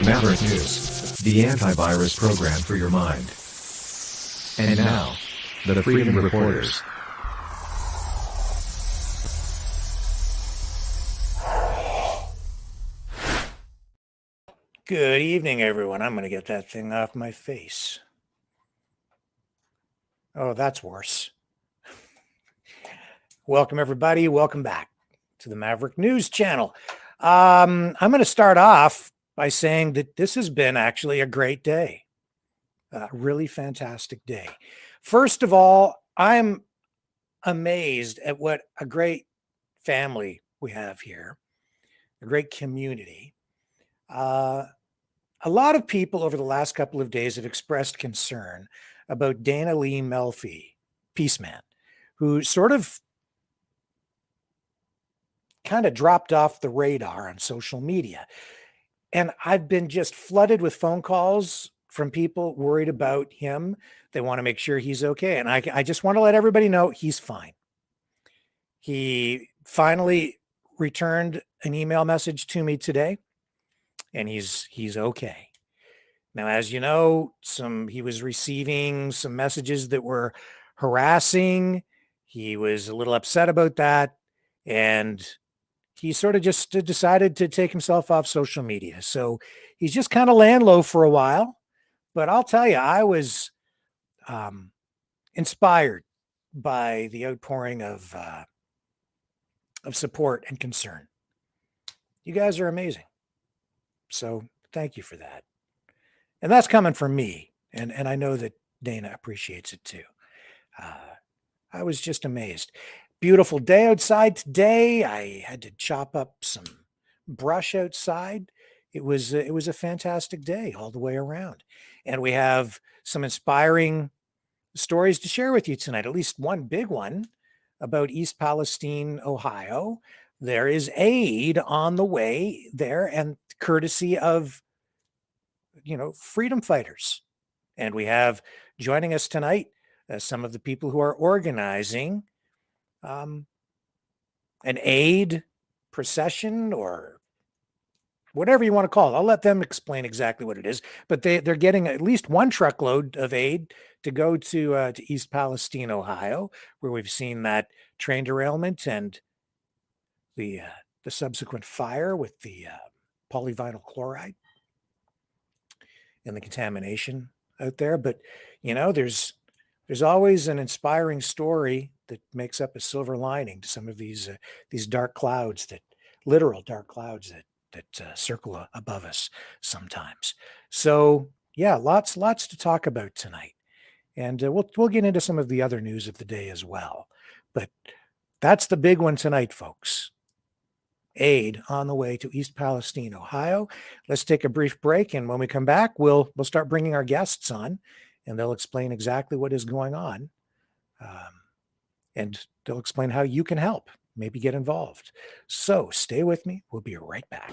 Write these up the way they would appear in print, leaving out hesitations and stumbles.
Maverick News, the antivirus program for your mind. And now, the Freedom Reporters. Good evening, everyone. I'm going to get that thing off my face. Oh, that's worse. Welcome, everybody. Welcome back to the Maverick News channel. I'm going to start off by saying that this has been actually a great day. A really fantastic day. First of all, I'm amazed at what a great family we have here, a great community. A lot of people over the last couple of days have expressed concern about Dana Lee Melfi, Peaceman, who sort of kind of dropped off the radar on social media. And I've been just flooded with phone calls from people worried about him. They want to make sure he's okay. And I just want to let everybody know he's fine. He finally returned an email message to me today, and he's okay. Now, as you know, he was receiving some messages that were harassing. He was a little upset about that, and he sort of just decided to take himself off social media. So he's just kind of laying low for a while. But I'll tell you, I was inspired by the outpouring of support and concern. You guys are amazing. So thank you for that. And that's coming from me. And I know that Dana appreciates it too. I was just amazed. Beautiful day outside today. I had to chop up some brush outside. It was a fantastic day all the way around. And we have some inspiring stories to share with you tonight, at least one big one about East Palestine, Ohio. There is aid on the way there, and courtesy of, freedom fighters. And we have joining us tonight some of the people who are organizing an aid procession, or whatever you want to call it. I'll let them explain exactly what it is. But they're getting at least one truckload of aid to go to East Palestine, Ohio, where we've seen that train derailment and the subsequent fire with the polyvinyl chloride and the contamination out there. But there's always an inspiring story that makes up a silver lining to some of these dark clouds, literal dark clouds that circle above us sometimes. So yeah, lots to talk about tonight, and we'll get into some of the other news of the day as well. But that's the big one tonight, folks. Aid on the way to East Palestine, Ohio. Let's take a brief break, and when we come back, we'll start bringing our guests on, and they'll explain exactly what is going on, and they'll explain how you can help, maybe get involved. So stay with me. We'll be right back.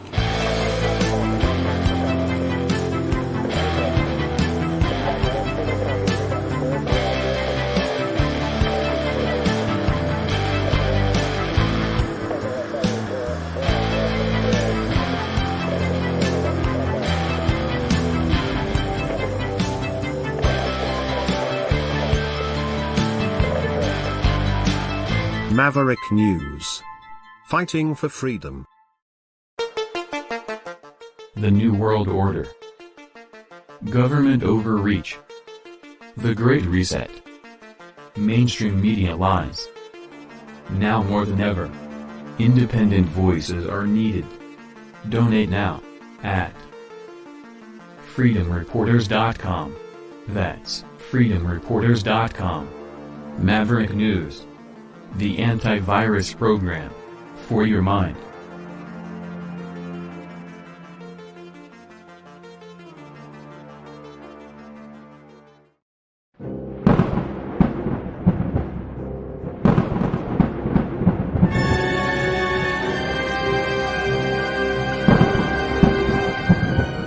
Maverick News. Fighting for freedom. The New World Order. Government overreach. The Great Reset. Mainstream media lies. Now more than ever, independent voices are needed. Donate now at freedomreporters.com. That's freedomreporters.com. Maverick News. The antivirus program for your mind.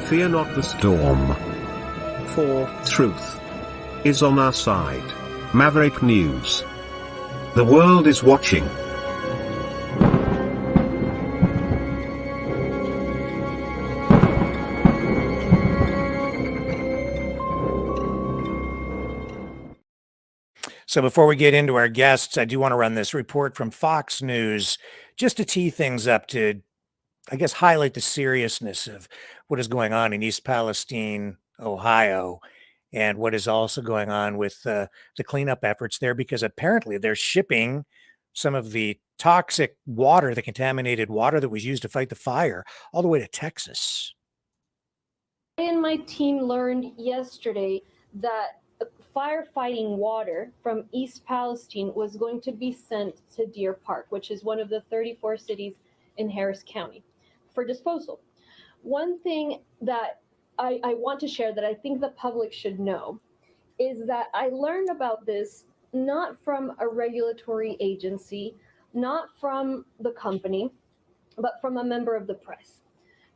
Fear not the storm, for truth is on our side. Maverick News. The world is watching. So before we get into our guests, I do want to run this report from Fox News just to tee things up to, I guess, highlight the seriousness of what is going on in East Palestine, Ohio, and what is also going on with the cleanup efforts there, because apparently they're shipping some of the toxic water, the contaminated water that was used to fight the fire, all the way to Texas. I and my team learned yesterday that firefighting water from East Palestine was going to be sent to Deer Park, which is one of the 34 cities in Harris County, for disposal. One thing that I want to share that I think the public should know is that I learned about this not from a regulatory agency, not from the company, but from a member of the press.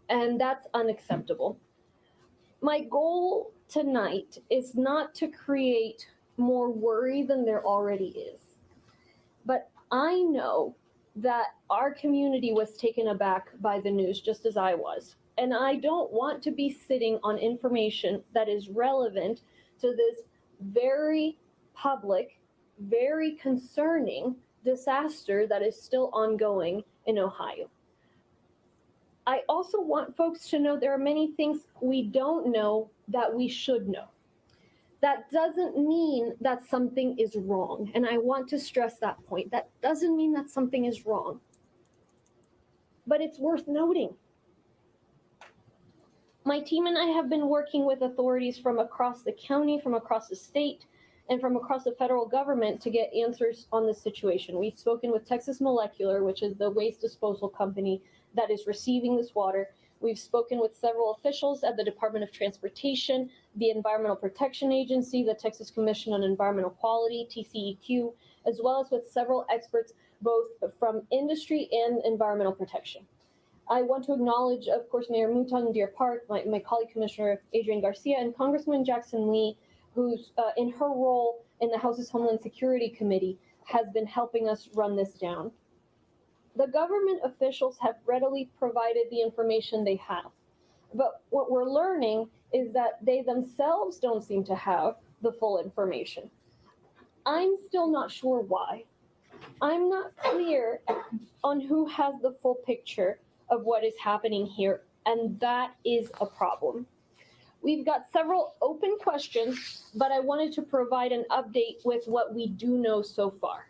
And that's unacceptable. My goal tonight is not to create more worry than there already is. But I know that our community was taken aback by the news, just as I was. And I don't want to be sitting on information that is relevant to this very public, very concerning disaster that is still ongoing in Ohio. I also want folks to know there are many things we don't know that we should know. That doesn't mean that something is wrong. And I want to stress that point. That doesn't mean that something is wrong. But it's worth noting. My team and I have been working with authorities from across the county, from across the state, and from across the federal government to get answers on this situation. We've spoken with Texas Molecular, which is the waste disposal company that is receiving this water. We've spoken with several officials at the Department of Transportation, the Environmental Protection Agency, the Texas Commission on Environmental Quality, TCEQ, as well as with several experts, both from industry and environmental protection. I want to acknowledge, of course, Mayor Mouton in Deer Park, my colleague Commissioner Adrian Garcia, and Congresswoman Jackson Lee, who's in her role in the House's Homeland Security Committee, has been helping us run this down. The government officials have readily provided the information they have. But what we're learning is that they themselves don't seem to have the full information. I'm still not sure why. I'm not clear on who has the full picture of what is happening here, and that is a problem. We've got several open questions, but I wanted to provide an update with what we do know so far.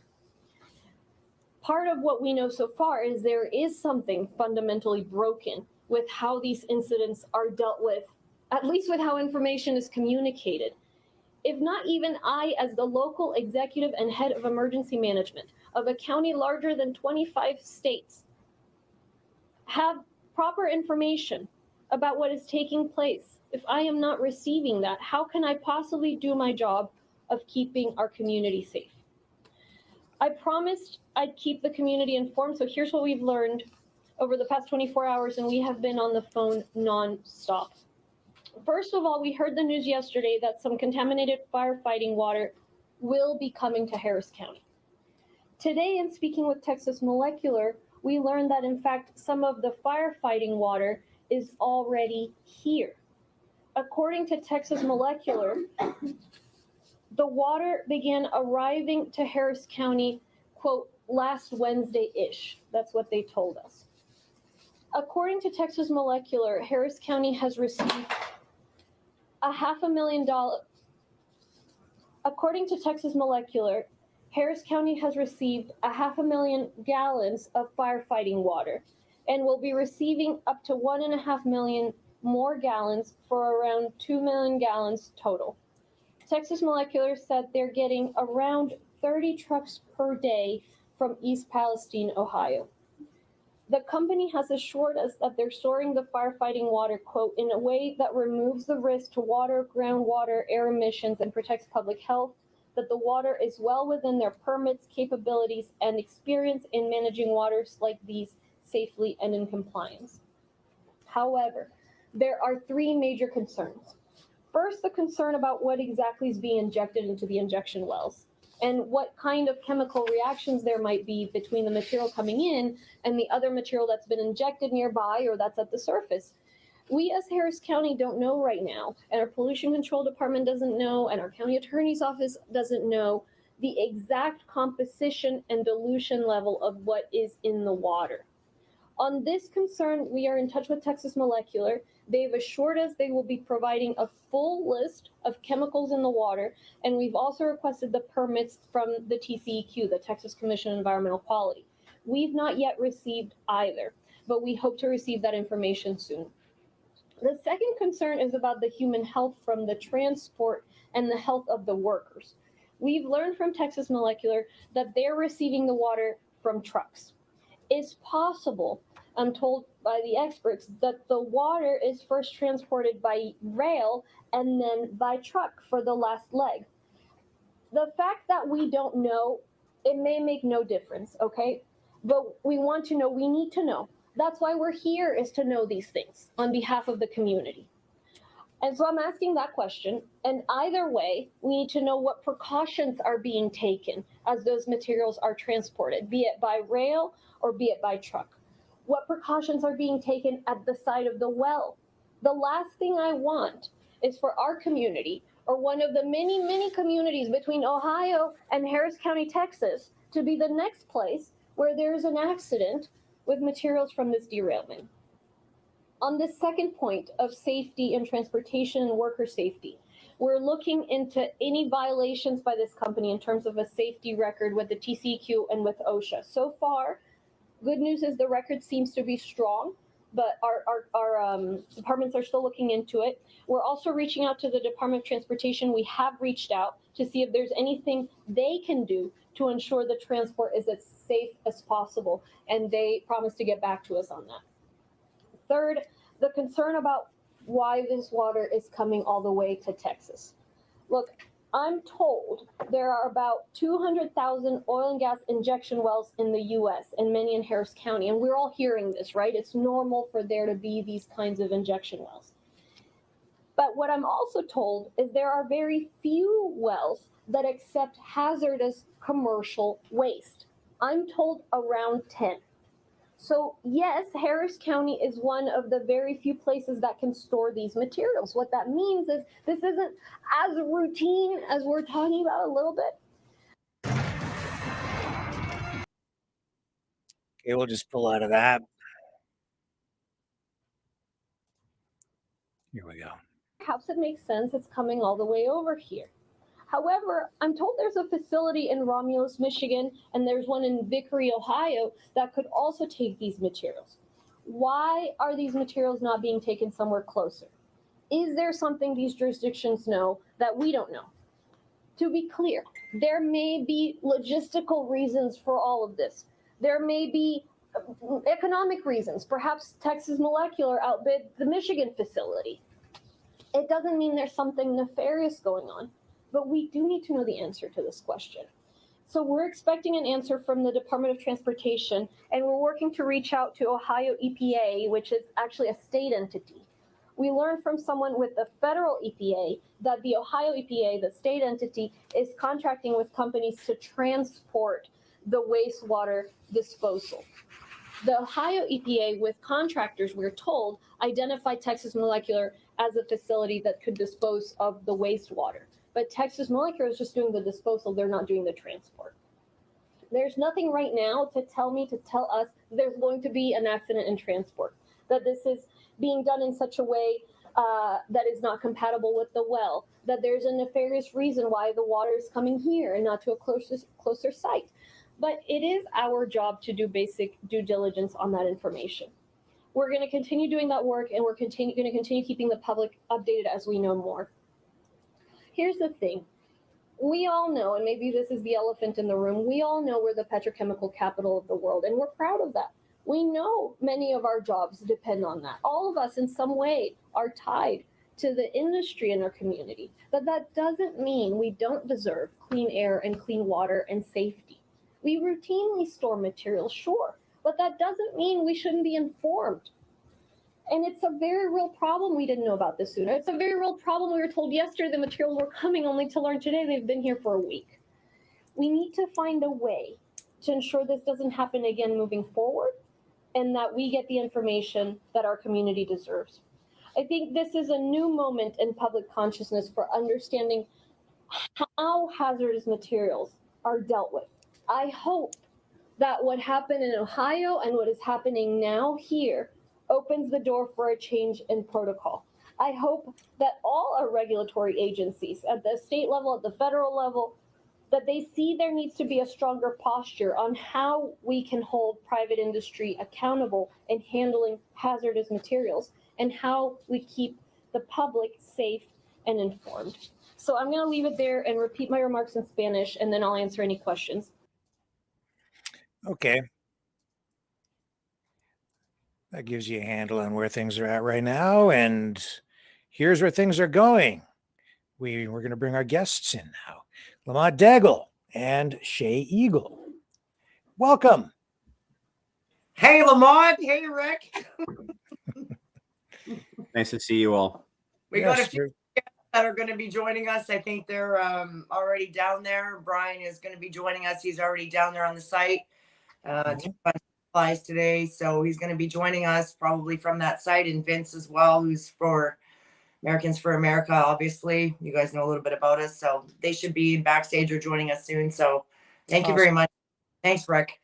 Part of what we know so far is there is something fundamentally broken with how these incidents are dealt with, at least with how information is communicated. If not even I, as the local executive and head of emergency management of a county larger than 25 states, have proper information about what is taking place, if I am not receiving that, how can I possibly do my job of keeping our community safe? I promised I'd keep the community informed, so here's what we've learned over the past 24 hours, and we have been on the phone nonstop. First of all, we heard the news yesterday that some contaminated firefighting water will be coming to Harris County. Today, in speaking with Texas Molecular, we learned that, in fact, some of the firefighting water is already here. According to Texas Molecular, the water began arriving to Harris County, quote, last Wednesday-ish. That's what they told us. According to Texas Molecular, Harris County has received $500,000. According to Texas Molecular, Harris County has received 500,000 gallons of firefighting water and will be receiving up to 1.5 million more gallons for around 2 million gallons total. Texas Molecular said they're getting around 30 trucks per day from East Palestine, Ohio. The company has assured us that they're storing the firefighting water, quote, in a way that removes the risk to water, groundwater, air emissions, and protects public health, that the water is well within their permits, capabilities, and experience in managing waters like these safely and in compliance. However, there are three major concerns. First, the concern about what exactly is being injected into the injection wells and what kind of chemical reactions there might be between the material coming in and the other material that's been injected nearby or that's at the surface. We as Harris County don't know right now, and our pollution control department doesn't know, and our county attorney's office doesn't know the exact composition and dilution level of what is in the water. On this concern, we are in touch with Texas Molecular. They've assured us they will be providing a full list of chemicals in the water, and we've also requested the permits from the TCEQ, the Texas Commission on Environmental Quality. We've not yet received either, but we hope to receive that information soon. The second concern is about the human health from the transport and the health of the workers. We've learned from Texas Molecular that they're receiving the water from trucks. It's possible, I'm told by the experts, that the water is first transported by rail and then by truck for the last leg. The fact that we don't know, it may make no difference, okay? But we want to know, we need to know. That's why we're here, is to know these things on behalf of the community. And so I'm asking that question, and either way, we need to know what precautions are being taken as those materials are transported, be it by rail or be it by truck. What precautions are being taken at the site of the well? The last thing I want is for our community, or one of the many, many communities between Ohio and Harris County, Texas, to be the next place where there's an accident with materials from this derailment. On the second point of safety and transportation and worker safety, we're looking into any violations by this company in terms of a safety record with the TCEQ and with OSHA. So far, good news is the record seems to be strong, but our departments are still looking into it. We're also reaching out to the Department of Transportation. We have reached out to see if there's anything they can do to ensure the transport is as safe as possible, and they promise to get back to us on that. Third, the concern about why this water is coming all the way to Texas. Look, I'm told there are about 200,000 oil and gas injection wells in the US, and many in Harris County, and we're all hearing this, right? It's normal for there to be these kinds of injection wells. But what I'm also told is there are very few wells that accept hazardous commercial waste. I'm told around 10. So yes, Harris County is one of the very few places that can store these materials. What that means is this isn't as routine as we're talking about a little bit. Okay, we'll just pull out of that. Here we go. Perhaps it makes sense it's coming all the way over here. However, I'm told there's a facility in Romulus, Michigan, and there's one in Vickery, Ohio, that could also take these materials. Why are these materials not being taken somewhere closer? Is there something these jurisdictions know that we don't know? To be clear, there may be logistical reasons for all of this. There may be economic reasons. Perhaps Texas Molecular outbid the Michigan facility. It doesn't mean there's something nefarious going on. But we do need to know the answer to this question. So we're expecting an answer from the Department of Transportation, and we're working to reach out to Ohio EPA, which is actually a state entity. We learned from someone with the federal EPA that the Ohio EPA, the state entity, is contracting with companies to transport the wastewater disposal. The Ohio EPA, with contractors, we're told, identified Texas Molecular as a facility that could dispose of the wastewater. But Texas Molecular is just doing the disposal. They're not doing the transport. There's nothing right now to tell us there's going to be an accident in transport, that this is being done in such a way that is not compatible with the well, that there's a nefarious reason why the water is coming here and not to a closer site. But it is our job to do basic due diligence on that information. We're going to continue doing that work, and we're going to continue keeping the public updated as we know more. Here's the thing. We all know, and maybe this is the elephant in the room, we all know we're the petrochemical capital of the world, and we're proud of that. We know many of our jobs depend on that. All of us in some way are tied to the industry in our community. But that doesn't mean we don't deserve clean air and clean water and safety. We routinely store materials, sure, but that doesn't mean we shouldn't be informed. And it's a very real problem we didn't know about this sooner. It's a very real problem we were told yesterday the materials were coming, only to learn today they've been here for a week. We need to find a way to ensure this doesn't happen again moving forward, and that we get the information that our community deserves. I think this is a new moment in public consciousness for understanding how hazardous materials are dealt with. I hope that what happened in Ohio and what is happening now here opens the door for a change in protocol. I hope that all our regulatory agencies at the state level, at the federal level, that they see there needs to be a stronger posture on how we can hold private industry accountable in handling hazardous materials and how we keep the public safe and informed. So I'm going to leave it there and repeat my remarks in Spanish, and then I'll answer any questions. Okay. That gives you a handle on where things are at right now. And here's where things are going. We're going to bring our guests in now. Lamont Daigle and Shay Eagle. Welcome. Hey, Lamont. Hey, Rick. Nice to see you all. We got a Yes, few guests that are going to be joining us. I think they're already down there. Brian is going to be joining us. He's already down there on the site to find supplies today. So he's going to be joining us probably from that site. And Vince as well, who's for Americans4America, obviously. You guys know a little bit about us. So they should be backstage or joining us soon. So thank you very much. Thanks, Rick.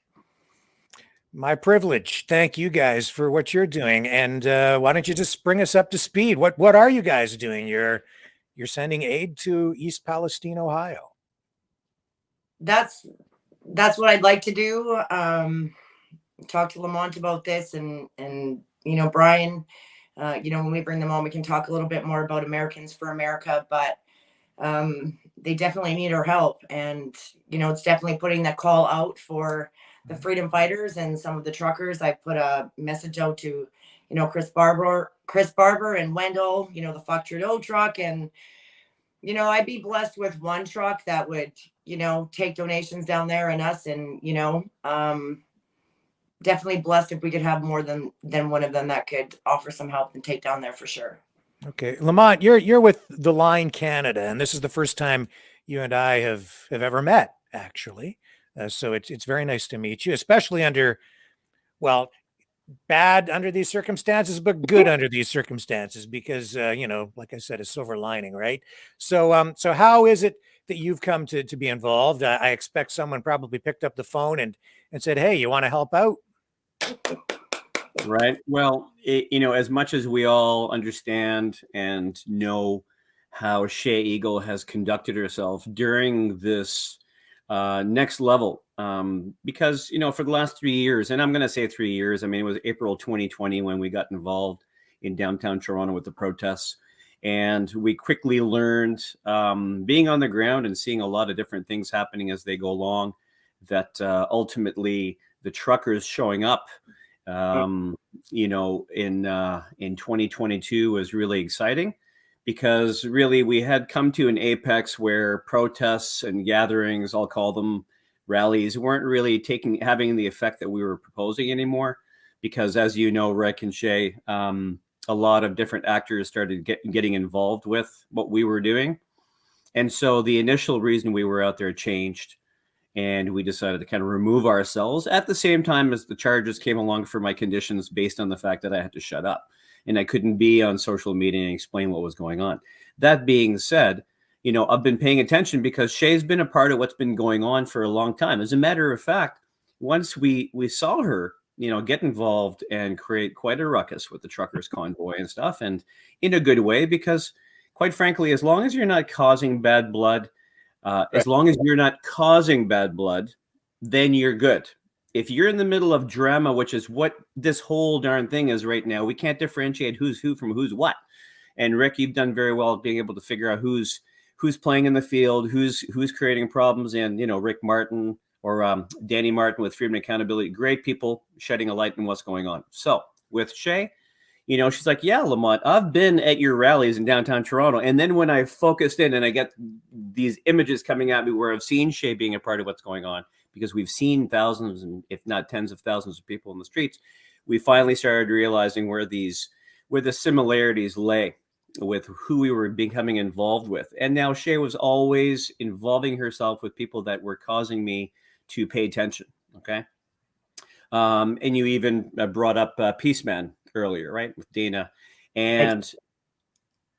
My privilege. Thank you guys for what you're doing. And why don't you just bring us up to speed? What are you guys doing? You're sending aid to East Palestine, Ohio. That's what I'd like to do. Talk to Lamont about this, and Brian. When we bring them on, we can talk a little bit more about Americans4America. But they definitely need our help, and it's definitely putting that call out for the freedom fighters and some of the truckers. I put a message out to, Chris Barber and Wendell, the fuck Trudeau truck. And, I'd be blessed with one truck that would, take donations down there and us. And, definitely blessed if we could have more than one of them that could offer some help and take down there for sure. Okay. Lamont, you're with The Line Canada, and this is the first time you and I have ever met, actually. So it's very nice to meet you, especially under, well, bad under these circumstances, but good under these circumstances, because, like I said, a silver lining, right? So how is it that you've come to be involved? I expect someone probably picked up the phone and said, hey, you want to help out? Right. Well, as much as we all understand and know how Shay Eagle has conducted herself during this next level, because, for the last 3 years, and I'm going to say 3 years, I mean, it was April 2020 when we got involved in downtown Toronto with the protests. And we quickly learned, being on the ground and seeing a lot of different things happening as they go along, that ultimately the truckers showing up, in 2022 was really exciting, because really we had come to an apex where protests and gatherings, I'll call them rallies, weren't really having the effect that we were proposing anymore. Because as you know, Rick and Shay, a lot of different actors started getting involved with what we were doing. And so the initial reason we were out there changed, and we decided to kind of remove ourselves at the same time as the charges came along for my conditions, based on the fact that I had to shut up and I couldn't be on social media and explain what was going on. That being said, I've been paying attention because Shay's been a part of what's been going on for a long time. As a matter of fact, once we saw her, get involved and create quite a ruckus with the truckers convoy and stuff, and in a good way, because quite frankly, as long as you're not causing bad blood, as long as you're not causing bad blood, then you're good. If you're in the middle of drama, which is what this whole darn thing is right now, we can't differentiate who's who from who's what. And Rick, you've done very well at being able to figure out who's playing in the field, who's creating problems. And, Rick Martin or Danny Martin with Freedom and Accountability, great people shedding a light on what's going on. So with Shay, she's like, yeah, Lamont, I've been at your rallies in downtown Toronto. And then when I focused in and I get these images coming at me where I've seen Shay being a part of what's going on, because we've seen thousands and if not tens of thousands of people in the streets, we finally started realizing where the similarities lay with who we were becoming involved with. And now Shay was always involving herself with people that were causing me to pay attention. Okay. And you even brought up Peaceman earlier, right, with Dana. And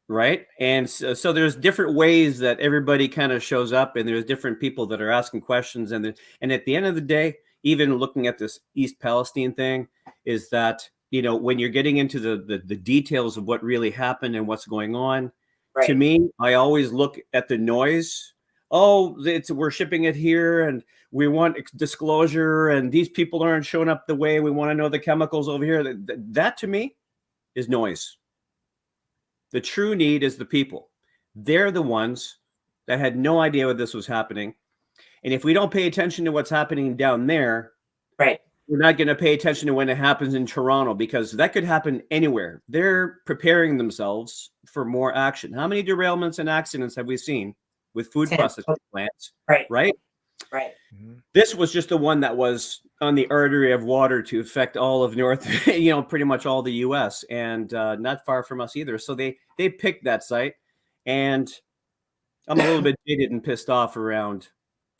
right? And so there's different ways that everybody kind of shows up, and there's different people that are asking questions. And at the end of the day, even looking at this East Palestine thing, is that, when you're getting into the details of what really happened and what's going on, Right. to me, I always look at the noise. Oh, we're shipping it here, and we want disclosure, and these people aren't showing up the way we want to know the chemicals over here. That to me is noise. The true need is the people. They're the ones that had no idea what this was happening. And if we don't pay attention to what's happening down there, Right. we're not going to pay attention to when it happens in Toronto, because that could happen anywhere. They're preparing themselves for more action. How many derailments and accidents have we seen with food processing plants? Right. Right? Right. This was just the one that was on the artery of water to affect all of North, pretty much all the U.S. and not far from us either. So they picked that site, and I'm a little bit jaded and pissed off around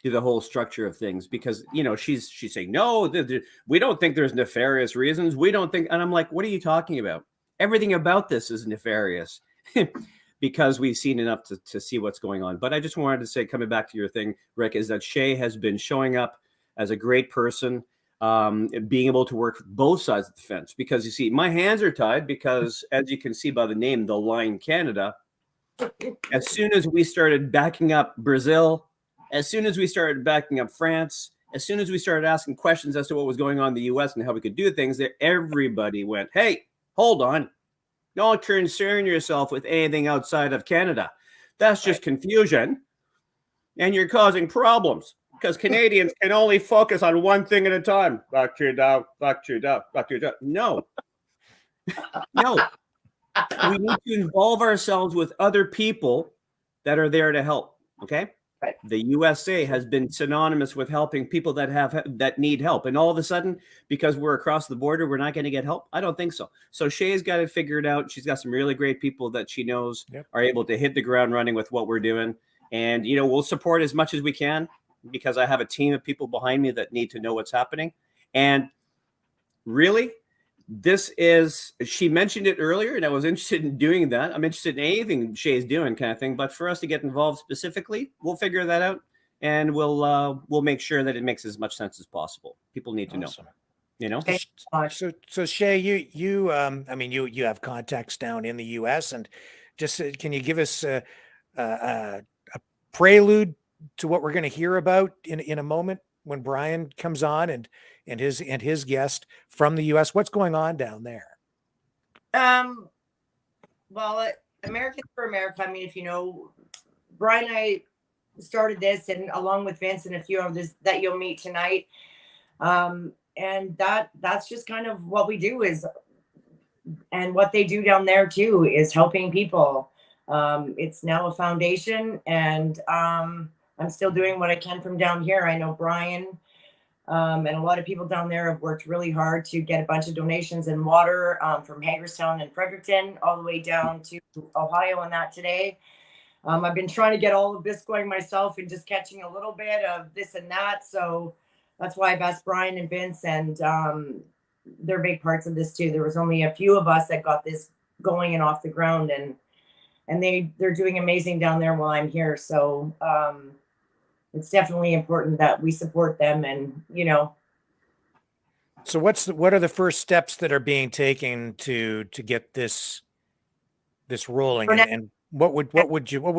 the whole structure of things, because she's saying no, we don't think there's nefarious reasons. We don't think, and I'm like, what are you talking about? Everything about this is nefarious. Because we've seen enough to see what's going on. But I just wanted to say, coming back to your thing, Rick, is that Shay has been showing up as a great person, being able to work both sides of the fence. Because you see, my hands are tied because, as you can see by the name, The Line Canada, as soon as we started backing up Brazil, as soon as we started backing up France, as soon as we started asking questions as to what was going on in the U.S. and how we could do things there, everybody went, hey, hold on. Don't concern yourself with anything outside of Canada. That's just confusion, and you're causing problems, because Canadians can only focus on one thing at a time. Back to your dog, back to your dog, back to your dog. No. We need to involve ourselves with other people that are there to help, okay? Right. The USA has been synonymous with helping people that need help. And all of a sudden, because we're across the border, we're not going to get help? I don't think so. So Shay's got it figured out. She's got some really great people that she knows are able to hit the ground running with what we're doing. And, we'll support as much as we can, because I have a team of people behind me that need to know what's happening. And really, she mentioned it earlier, and I was interested in doing that. I'm interested in anything Shay's doing, kind of thing. But for us to get involved specifically, we'll figure that out, and we'll make sure that it makes as much sense as possible. People need to know. So Shay, you have contacts down in the U.S. and just can you give us a prelude to what we're going to hear about in a moment when Brian comes on and his guest from the U.S. What's going on down there? Well, Americans4America. I mean, if you know, Brian and I started this, and along with Vince and a few others that you'll meet tonight. And that's just kind of what we do and what they do down there too is helping people. It's now a foundation, and I'm still doing what I can from down here. I know Brian and a lot of people down there have worked really hard to get a bunch of donations in water from Hagerstown and Fredericton all the way down to Ohio and that today. I've been trying to get all of this going myself and just catching a little bit of this and that. So that's why I've asked Brian and Vince, and they're big parts of this too. There was only a few of us that got this going and off the ground, and they're doing amazing down there while I'm here. So it's definitely important that we support them, and So what are the first steps that are being taken to get this rolling? And what would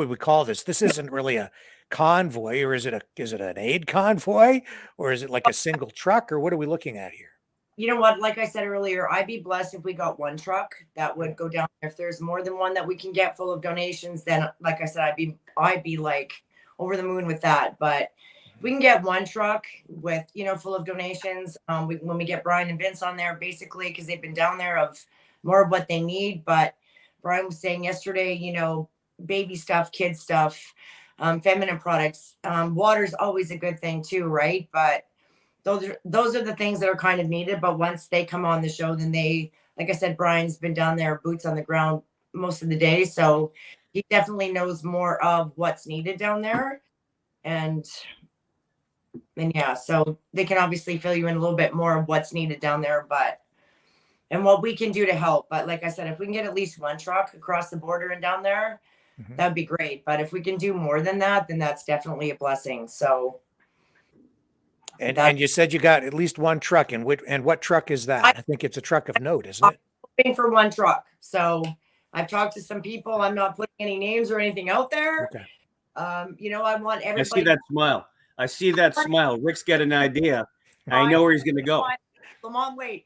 we call this? This isn't really a convoy, or is it an aid convoy, or is it like a single truck, or what are we looking at here? You know what? Like I said earlier, I'd be blessed if we got one truck that would go down. If there's more than one that we can get full of donations, then like I said, I'd be like over the moon with that. But if we can get one truck with, full of donations, when we get Brian and Vince on there, basically, because they've been down there of more of what they need. But Brian was saying yesterday, baby stuff, kid stuff, feminine products, water's always a good thing too, right? But those are the things that are kind of needed. But once they come on the show, then like I said, Brian's been down there, boots on the ground most of the day. So he definitely knows more of what's needed down there. And yeah, so they can obviously fill you in a little bit more of what's needed down there. But and what we can do to help. But like I said, if we can get at least one truck across the border and down there, that would be great. But if we can do more than that, then that's definitely a blessing. So. And you said you got at least one truck, and what truck is that? I think it's a truck of note, isn't it? I'm hoping for one truck. So I've talked to some people. I'm not putting any names or anything out there. Okay. You know, I want everybody. I see that smile. I see that smile. Rick's got an idea. I know where he's going to go. Lamont, wait.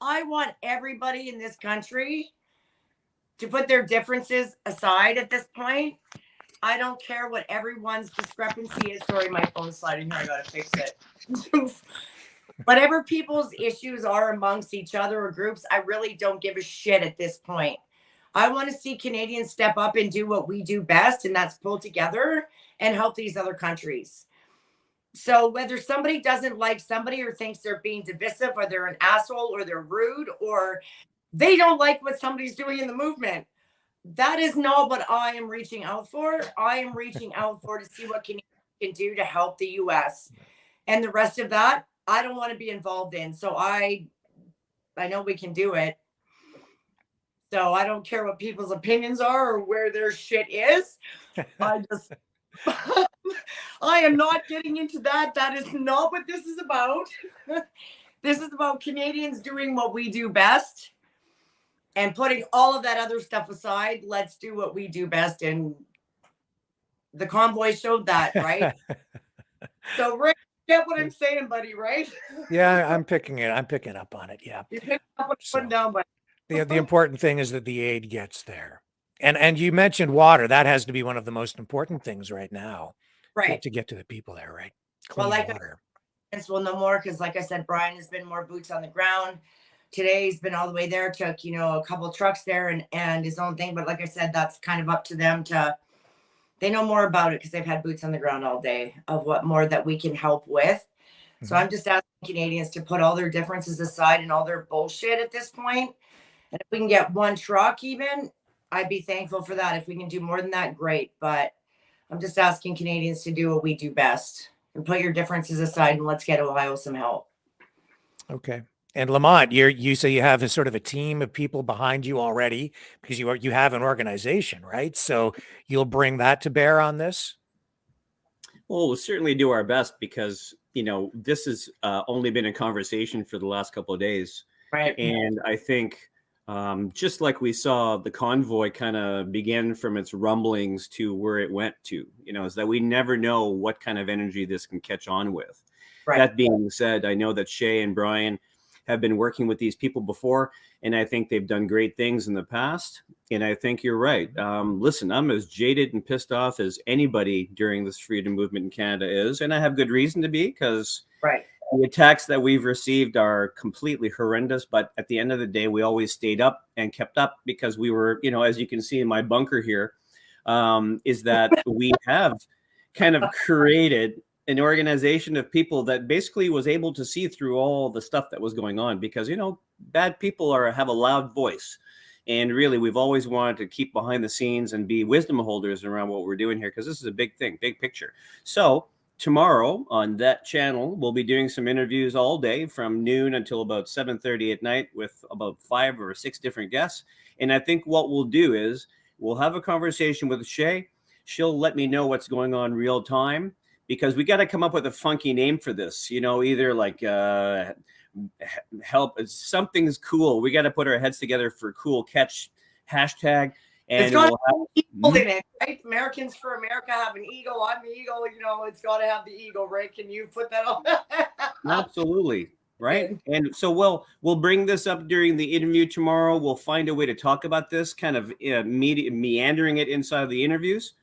I want everybody in this country to put their differences aside at this point. I don't care what everyone's discrepancy is. Sorry, my phone's sliding here. I got to fix it. Whatever people's issues are amongst each other or groups, I really don't give a shit at this point. I want to see Canadians step up and do what we do best, and that's pull together and help these other countries. So whether somebody doesn't like somebody or thinks they're being divisive or they're an asshole or they're rude or they don't like what somebody's doing in the movement, that is not what I am reaching out for. I am reaching out for to see what Canadians can do to help the U.S. And the rest of that, I don't want to be involved in. So I know we can do it. So I don't care what people's opinions are or where their shit is. I am not getting into that. That is not what this is about. This is about Canadians doing what we do best and putting all of that other stuff aside. Let's do what we do best. And the convoy showed that, right? So Rick, you get what I'm saying, buddy, right? Yeah, I'm picking up on it. Yeah. You pick up what I'm putting down, buddy. The important thing is that the aid gets there. And you mentioned water. That has to be one of the most important things right now. Right. To get to the people there, right? Clean water. Well, no more, because like I said, Brian has been more boots on the ground. Today he's been all the way there, took, a couple trucks there and his own thing. But like I said, that's kind of up to them they know more about it because they've had boots on the ground all day of what more that we can help with. Mm-hmm. So I'm just asking Canadians to put all their differences aside and all their bullshit at this point. And if we can get one truck even, I'd be thankful for that. If we can do more than that, great. But I'm just asking Canadians to do what we do best and put your differences aside and let's get Ohio some help. Okay. And Lamont, you say you have a sort of a team of people behind you already because you have an organization, right? So you'll bring that to bear on this? Well, we'll certainly do our best because, this has only been a conversation for the last couple of days. Right. And I think just like we saw the convoy kind of begin from its rumblings to where it went to, is that we never know what kind of energy this can catch on with. Right. That being said, I know that Shay and Brian have been working with these people before, and I think they've done great things in the past. And I think you're right. Listen, I'm as jaded and pissed off as anybody during this freedom movement in Canada is, and I have good reason to be because the attacks that we've received are completely horrendous. But at the end of the day, we always stayed up and kept up because we were, as you can see in my bunker here, is that we have kind of created an organization of people that basically was able to see through all the stuff that was going on because, bad people have a loud voice. And really, we've always wanted to keep behind the scenes and be wisdom holders around what we're doing here because this is a big thing, big picture. So tomorrow on that channel, we'll be doing some interviews all day from noon until about 7:30 at night with about 5 or 6 different guests. And I think what we'll do is we'll have a conversation with Shay. She'll let me know what's going on real time. Because we got to come up with a funky name for this, either like help. Something's cool. We got to put our heads together for cool catch hashtag. And it's got to have eagle in it, right? Americans4America have an eagle. I'm the eagle. It's got to have the eagle, right? Can you put that on? Absolutely. Right. And so we'll bring this up during the interview tomorrow. We'll find a way to talk about this kind of meandering it inside the interviews.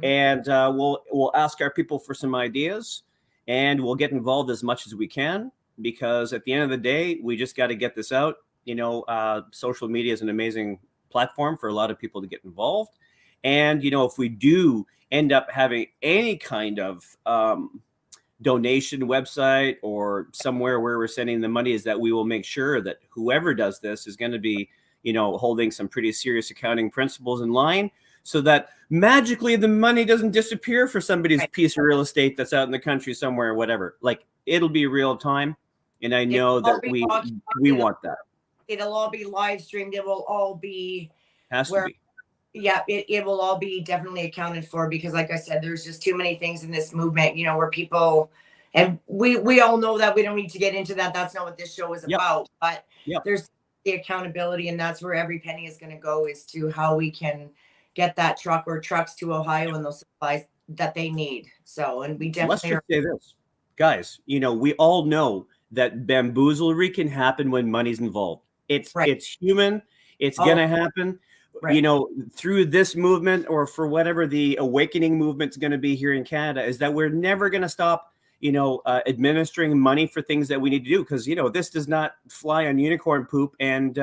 And we'll ask our people for some ideas and we'll get involved as much as we can because at the end of the day, we just got to get this out. Social media is an amazing platform for a lot of people to get involved. And, if we do end up having any kind of donation website or somewhere where we're sending the money is that we will make sure that whoever does this is going to be, holding some pretty serious accounting principles in line. So that magically the money doesn't disappear for somebody's piece of real estate that's out in the country somewhere or whatever. Like it'll be real time. And I know that we want that. it'll all be live streamed. It will all be Has to where, be. yeah, it will all be definitely accounted for, because like I said, there's just too many things in this movement, you know, where people, and we all know that we don't need to get into that. That's not what this show is Yep. about, but Yep. there's the accountability, and that's where every penny is going to go, is to how we can get that truck or trucks to Ohio and those supplies that they need. So, and we Let's definitely just say this, guys, you know, we all know that bamboozlery can happen when money's involved. It's human. It's going to happen. Right. You know, through this movement, or for whatever the awakening movement's going to be here in Canada, is that we're never going to stop, you know, administering money for things that we need to do. Because, you know, this does not fly on unicorn poop and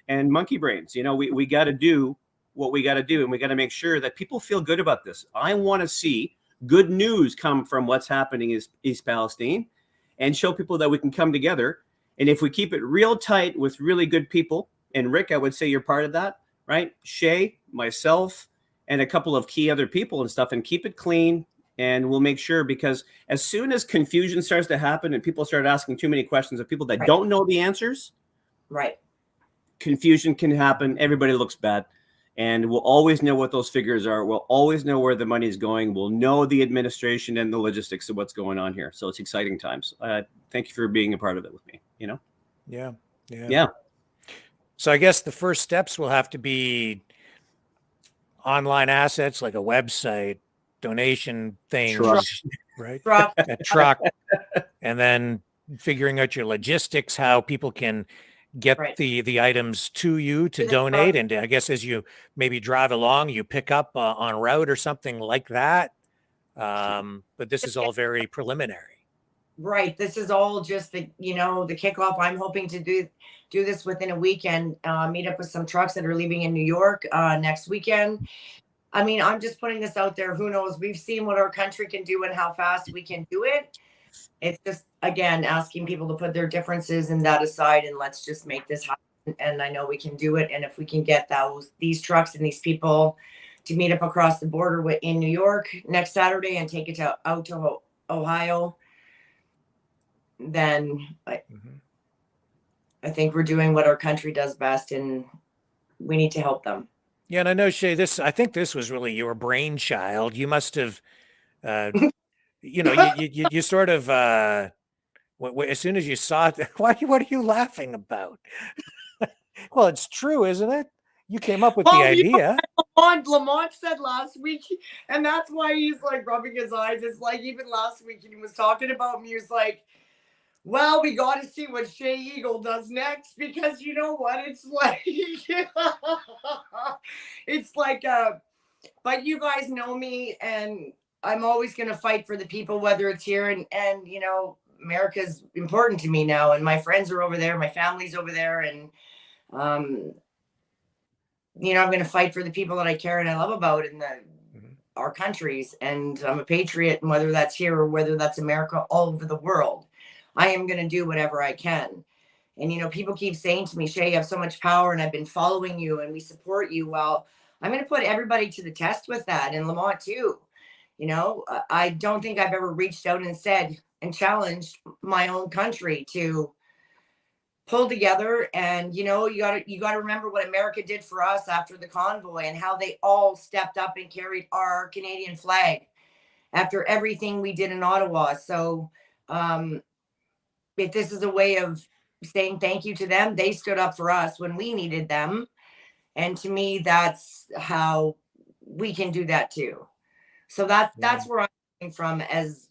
monkey brains. You know, we got to do what we got to do, and we got to make sure that people feel good about this. I want to see good news come from what's happening in East Palestine, and show people that we can come together. And if we keep it real tight with really good people, and Rick, I would say you're part of that, right? Shay, myself, and a couple of key other people and stuff, and keep it clean. And we'll make sure, because as soon as confusion starts to happen and people start asking too many questions of people that don't know the answers, confusion can happen. Everybody looks bad. And we'll always know what those figures are. We'll always know where the money is going. We'll know the administration and the logistics of what's going on here. So it's exciting times. Thank you for being a part of it with me, you know? Yeah. So I guess the first steps will have to be online assets, like a website, donation things, right? A truck, and then figuring out your logistics, how people can get the items to you to donate. And I guess as you maybe drive along, you pick up on route or something like that. But this is all very preliminary. Right. This is all just the, you know, the kickoff. I'm hoping to do this within a weekend, meet up with some trucks that are leaving in New York next weekend. I mean, I'm just putting this out there. Who knows? We've seen what our country can do and how fast we can do it. It's just, again, asking people to put their differences and that aside, and let's just make this happen. And I know we can do it. And if we can get these trucks and these people to meet up across the border in New York next Saturday and take it out to Ohio, then I think we're doing what our country does best, and we need to help them. Yeah, and I know, Shay, I think this was really your brainchild. You must have, you know, you sort of, as soon as you saw it, what are you laughing about? Well, it's true, isn't it? You came up with the idea. Lamont said last week, and that's why he's like rubbing his eyes. It's like, even last week, and he was talking about me. He was like, well, we got to see what Shay Eagle does next, because you know what? It's like, it's like, but you guys know me, and I'm always going to fight for the people, whether it's here and, you know, America's important to me now, and my friends are over there, my family's over there. And, you know, I'm going to fight for the people that I care and I love about in our countries. And I'm a patriot, and whether that's here or whether that's America, all over the world, I am going to do whatever I can. And, you know, people keep saying to me, Shay, you have so much power, and I've been following you and we support you. Well, I'm going to put everybody to the test with that. And Lamont too. You know, I don't think I've ever reached out and said and challenged my own country to pull together. And, you know, you got to remember what America did for us after the convoy, and how they all stepped up and carried our Canadian flag after everything we did in Ottawa. So, if this is a way of saying thank you to them, they stood up for us when we needed them. And to me, that's how we can do that too. So that's where I'm coming from as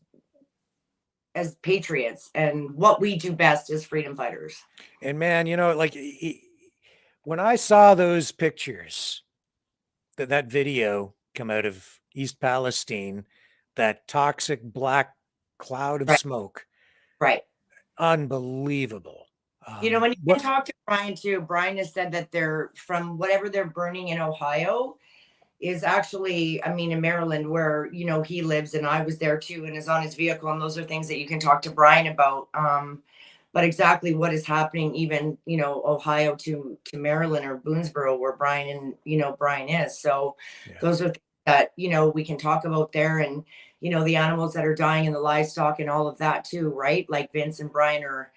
patriots, and what we do best as freedom fighters. And man, you know, like when I saw those pictures, that video come out of East Palestine, that toxic black cloud of smoke. Unbelievable. You know, when you talk to Brian too, Brian has said that they're from whatever they're burning in Ohio is actually, I mean, in Maryland, where, you know, he lives, and I was there too, and is on his vehicle. And those are things that you can talk to Brian about. But exactly what is happening, even, you know, Ohio to Maryland or Boonesboro, where Brian is. So those are things that, you know, we can talk about there. And, you know, the animals that are dying and the livestock and all of that too, right? Like Vince and Brian are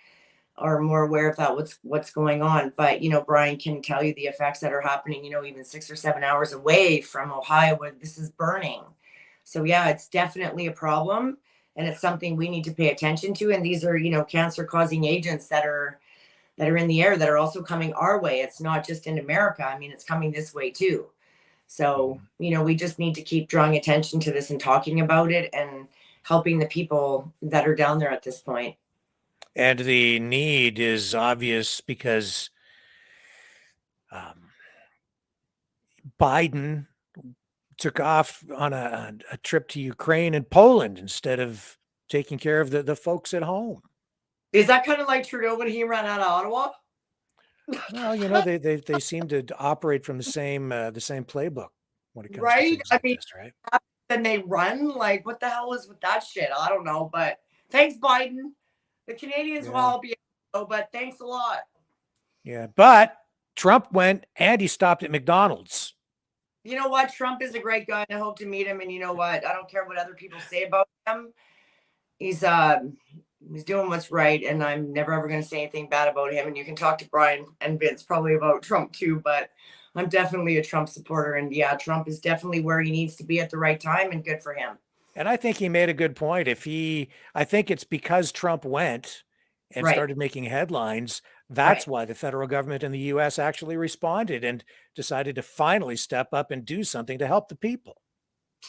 are more aware of that, what's going on. But, Brian can tell you the effects that are happening, even 6 or 7 hours away from Ohio where this is burning. So yeah, it's definitely a problem, and it's something we need to pay attention to. And these are, cancer causing agents that are in the air that are also coming our way. It's not just in America. I mean, it's coming this way too. So, we just need to keep drawing attention to this and talking about it and helping the people that are down there at this point. And the need is obvious because Biden took off on a trip to Ukraine and Poland instead of taking care of the folks at home. Is that kind of like Trudeau when he ran out of Ottawa? Well, they seem to operate from the same playbook when it comes to Right? things like this, right? Then they run. Like, what the hell is with that shit? I don't know. But thanks, Biden. The Canadians will all be but thanks a lot. Yeah, but Trump went and he stopped at McDonald's. You know what? Trump is a great guy, and I hope to meet him. And you know what? I don't care what other people say about him. He's doing what's right, and I'm never ever going to say anything bad about him. And you can talk to Brian and Vince probably about Trump too, but I'm definitely a Trump supporter. And yeah, Trump is definitely where he needs to be at the right time, and good for him. And I think he made a good point. I think it's because Trump went and started making headlines. That's why the federal government in the U.S. actually responded and decided to finally step up and do something to help the people.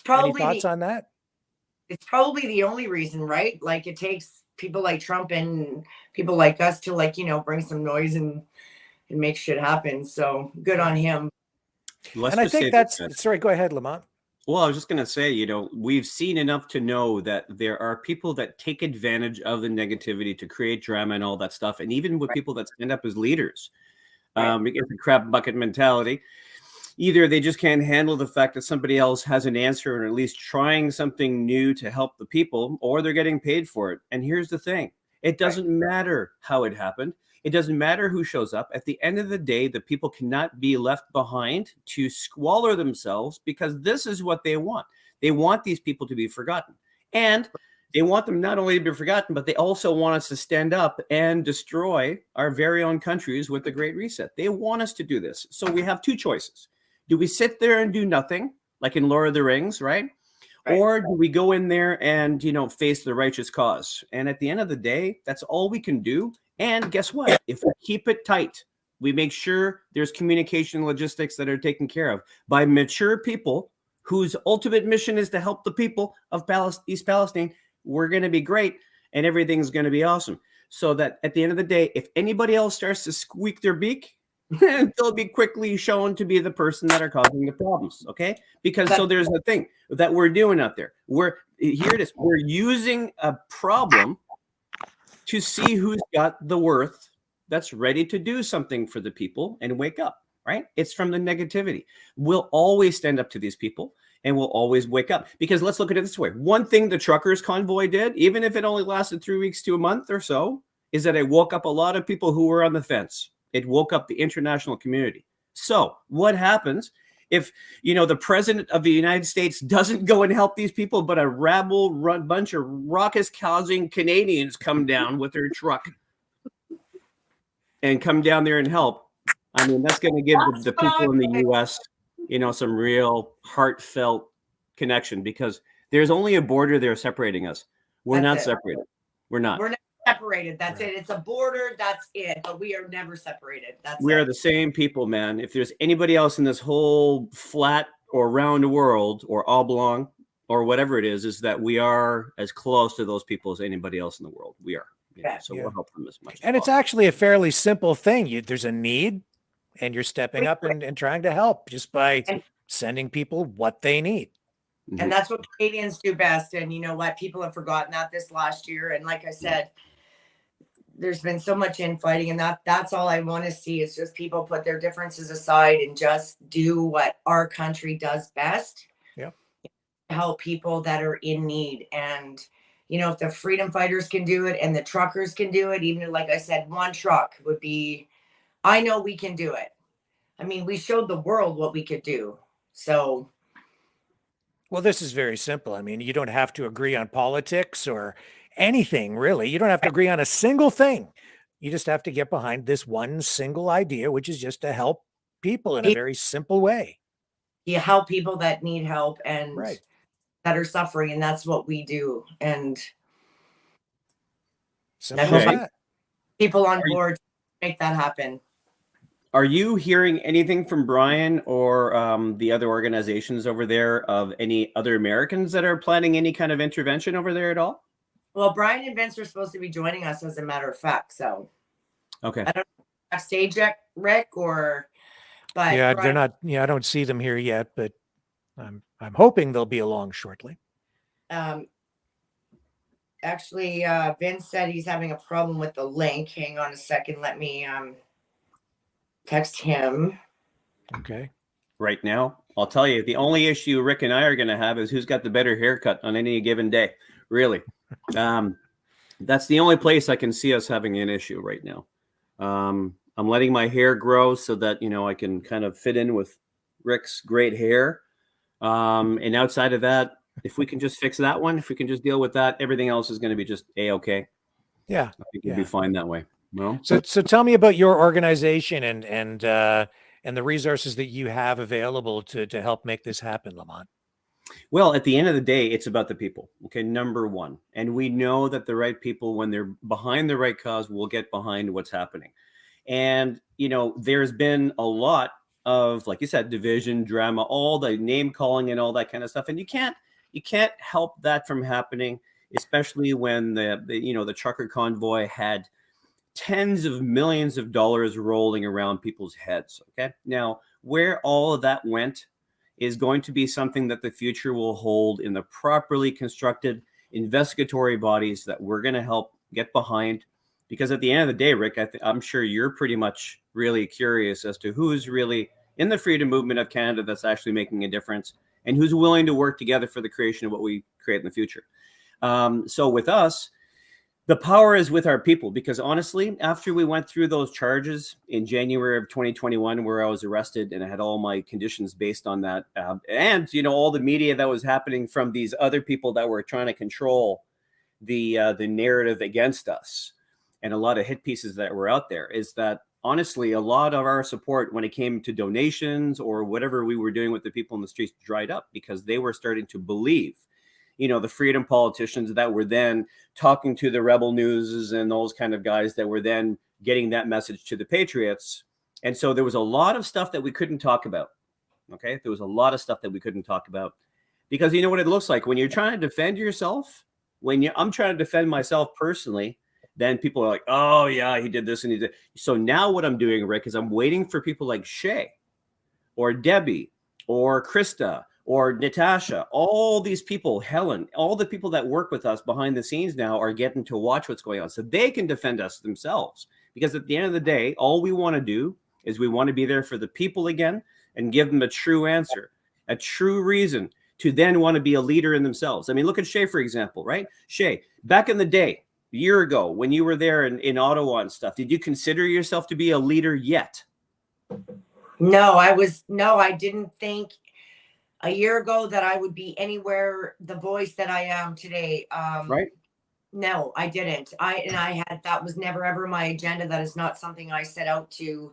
Any thoughts on that? It's probably the only reason, right? Like, it takes people like Trump and people like us to bring some noise and make shit happen. So good on him. And I think that's, sorry, go ahead, Lamont. Well, I was just going to say, we've seen enough to know that there are people that take advantage of the negativity to create drama and all that stuff. And even with people that stand up as leaders, it's a crap bucket mentality. Either they just can't handle the fact that somebody else has an answer and at least trying something new to help the people, or they're getting paid for it. And here's the thing. It doesn't matter how it happened. It doesn't matter who shows up. At the end of the day, the people cannot be left behind to squalor themselves, because this is what they want. They want these people to be forgotten. And they want them not only to be forgotten, but they also want us to stand up and destroy our very own countries with the Great Reset. They want us to do this. So we have two choices. Do we sit there and do nothing, like in Lord of the Rings, right? Or do we go in there and, face the righteous cause? And at the end of the day, that's all we can do. And guess what? If we keep it tight, we make sure there's communication and logistics that are taken care of by mature people whose ultimate mission is to help the people of East Palestine, we're going to be great and everything's going to be awesome. So that at the end of the day, if anybody else starts to squeak their beak, they'll be quickly shown to be the person that are causing the problems. Okay. Because so there's a thing that we're doing out there. Here it is. We're using a problem to see who's got the worth that's ready to do something for the people and wake up, right? It's from the negativity. We'll always stand up to these people and we'll always wake up, because let's look at it this way. One thing the truckers convoy did, even if it only lasted 3 weeks to a month or so, is that it woke up a lot of people who were on the fence. It woke up the international community. So what happens if, the president of the United States doesn't go and help these people, but a bunch of ruckus causing Canadians come down with their truck and come down there and help? I mean, that's going to give the people in the U.S., some real heartfelt connection, because there's only a border there separating us. We're not separated. We're not. We're not separated. That's it. It's a border. That's it. But we are never separated. We are the same people, man. If there's anybody else in this whole flat or round world or oblong or whatever it is that we are as close to those people as anybody else in the world. We are. So we'll help them as much. And it's actually a fairly simple thing. There's a need, and you're stepping up and trying to help just by sending people what they need. And that's what Canadians do best. And you know what? People have forgotten that this last year. And like I said, there's been so much infighting, and that's all I want to see is just people put their differences aside and just do what our country does best. Yeah. Help people that are in need. And, if the freedom fighters can do it and the truckers can do it, even like I said, one truck would be, I know we can do it. I mean, we showed the world what we could do. So. Well, this is very simple. I mean, you don't have to agree on politics or anything, really. You don't have to agree on a single thing. You just have to get behind this one single idea, which is just to help people in a Pe- very simple way. You help people that need help and Right. that are suffering, and that's what we do. And I Simple hope as Shay, that. people on are you, board to make that happen. are you hearing anything from Brian or the other organizations over there of any other Americans that are planning any kind of intervention over there at all? Well, Brian and Vince are supposed to be joining us, as a matter of fact. So Okay. I don't know backstage yet, Rick, but Yeah, they're Brian, not. Yeah, I don't see them here yet, but I'm hoping they'll be along shortly. actually, Vince said he's having a problem with the link. Hang on a second. Let me text him. Okay. Right now, I'll tell you, the only issue Rick and I are going to have is who's got the better haircut on any given day. Really. That's the only place I can see us having an issue right now. I'm letting my hair grow so that, I can kind of fit in with Rick's great hair. And outside of that, if we can just fix that one, if we can just deal with that, everything else is going to be just A-okay. Yeah. I think we'll be fine that way. Well, So tell me about your organization and the resources that you have available to help make this happen, Lamont. well, at the end of the day, it's about the people. Okay, number one. And we know that the right people, when they're behind the right cause, will get behind what's happening. And, there's been a lot of, like you said, division, drama, all the name calling and all that kind of stuff. And you can't help that from happening, especially when the trucker convoy had tens of millions of dollars rolling around people's heads. Okay. Now, where all of that went is going to be something that the future will hold in the properly constructed investigatory bodies that we're going to help get behind. Because at the end of the day, Rick, I'm sure you're pretty much really curious as to who's really in the freedom movement of Canada that's actually making a difference and who's willing to work together for the creation of what we create in the future. So with us, the power is with our people, because honestly, after we went through those charges in January of 2021, where I was arrested and I had all my conditions based on that, and all the media that was happening from these other people that were trying to control the narrative against us, and a lot of hit pieces that were out there, is that honestly, a lot of our support when it came to donations or whatever we were doing with the people in the streets dried up, because they were starting to believe the freedom politicians that were then talking to the rebel newses and those kind of guys that were then getting that message to the patriots. And so there was a lot of stuff that we couldn't talk about. Okay. There was a lot of stuff that we couldn't talk about, because you know what it looks like when you're trying to defend yourself. I'm trying to defend myself personally, then people are like, oh yeah, he did this and he did. So now what I'm doing, Rick, is I'm waiting for people like Shay or Debbie or Krista or Natasha, all these people, Helen, all the people that work with us behind the scenes now are getting to watch what's going on so they can defend us themselves. Because at the end of the day, all we want to do is we want to be there for the people again and give them a true answer, a true reason to then want to be a leader in themselves. I mean, look at Shay, for example, right? Shay, back in the day, a year ago, when you were there in Ottawa and stuff, did you consider yourself to be a leader yet? No, I didn't think a year ago that I would be anywhere the voice that I am today. Right. No, I didn't. That was never ever my agenda. That is not something I set out to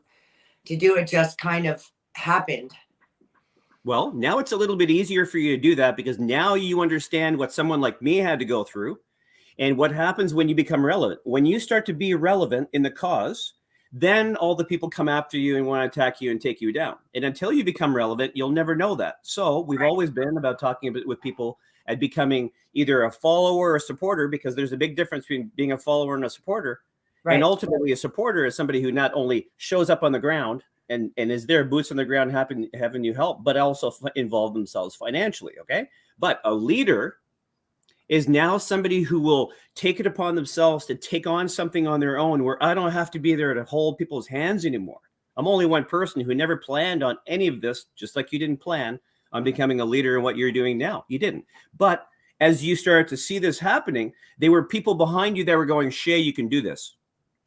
do. It just kind of happened. Well, now it's a little bit easier for you to do that, because now you understand what someone like me had to go through and what happens when you become relevant. When you start to be relevant in the cause, then all the people come after you and want to attack you and take you down. And until you become relevant, you'll never know that. So we've always been about talking with people and becoming either a follower or a supporter, because there's a big difference between being a follower and a supporter. Right. And ultimately, a supporter is somebody who not only shows up on the ground and is there, boots on the ground, having you help, but also involve themselves financially. Okay. But a leader is now somebody who will take it upon themselves to take on something on their own, where I don't have to be there to hold people's hands anymore. I'm only one person who never planned on any of this, just like you didn't plan on becoming a leader in what you're doing now. You didn't. But as you started to see this happening, there were people behind you that were going, Shay, you can do this.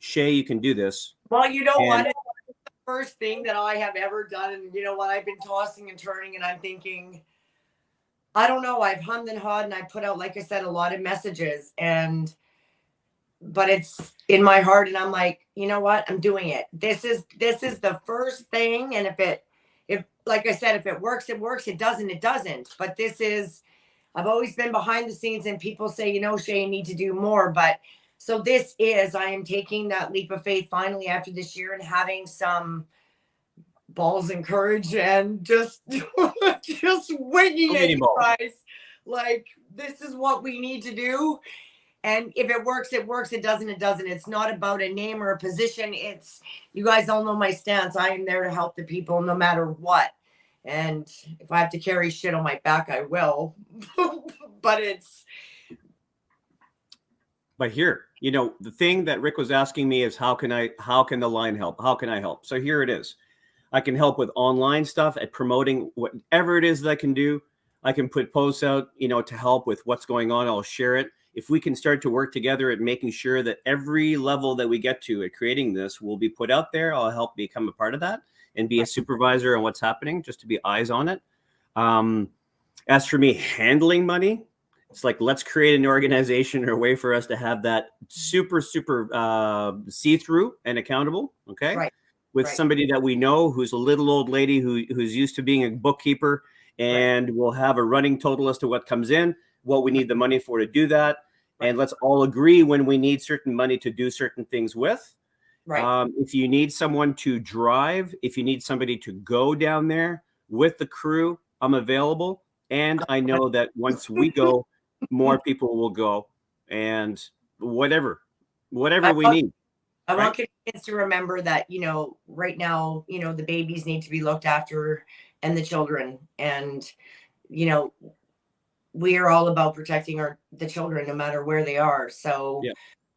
Shay, you can do this. Well, you know what? It's the first thing that I have ever done. And you know what? I've been tossing and turning, and I'm thinking, I don't know. I've hummed and hawed, and I put out, like I said, a lot of messages, but it's in my heart, and I'm like, you know what, I'm doing it. This is the first thing, and if like I said, if it works, it works. It doesn't, it doesn't. But this is, I've always been behind the scenes, and people say, you know, Shay, you need to do more. But so this is, I am taking that leap of faith finally after this year and having some balls and courage and just just winging it, you guys. Like, this is what we need to do. And if it works, it works. It doesn't, it doesn't. It's not about a name or a position. It's, you guys all know my stance. I am there to help the people no matter what. And if I have to carry shit on my back, I will. But here, you know, the thing that Rick was asking me is how can the line help? How can I help? So here it is. I can help with online stuff at promoting whatever it is that I can do. I can put posts out, you know, to help with what's going on. I'll share it. If we can start to work together at making sure that every level that we get to at creating this will be put out there, I'll help become a part of that and be a supervisor on what's happening, just to be eyes on it. As for me handling money, it's like, let's create an organization or a way for us to have that super see-through and accountable. Okay. Right. With somebody that we know who's a little old lady who's used to being a bookkeeper, and we'll have a running total as to what comes in, what we need the money for to do that. And let's all agree when we need certain money to do certain things with. Right. If you need someone to drive, if you need somebody to go down there with the crew, I'm available. And I know that once we go, more people will go, and whatever we need. I want kids to remember that, you know, right now, you know, the babies need to be looked after and the children. And, you know, we are all about protecting the children no matter where they are. So,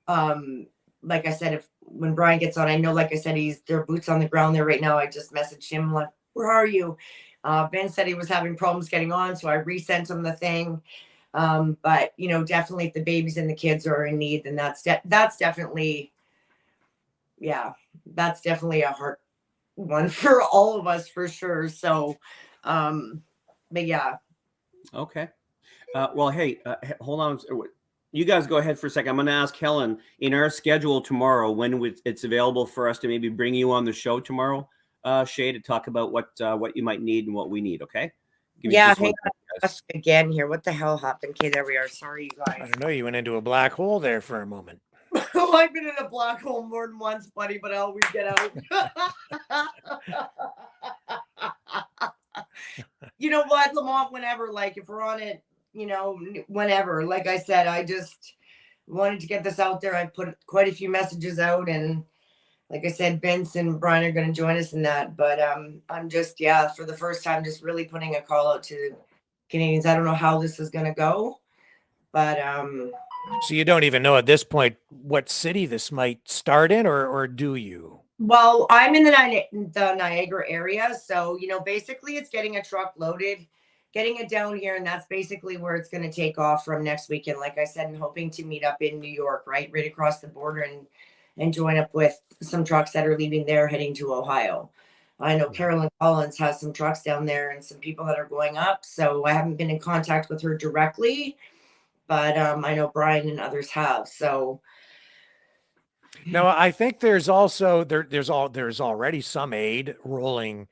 like I said, when Brian gets on, I know, like I said, their boots on the ground there right now. I just messaged him, like, where are you? Ben said he was having problems getting on, so I resent him the thing. But, you know, definitely if the babies and the kids are in need, then that's definitely, that's definitely a hard one for all of us, for sure. So, but yeah. Okay. Well, hey, hold on. You guys go ahead for a second. I'm going to ask Helen in our schedule tomorrow when it's available for us to maybe bring you on the show tomorrow, Shay, to talk about what you might need and what we need. Okay. Yeah. Hang on again here. What the hell happened? Okay, there we are. Sorry, you guys. I don't know. You went into a black hole there for a moment. Well, I've been in a black hole more than once, buddy, but I always get out. You know what, Lamont, whenever, like, if we're on it, you know, whenever, like I said, I just wanted to get this out there. I put quite a few messages out, and like I said, Vince and Brian are going to join us in that. But I'm just, for the first time, just really putting a call out to Canadians. I don't know how this is going to go, but so you don't even know at this point what city this might start in, or do you? Well, I'm in the Niagara area. So, you know, basically it's getting a truck loaded, getting it down here. And that's basically where it's going to take off from next weekend. Like I said, and hoping to meet up in New York, right across the border, and join up with some trucks that are leaving there heading to Ohio. I know Carolyn Collins has some trucks down there and some people that are going up. So I haven't been in contact with her directly, but I know Brian and others have. So no, I think there's also there's already some aid rolling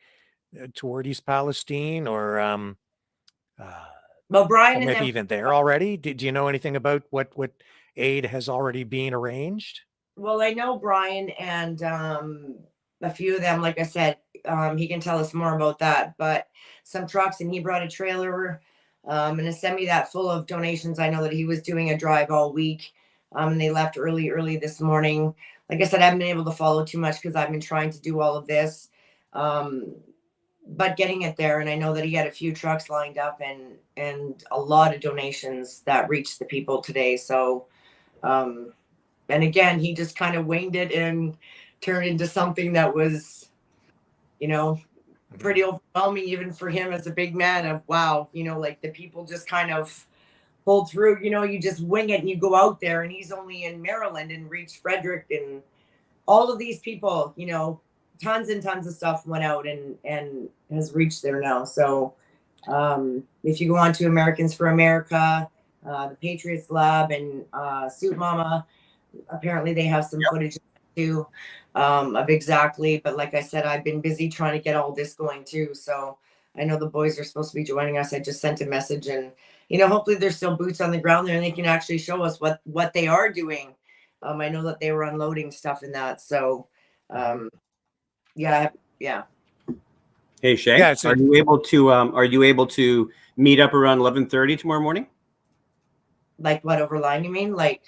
toward East Palestine, or well, Brian maybe even there already. Do you know anything about what aid has already been arranged? Well, I know Brian and a few of them, like I said, he can tell us more about that, but some trucks, and he brought a trailer and a semi that full of donations. I know that he was doing a drive all week. And they left early this morning. Like I said, I haven't been able to follow too much because I've been trying to do all of this, but getting it there. And I know that he had a few trucks lined up and a lot of donations that reached the people today. So, and again, he just kind of winged it and turned into something that was, you know, pretty overwhelming even for him as a big man. Of wow, you know, like the people just kind of pulled through. You know, you just wing it and you go out there, and he's only in Maryland and reached Frederick, and all of these people, you know, tons and tons of stuff went out and has reached there now. So if you go on to Americans4America, the Patriots Lab, and Suit Mama, apparently they have some footage too, of exactly. But like I said, I've been busy trying to get all this going too. So I know the boys are supposed to be joining us. I just sent a message, and hopefully there's still boots on the ground there, and they can actually show us what they are doing. I know that they were unloading stuff in that. So, yeah. Hey Shay, Yeah, so- are you able to meet up around 11:30 tomorrow morning? Like what, over line? You mean like?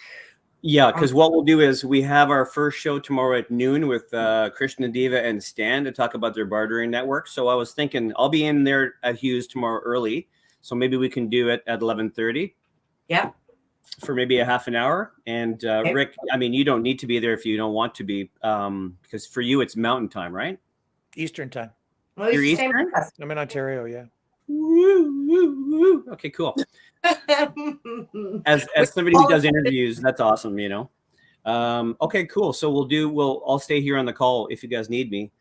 Yeah, because what we'll do is we have our first show tomorrow at noon with Krishna Diva and Stan to talk about their bartering network. So I was thinking I'll be in there at Hughes tomorrow early, so maybe we can do it at 11:30. Yeah. For maybe a half an hour. And Okay. Rick, I mean, you don't need to be there if you don't want to be, because for you it's Mountain Time, right? Eastern time. Well, You're it's the same Eastern? as us. I'm in Ontario. Yeah. Woo, woo, woo. Okay, cool. As somebody who does interviews, that's awesome, Okay, cool. So I'll stay here on the call if you guys need me.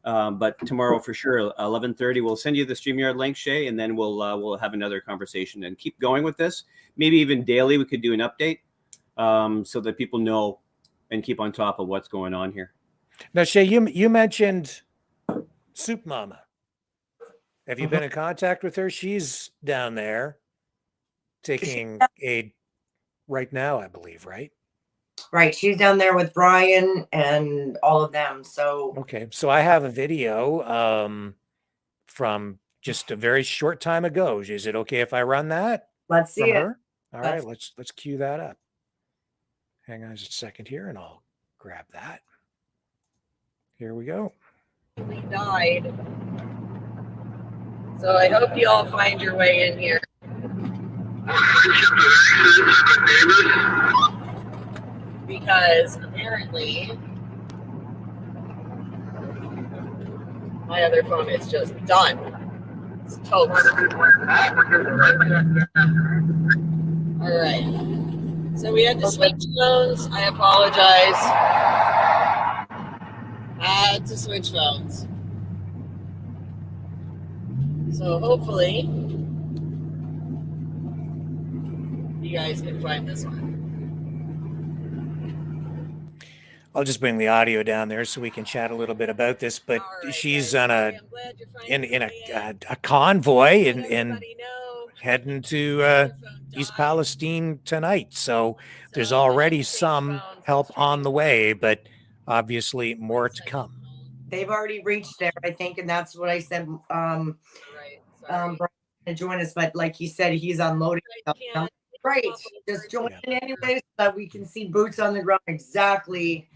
But tomorrow for sure, 11:30, we'll send you the StreamYard link, Shay, and then we'll have another conversation and keep going with this. Maybe even daily we could do an update, so that people know and keep on top of what's going on here. Now, Shay, you mentioned Soup Mama. Have you been in contact with her? She's down there taking aid right now, I believe, right? Right. She's down there with Brian and all of them. So Okay. So I have a video from just a very short time ago. Is it okay if I run that let's from see it. her? All right, Let's- let's cue that up. Hang on just a second here and I'll grab that. Here we go. We died. So I hope you all find your way in here. Because apparently my other phone is just done. It's toast. All right. So we had to switch phones. I apologize. Had to switch phones. So hopefully you guys can find this one. I'll just bring the audio down there so we can chat a little bit about this. But All right, she's guys, on sorry, I'm glad you're finding in your way in. a convoy Let and everybody know heading to your phone East died. Palestine tonight. So there's So I had already to change some phones. help It's on the changed. way, but obviously more My to second come. phone. They've already reached there, I think, and that's what I said. Right, sorry. Brian to join us, but like he said, he's unloading I stuff. can't Great. come up with Just words join Yeah. in anyway so that we can see boots on the ground exactly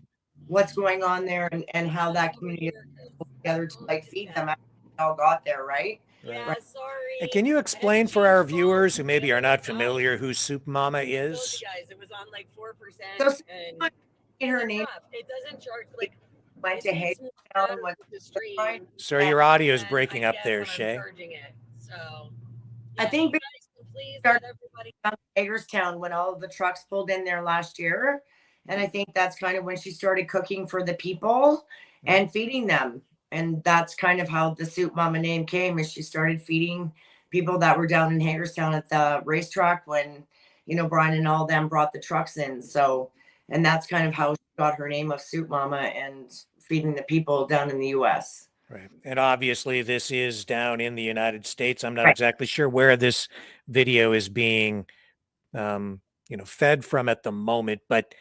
what's going on there and how that community is put together to like feed them after they all got there, right? Yeah, Right. sorry. And can you I had explain to for our change viewers phones. who maybe are Yeah, not it familiar died. who Soup Mama I told is? you guys it was on like 4%, So and her it's name rough. It doesn't charge like went it to takes Hagerstown, more battery went to stream Sir, your audio is than breaking I up get there, when I'm Shay. charging it. So I yeah, think you guys can please started let everybody. down to Hagerstown when all of the trucks pulled in there last year. And I think that's kind of when she started cooking for the people and feeding them. And that's kind of how the Soup Mama name came, is she started feeding people that were down in Hagerstown at the racetrack when, Brian and all them brought the trucks in. So, and that's kind of how she got her name of Soup Mama and feeding the people down in the US. Right. And obviously this is down in the United States. I'm not Right. exactly sure where this video is being fed from at the moment, but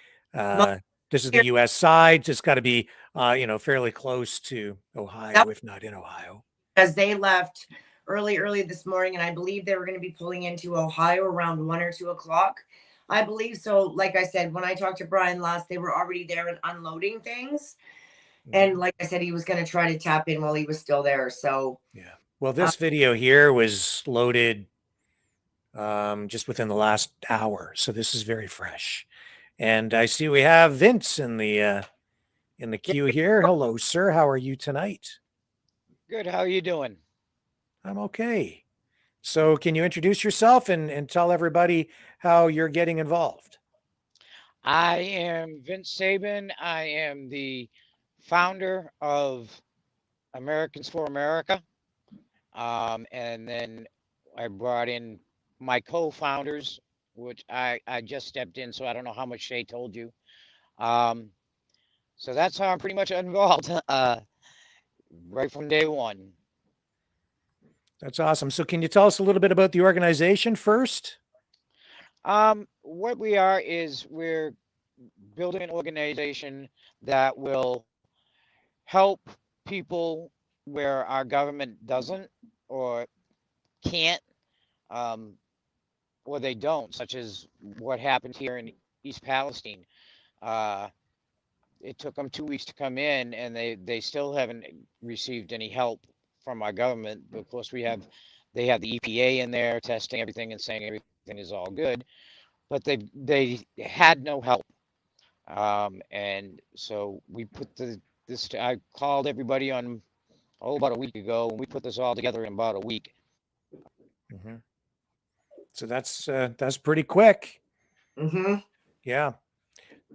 this is the US side. It's got to be fairly close to Ohio, if not in Ohio. Because they left early this morning, and I believe they were going to be pulling into Ohio around 1 or 2 o'clock. I believe so. Like I said, when I talked to Brian last, they were already there and unloading things. And like I said, he was going to try to tap in while he was still there. So yeah. Well, this video here was loaded just within the last hour, so this is very fresh. And I see we have Vince in the queue here. Hello, sir. How are you tonight? Good. How are you doing? I'm okay. So can you introduce yourself and tell everybody how you're getting involved? I am Vince Sabin. I am the founder of Americans4America. And then I brought in my co-founders, which I just stepped in, so I don't know how much Shay told you. So that's how I'm pretty much involved, right from day one. That's awesome. So can you tell us a little bit about the organization first? What we are is we're building an organization that will help people where our government doesn't or can't, or they don't, such as what happened here in East Palestine. It took them 2 weeks to come in, and they still haven't received any help from our government. Of course, they have the EPA in there testing everything and saying everything is all good, but they had no help. And so we put I called everybody on about a week ago, and we put this all together in about a week. Mm-hmm. So that's pretty quick. Mm-hmm. Yeah.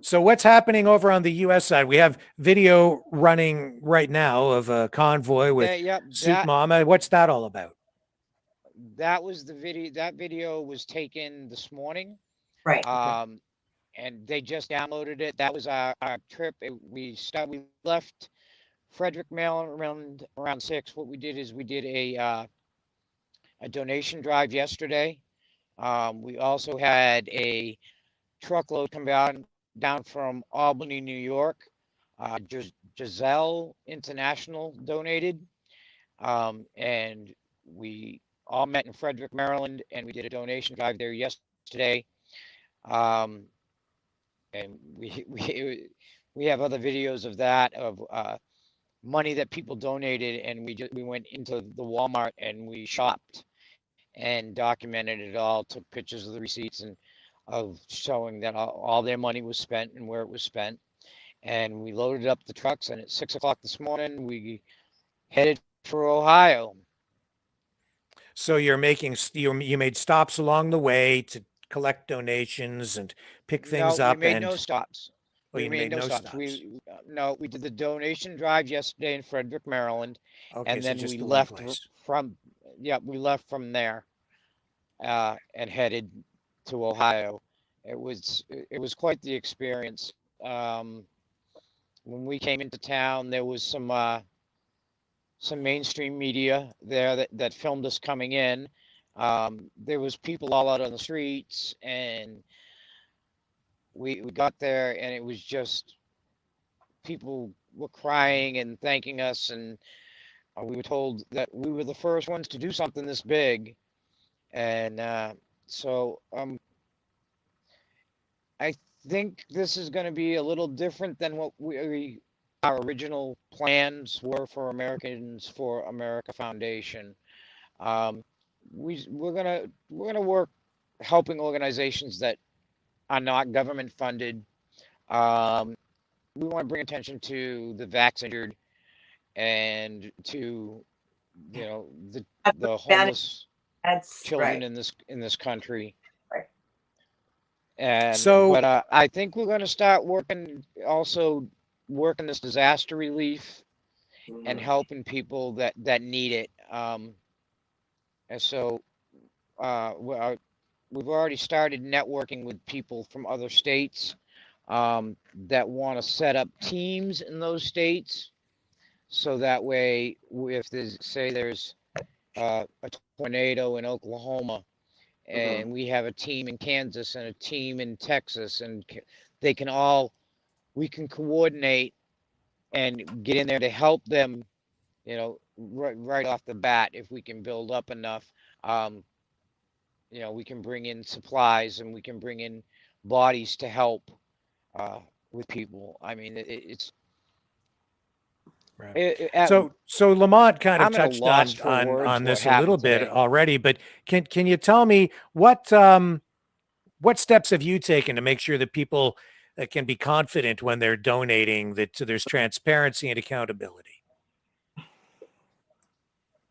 So what's happening over on the U.S. side? We have video running right now of a convoy with Soup Mama. What's that all about? That was the video. That video was taken this morning. Right. And they just downloaded it. That was our trip. We left Frederick, Maryland around 6. What we did is we did a donation drive yesterday. We also had a truckload come down from Albany, New York. Giselle International donated. And we all met in Frederick, Maryland, and we did a donation drive there yesterday. And we have other videos of that, of money that people donated, and we went into the Walmart and we shopped and documented it all, took pictures of the receipts and of showing that all their money was spent and where it was spent. And we loaded up the trucks, and at 6 o'clock this morning, we headed for Ohio. So you made stops along the way to collect donations and pick things up. We made no stops. We made no stops. We did the donation drive yesterday in Frederick, Maryland, okay, and then so we left from there and headed to Ohio. It was quite the experience. When we came into town, there was some mainstream media there that filmed us coming in. There was people all out on the streets, and we got there, and it was just people were crying and thanking us, and we were told that we were the first ones to do something this big. And so I think this is going to be a little different than what our original plans were for Americans4America Foundation. We're gonna work helping organizations that are not government funded. We want to bring attention to the vaccinated and to the homeless children in this country. Right. And but I think we're going to start working this disaster relief and helping people that need it. And so we've already started networking with people from other states that want to set up teams in those states, so that way, if there's a tornado in Oklahoma, and we have a team in Kansas and a team in Texas, and we can coordinate and get in there to help them, right off the bat. If we can build up enough, we can bring in supplies and we can bring in bodies to help with people. I mean, it's right. So Lamont kind of touched on this a little bit already, but can you tell me what steps have you taken to make sure that people can be confident when they're donating, that there's transparency and accountability?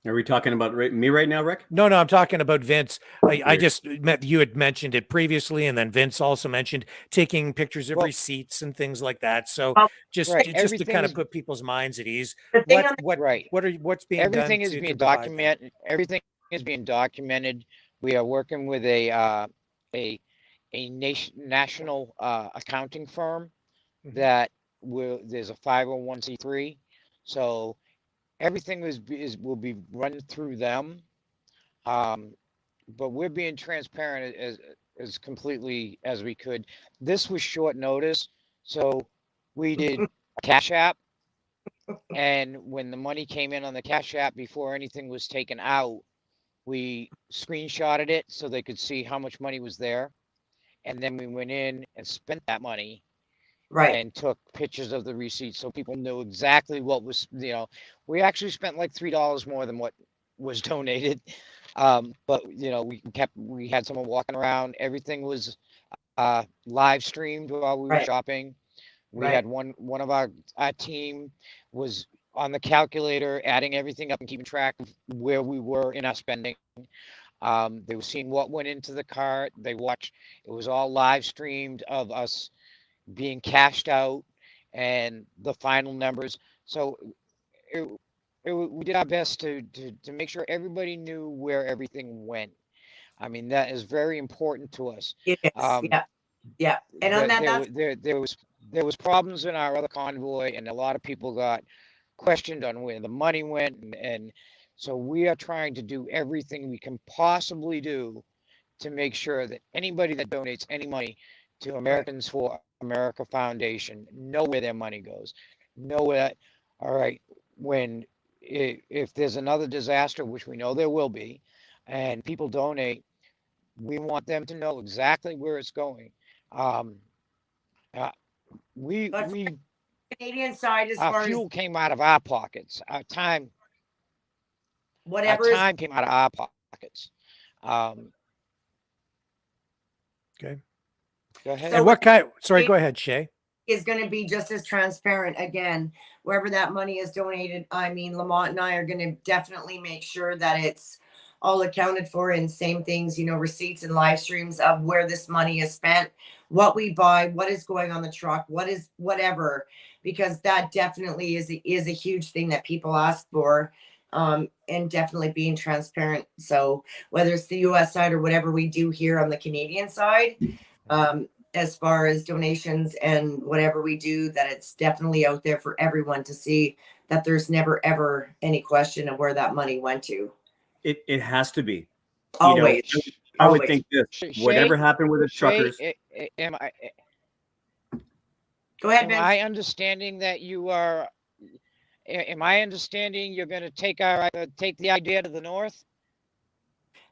Are we talking about me right now, Rick? No, I'm talking about Vince. I just you had mentioned it previously, and then Vince also mentioned taking pictures of receipts and things like that. So just to kind of put people's minds at ease, what's being done? Everything is being documented. Everything is being documented. We are working with a national accounting firm Mhm. that there's a 501c3, so everything will be run through them. But we're being transparent as completely as we could. This was short notice, so we did a Cash App, and when the money came in on the Cash App before anything was taken out, we screenshotted it so they could see how much money was there, and then we went in and spent that money Right. and took pictures of the receipts so people knew exactly what was, we actually spent like $3 more than what was donated. But we had someone walking around. Everything was live streamed while we were Right. shopping. We Right. had one of our team was on the calculator, adding everything up and keeping track of where we were in our spending. They were seeing what went into the cart. They watched. It was all live streamed of us being cashed out and the final numbers. So we did our best to make sure everybody knew where everything went. I mean, that is very important to us. It is. Um, Yeah. Yeah. And on that, that's there was problems in our other convoy, and a lot of people got questioned on where the money went, and so we are trying to do everything we can possibly do to make sure that anybody that donates any money to Americans for America Foundation know where their money goes. Know that, all right, if there's another disaster, which we know there will be, and people donate, we want them to know exactly where it's going. We but from the Canadian side, as our far as fuel came out of our pockets. Our whatever is time came out of our pockets. Okay. Go ahead. And what kind? Sorry, go ahead, Shay. is going to be just as transparent again, wherever that money is donated. I mean, Lamont and I are going to definitely make sure that it's all accounted for in same things, receipts and live streams of where this money is spent, what we buy, what is going on the truck, what is whatever, because that definitely is a huge thing that people ask for. And definitely being transparent. So whether it's the US side or whatever we do here on the Canadian side, as far as donations and whatever we do, that it's definitely out there for everyone to see, that there's never ever any question of where that money went to. It has to be. Always. I would Always. think this. Shay, Whatever happened with the truckers. Am Go ahead, Vince. I understanding that you are? Am I understanding you're going to take the idea to the north?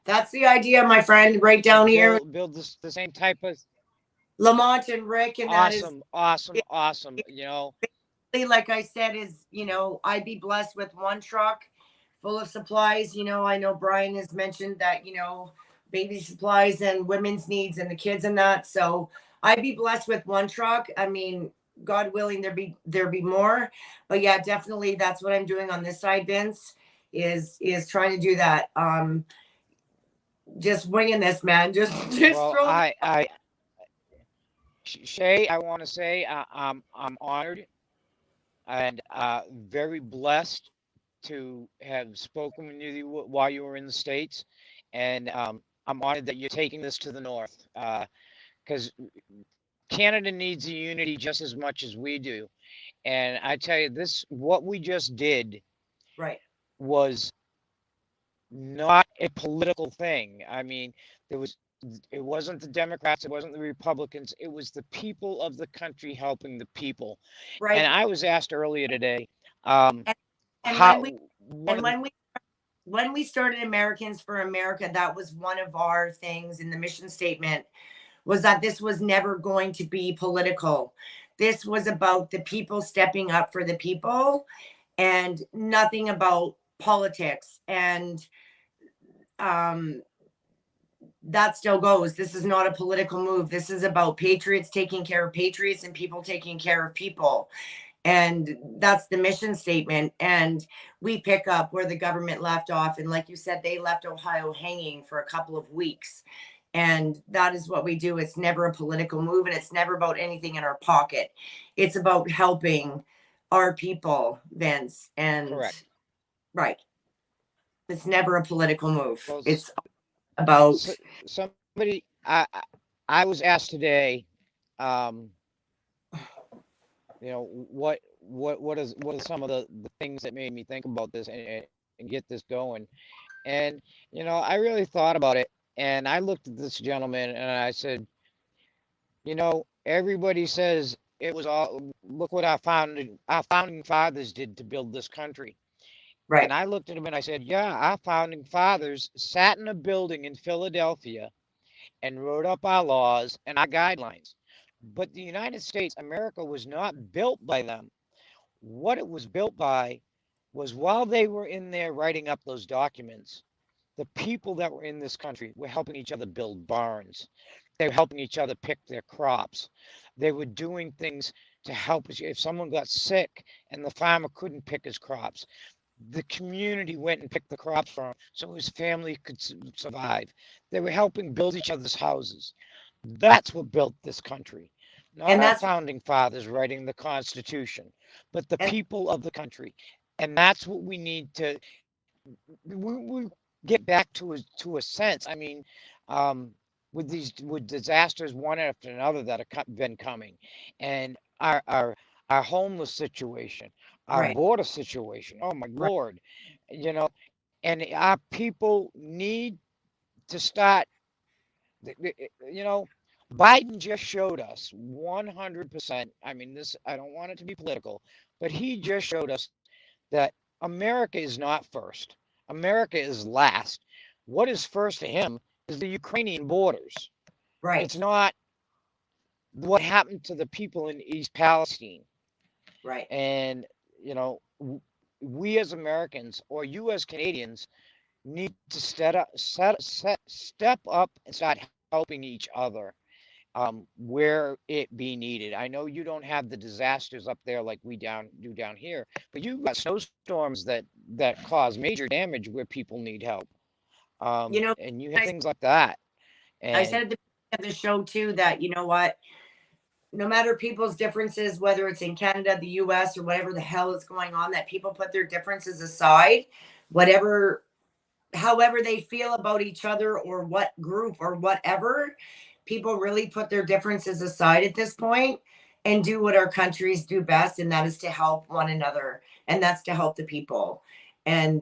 That's the idea, my friend, right down here. Build the same type of Lamont and Rick, and that is awesome. like I said, is I'd be blessed with one truck full of supplies. I know Brian has mentioned that baby supplies and women's needs and the kids and that. So I'd be blessed with one truck. I mean, God willing, there be more. But yeah, definitely that's what I'm doing on this side, Vince, is trying to do that. Just winging this, man. Just well, Shay, I want to say I'm honored and very blessed to have spoken with you while you were in the States. And I'm honored that you're taking this to the north, because Canada needs the unity just as much as we do. And I tell you, what we just did was not a political thing. I mean, it wasn't the Democrats, it wasn't the Republicans, it was the people of the country helping the people. Right. And I was asked earlier today, when we started Americans for America, that was one of our things in the mission statement, was that this was never going to be political. This was about the people stepping up for the people and nothing about politics. And that still goes. This is not a political move. This is about patriots taking care of patriots and people taking care of people. And that's the mission statement. And we pick up where the government left off. And like you said, they left Ohio hanging for a couple of weeks. And that is what we do. It's never a political move, and it's never about anything in our pocket. It's about helping our people, Vince. And correct. Right. It's never a political move. Well, it's about somebody. I was asked today, what are some of the things that made me think about this and get this going. And I really thought about it, and I looked at this gentleman and I said, everybody says it was all, look what our founding fathers did to build this country. Right. And I looked at him and I said, yeah, our founding fathers sat in a building in Philadelphia and wrote up our laws and our guidelines. But the United States, America, was not built by them. What it was built by was, while they were in there writing up those documents, the people that were in this country were helping each other build barns. They were helping each other pick their crops. They were doing things to help. If someone got sick and the farmer couldn't pick his crops, the community went and picked the crops for him so his family could survive. They were helping build each other's houses. That's what built this country. Not And our that's founding fathers writing the Constitution, but the and people of the country. And that's what we need to we get back to a sense. I mean, with disasters one after another that have been coming, and our homeless situation, our right. border situation. Oh my Right. Lord, you know, and our people need to start. You know, Biden just showed us 100%. I mean, this, I don't want it to be political, but he just showed us that America is not first. America is last. What is first to him is the Ukrainian borders. Right. It's not what happened to the people in East Palestine. Right. And, you know, we as Americans, or you as Canadians, need to step up and start helping each other where it be needed. I know you don't have the disasters up there like we do down here, but you've got snowstorms that cause major damage where people need help. You know, And you have I, things like that. I said And at the beginning of the show too that, you know what, no matter people's differences, whether it's in Canada, the US, or whatever the hell is going on, that people put their differences aside, whatever, however they feel about each other or what group or whatever, people really put their differences aside at this point and do what our countries do best, and that is to help one another, and that's to help the people. And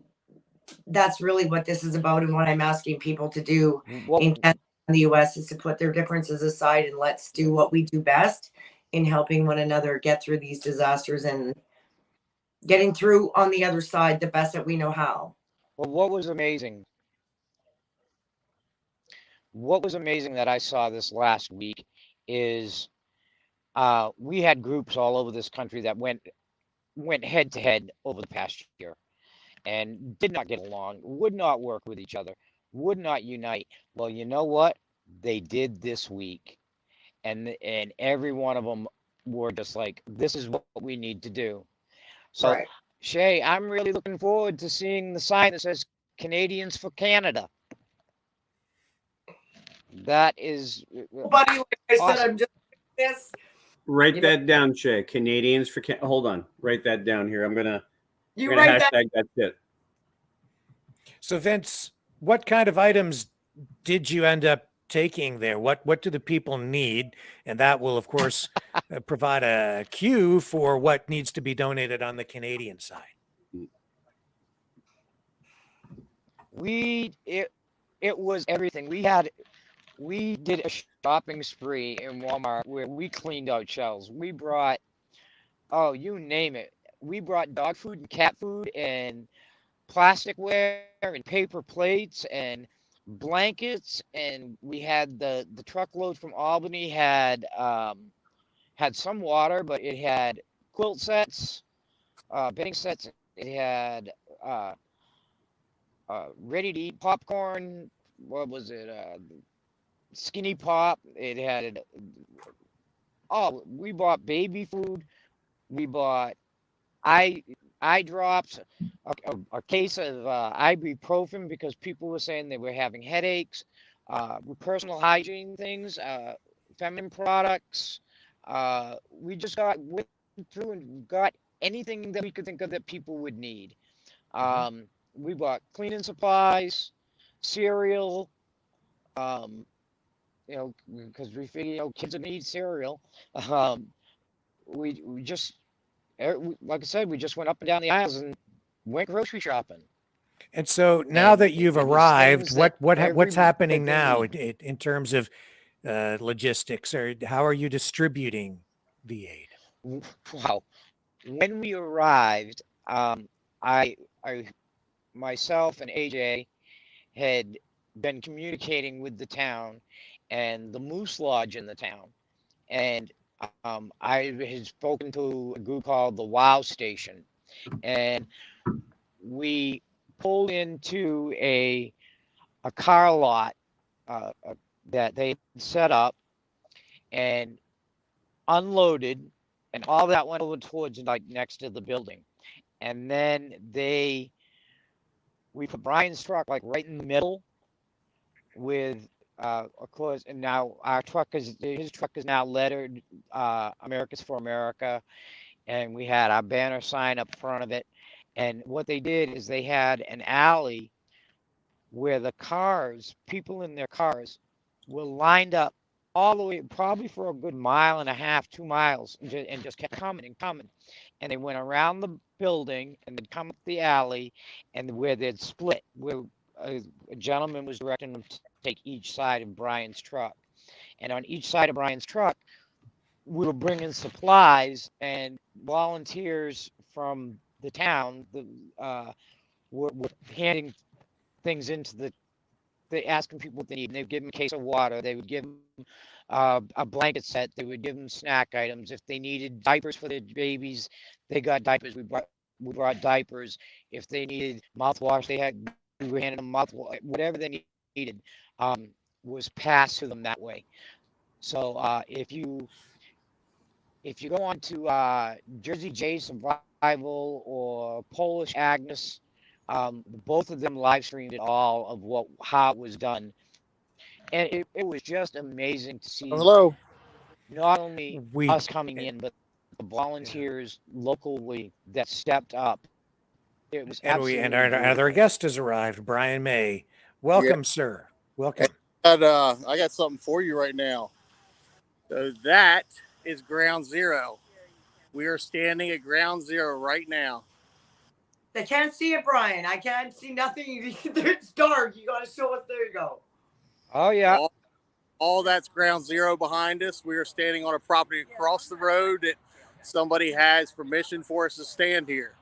that's really what this is about, and what I'm asking people to do what in Canada and the US is to put their differences aside and let's do what we do best in helping one another get through these disasters and getting through on the other side the best that we know how. what was amazing? What was amazing that I saw this last week is we had groups all over this country that went head to head over the past year and did not get along, would not work with each other, would not unite. Well, you know what? They did this week, and every one of them were just like, this is what we need to do. So, Right. Shay, I'm really looking forward to seeing the sign that says Canadians for Canada. That is Buddy, like I said, awesome. I'm just this. Write that down, Shay. Canadians for hold on. Write that down here. I'm gonna Write that. hashtag that shit. So Vince, what kind of items did you end up taking there? What do the people need? And that will, of course, provide a cue for what needs to be donated on the Canadian side. It was everything. We did a shopping spree in Walmart where we cleaned out shelves. We brought, oh, you name it. We brought dog food and cat food and plasticware and paper plates and blankets, and we had the truckload from Albany had some water, but it had quilt sets, bedding sets. It had ready to eat popcorn. What was it? Skinny pop. It had we bought baby food. We bought eye drops, a case of ibuprofen because people were saying they were having headaches, personal hygiene things, feminine products. We just went through and got anything that we could think of that people would need. We bought cleaning supplies, cereal, because we figure, kids need cereal. we just, like I said, we just went up and down the aisles and went grocery shopping. And so now And that you've there was arrived, things that what's happening that they now need. in terms of logistics, or how are you distributing the aid? Wow. When we arrived, I myself and AJ had been communicating with the town and the Moose Lodge in the town. And I had spoken to a group called the Wow Station. And we pulled into a car lot that they set up and unloaded, and all that went over towards like next to the building. And then we put Brian's truck like right in the middle with of course, and now his truck is now lettered Americans for America, and we had our banner sign up front of it. And what they did is they had an alley where the people in their cars were lined up all the way, probably for a good 1.5 miles, 2 miles, and just kept coming and coming. And they went around the building and they'd come up the alley, and where they'd split, where a gentleman was directing them to take each side of Brian's truck. And on each side of Brian's truck, we were bringing supplies, and volunteers from the town were handing things into they asking people what they need. And they would give them a case of water. They would give them a blanket set. They would give them snack items. If they needed diapers for their babies, they got diapers. We brought diapers. If they needed mouthwash, we were handing them mouthwash. Whatever they needed was passed to them that way. So if you go on to Jersey J Survival or Polish Agnes, both of them live streamed it all of how it was done, and it was just amazing to see. Hello. Not only us coming in, but the volunteers locally that stepped up. It was absolutely and our other guest has arrived, Brian May. Welcome, sir. Welcome. I got something for you right now. So that is ground zero. We are standing at ground zero right now. They can't see it, Brian. I can't see nothing. It's dark. You got to show us. There you go. Oh, yeah. All that's ground zero behind us. We are standing on a property across the road that somebody has permission for us to stand here.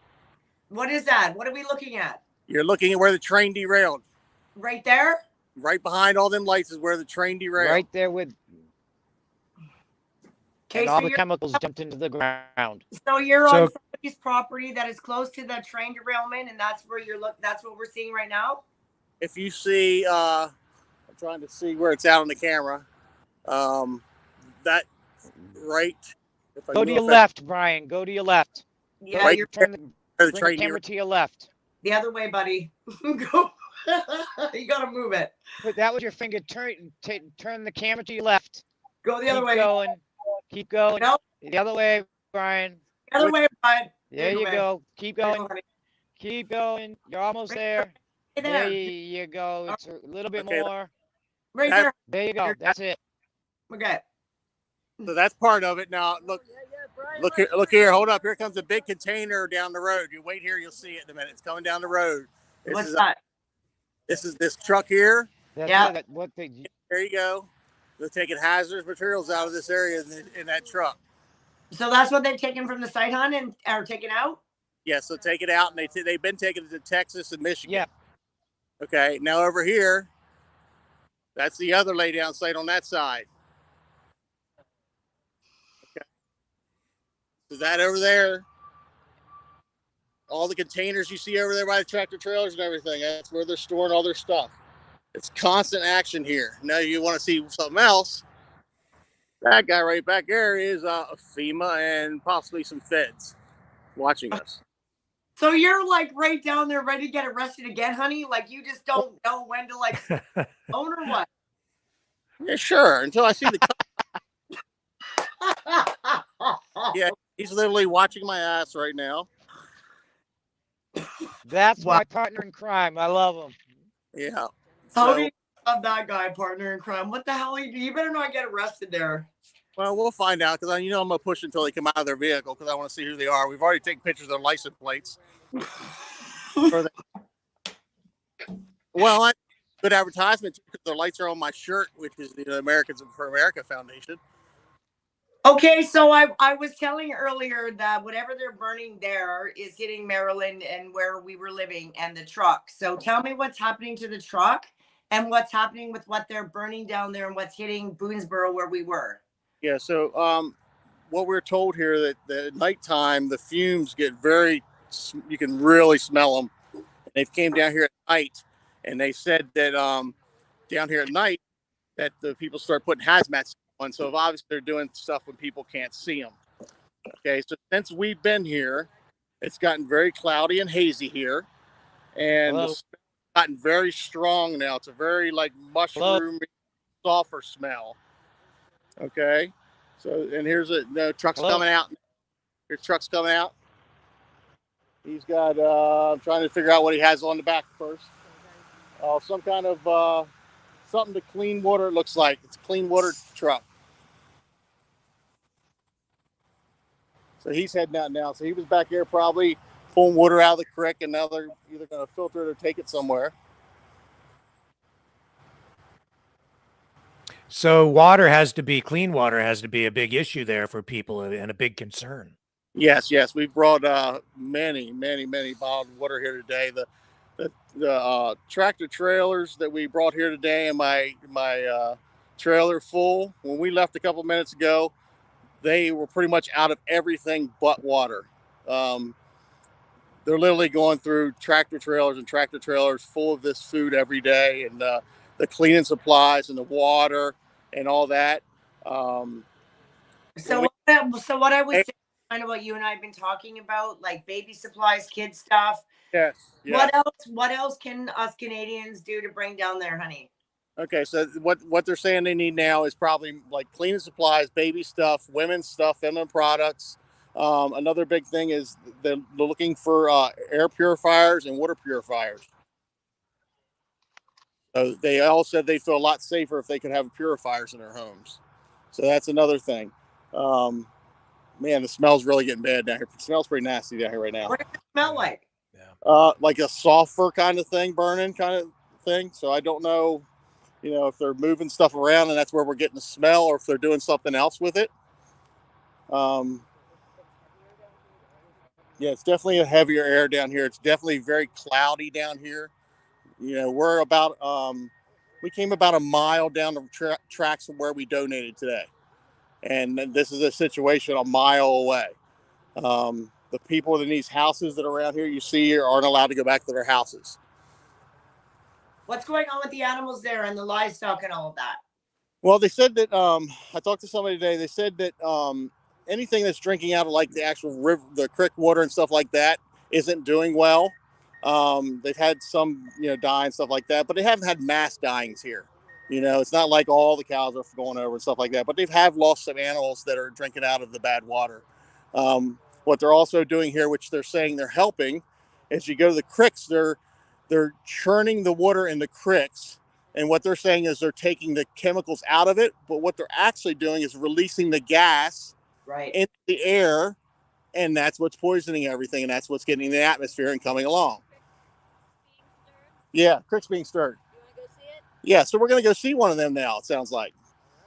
What is that? What are we looking at? You're looking at where the train derailed. Right there? Right behind all them lights is where the train derailed. Right there with... Okay, and all the chemicals dumped into the ground. So you're on somebody's property that is close to the train derailment, and that's where that's what we're seeing right now? If you see, I'm trying to see where it's out on the camera. That right. Go to your left, Brian. Go to your left. Yeah, right, you're bring the camera to your left. The other way, buddy. Go. You got to move it. But that was your finger. Turn the camera to your left. Go the other way. Keep going. Nope. The other way, Brian. The other way, Brian. There you go. Keep going. Keep going. You're almost there. There you go. It's a little bit more. Right there. There you go. That's it. Okay. So that's part of it. Now look here. Hold up. Here comes a big container down the road. You wait here. You'll see it in a minute. It's coming down the road. What's that? This is this truck here. Yeah. There you go. They're taking hazardous materials out of this area in that truck. So that's what they've taken from the site hunt and are taken out? Yeah, so take it out, and they've been taking it to Texas and Michigan. Yeah. Okay, now over here, that's the other lay down site on that side. Okay. So that over there, all the containers you see over there by the tractor trailers and everything, that's where they're storing all their stuff. It's constant action here. Now you want to see something else. That guy right back there is FEMA and possibly some feds watching us. So you're like right down there ready to get arrested again, honey? Like you just don't know when to like own or what? Yeah, sure. Until I see the yeah, he's literally watching my ass right now. That's my partner in crime. I love him. Yeah. How do you love that guy, partner in crime? What the hell? You better not get arrested there. Well, we'll find out because I'm gonna push until they come out of their vehicle because I want to see who they are. We've already taken pictures of their license plates. Well, good advertisement because their lights are on my shirt, which is the Americans4America Foundation. Okay, so I was telling earlier that whatever they're burning there is hitting Maryland and where we were living and the truck. So tell me what's happening to the truck and what's happening with what they're burning down there and what's hitting Boonesboro where we were. Yeah, so what we're told here that at nighttime the fumes get you can really smell them. They came down here at night and they said that down here at night that the people start putting hazmat suits on. So obviously they're doing stuff when people can't see them. Okay, so since we've been here, it's gotten very cloudy and hazy here, and the smell's gotten very strong now. It's a very like mushroom, sulfur smell. Okay, so and here's the truck's coming out. Your truck's coming out. He's got. I'm trying to figure out what he has on the back first. Some kind of something to clean water. It looks like it's a clean water truck. So he's heading out now. So he was back there probably pulling water out of the creek, and now they're either going to filter it or take it somewhere. So clean water has to be a big issue there for people and a big concern. Yes. We've brought many bottled water here today. The tractor trailers that we brought here today and my trailer full, when we left a couple minutes ago, they were pretty much out of everything but water. They're literally going through tractor trailers full of this food every day, and the cleaning supplies and the water and all that. So what I was saying, kind of what you and I have been talking about, like baby supplies, kid stuff. Yes. What else can us Canadians do to bring down their honey? Okay, so what they're saying they need now is probably like cleaning supplies, baby stuff, women's stuff, feminine products. Another big thing is they're looking for air purifiers and water purifiers. So they all said they feel a lot safer if they could have purifiers in their homes. So that's another thing. Man, the smell's really getting bad down here. It smells pretty nasty down here right now. What does it smell like? Like a sulfur kind of thing, burning kind of thing. So I don't know, if they're moving stuff around and that's where we're getting the smell, or if they're doing something else with it. Yeah, it's definitely a heavier air down here. It's definitely very cloudy down here. We're about, we came about a mile down the tracks from where we donated today. And this is a situation a mile away. The people in these houses that are around here you see here aren't allowed to go back to their houses. What's going on with the animals there and the livestock and all of that? Well, they said that, I talked to somebody today, they said that anything that's drinking out of like the actual river, the creek water and stuff like that isn't doing well. They've had some, die and stuff like that, but they haven't had mass dyings here. It's not like all the cows are going over and stuff like that, but they have lost some animals that are drinking out of the bad water. What they're also doing here, which they're saying they're helping, is you go to the creeks, they're churning the water in the creeks. And what they're saying is they're taking the chemicals out of it, but what they're actually doing is releasing the gas into the air, and that's what's poisoning everything, and that's what's getting in the atmosphere and coming along. Yeah, creek's being stirred. You want to go see it? Yeah, so we're going to go see one of them now, it sounds like.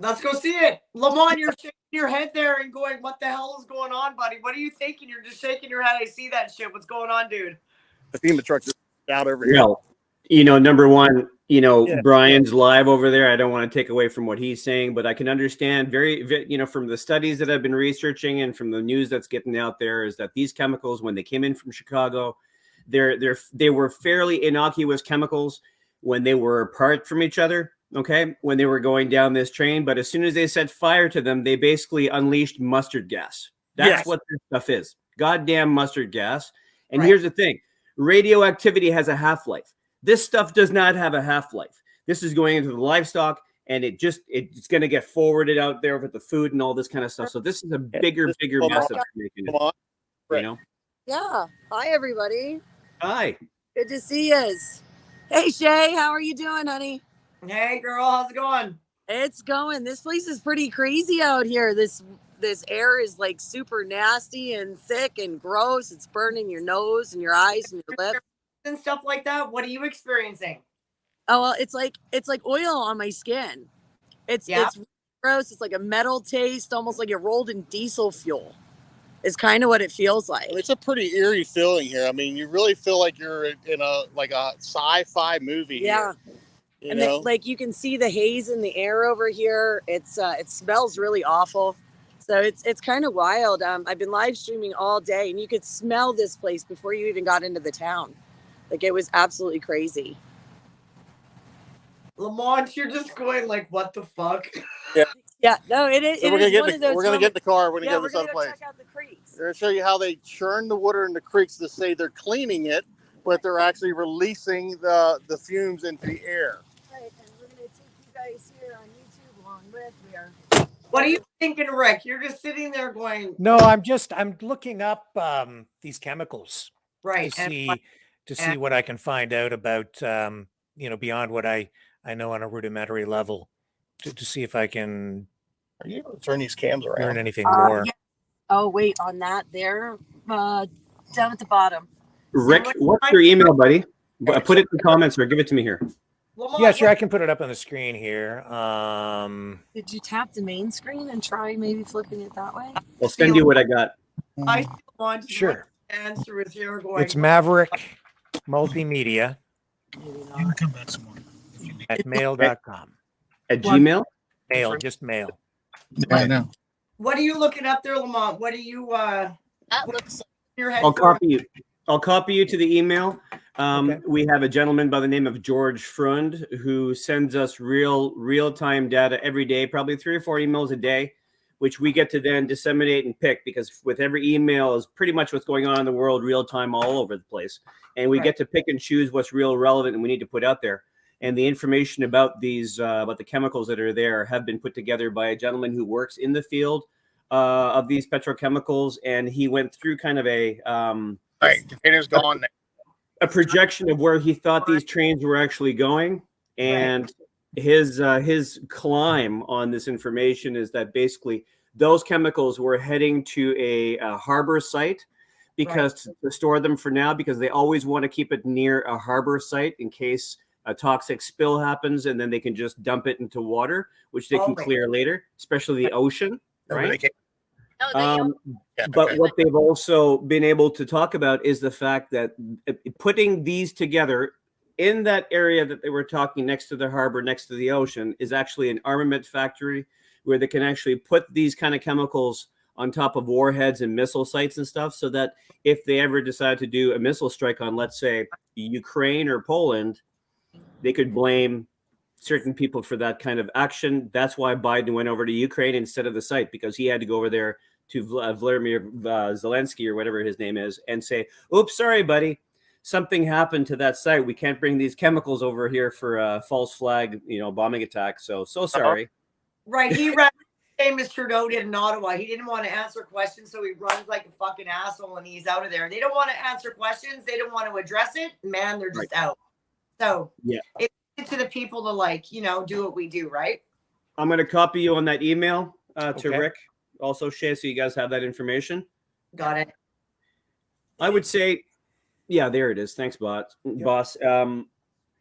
Let's go see it. Lamont, you're shaking your head there and going, what the hell is going on, buddy? What are you thinking? You're just shaking your head. I see that shit. What's going on, dude? The FEMA truck just out over here. Well, number one, Brian's live over there. I don't want to take away from what he's saying, but I can understand from the studies that I've been researching and from the news that's getting out there is that these chemicals, when they came in from Chicago, they were fairly innocuous chemicals when they were apart from each other. Okay, when they were going down this train, but as soon as they set fire to them, they basically unleashed mustard gas. That's what this stuff is. Goddamn mustard gas. And here's the thing. Radioactivity has a half-life. This stuff does not have a half-life. This is going into the livestock, and it's going to get forwarded out there with the food and all this kind of stuff. So this is a bigger mess of making it. Yeah. Hi, everybody. Hi. Good to see you. Hey, Shay, how are you doing, honey? Hey, girl, how's it going? It's going. This place is pretty crazy out here. This air is like super nasty and thick and gross. It's burning your nose and your eyes and your lips and stuff like that. What are you experiencing? Oh well, it's like oil on my skin. It's gross. It's like a metal taste, almost like it rolled in diesel fuel. Is kind of what it feels like. It's a pretty eerie feeling here. I mean, you really feel like you're in a sci-fi movie. Yeah. Here, and like you can see the haze in the air over here. It smells really awful. So it's kind of wild. I've been live streaming all day, and you could smell this place before you even got into the town. Like, it was absolutely crazy. Lamont, you're just going like, what the fuck? Yeah. Yeah, no, it is. So we're gonna get in the car. We're gonna go to this other place. Check out the creeks. They're gonna show you how they churn the water in the creeks to say they're cleaning it, but they're actually releasing the fumes into the air. Right, and we're gonna take you guys here on YouTube along with. What are you thinking, Rick? You're just sitting there going. No, I'm looking up these chemicals, right, to see what I can find out about beyond what I know on a rudimentary level, to see if I can. Are you able to turn these cams around? Learn anything more? Yeah. Oh wait, on that there, down at the bottom. Rick, what's your email, buddy? Put it in the comments or give it to me here. Yeah, sure. I can put it up on the screen here. Did you tap the main screen and try maybe flipping it that way? I'll send you what I got. I want to sure. Answer is here going. It's Maverick Multimedia. You can come back some more. At mail.com. At Gmail? Mail, just mail. I know. What are you looking up there, Lamont? What are you that looks like your head? I'll copy you to the email. Okay. We have a gentleman by the name of George Frund who sends us real-time data every day, probably 3 or 4 emails a day, which we get to then disseminate and pick, because with every email is pretty much what's going on in the world real-time all over the place. And we get to pick and choose what's real relevant and we need to put out there. And the information about these, about the chemicals that are there, have been put together by a gentleman who works in the field of these petrochemicals. And he went through kind of a container's gone now. A projection of where he thought these trains were actually going. And his climb on this information is that basically those chemicals were heading to a harbor site because to store them for now, because they always want to keep it near a harbor site in case a toxic spill happens, and then they can just dump it into water, which they can clear later, especially the ocean, right? But what they've also been able to talk about is the fact that putting these together in that area that they were talking next to the harbor, next to the ocean, is actually an armament factory where they can actually put these kind of chemicals on top of warheads and missile sites and stuff, so that if they ever decide to do a missile strike on, let's say, Ukraine or Poland, they could blame certain people for that kind of action. That's why Biden went over to Ukraine instead of the site, because he had to go over there to Vladimir Zelensky or whatever his name is and say, oops, sorry, buddy, something happened to that site. We can't bring these chemicals over here for a false flag, bombing attack. So sorry. Right. He ran the same as Trudeau did in Ottawa. He didn't want to answer questions, so he runs like a fucking asshole and he's out of there. They don't want to answer questions. They don't want to address it. Man, they're just out. So it's to the people to do what we do, right? I'm going to copy you on that email to Rick, also Shay, so you guys have that information. Got it. I would say, yeah, there it is. Thanks, boss.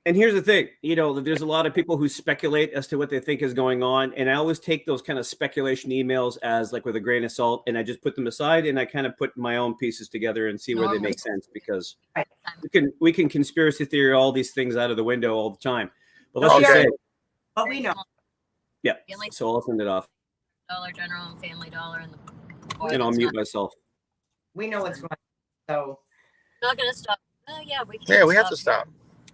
And here's the thing, there's a lot of people who speculate as to what they think is going on. And I always take those kind of speculation emails as like with a grain of salt, and I just put them aside and I kind of put my own pieces together and see where they make sense, because we can conspiracy theory all these things out of the window all the time. But let's just say, but we know. Yeah. So I'll send it off. Dollar General and Family Dollar and I'll mute myself. We know what's going on. So not gonna stop. Yeah, we have to stop.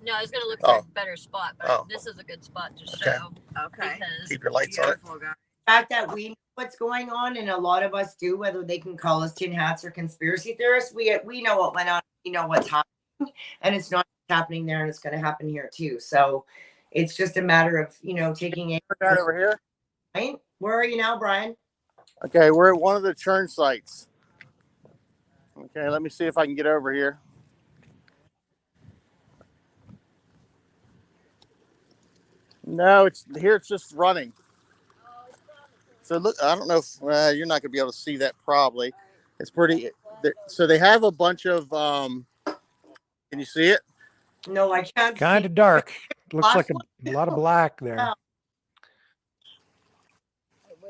No, I was going to look for a better spot, but this is a good spot to show. Okay. Keep your lights on. The fact that we know what's going on, and a lot of us do, whether they can call us tin hats or conspiracy theorists, we know what went on. We know what's happening, and it's not happening there, and it's going to happen here too. So it's just a matter of taking it over here. Right? Where are you now, Brian? Okay, we're at one of the churn sites. Okay, let me see if I can get over here. No, it's just running. So look, I don't know if you're not going to be able to see that. Probably, it's pretty. So they have a bunch of. Can you see it? No, I can't. Kind of dark. Looks like a lot of black there.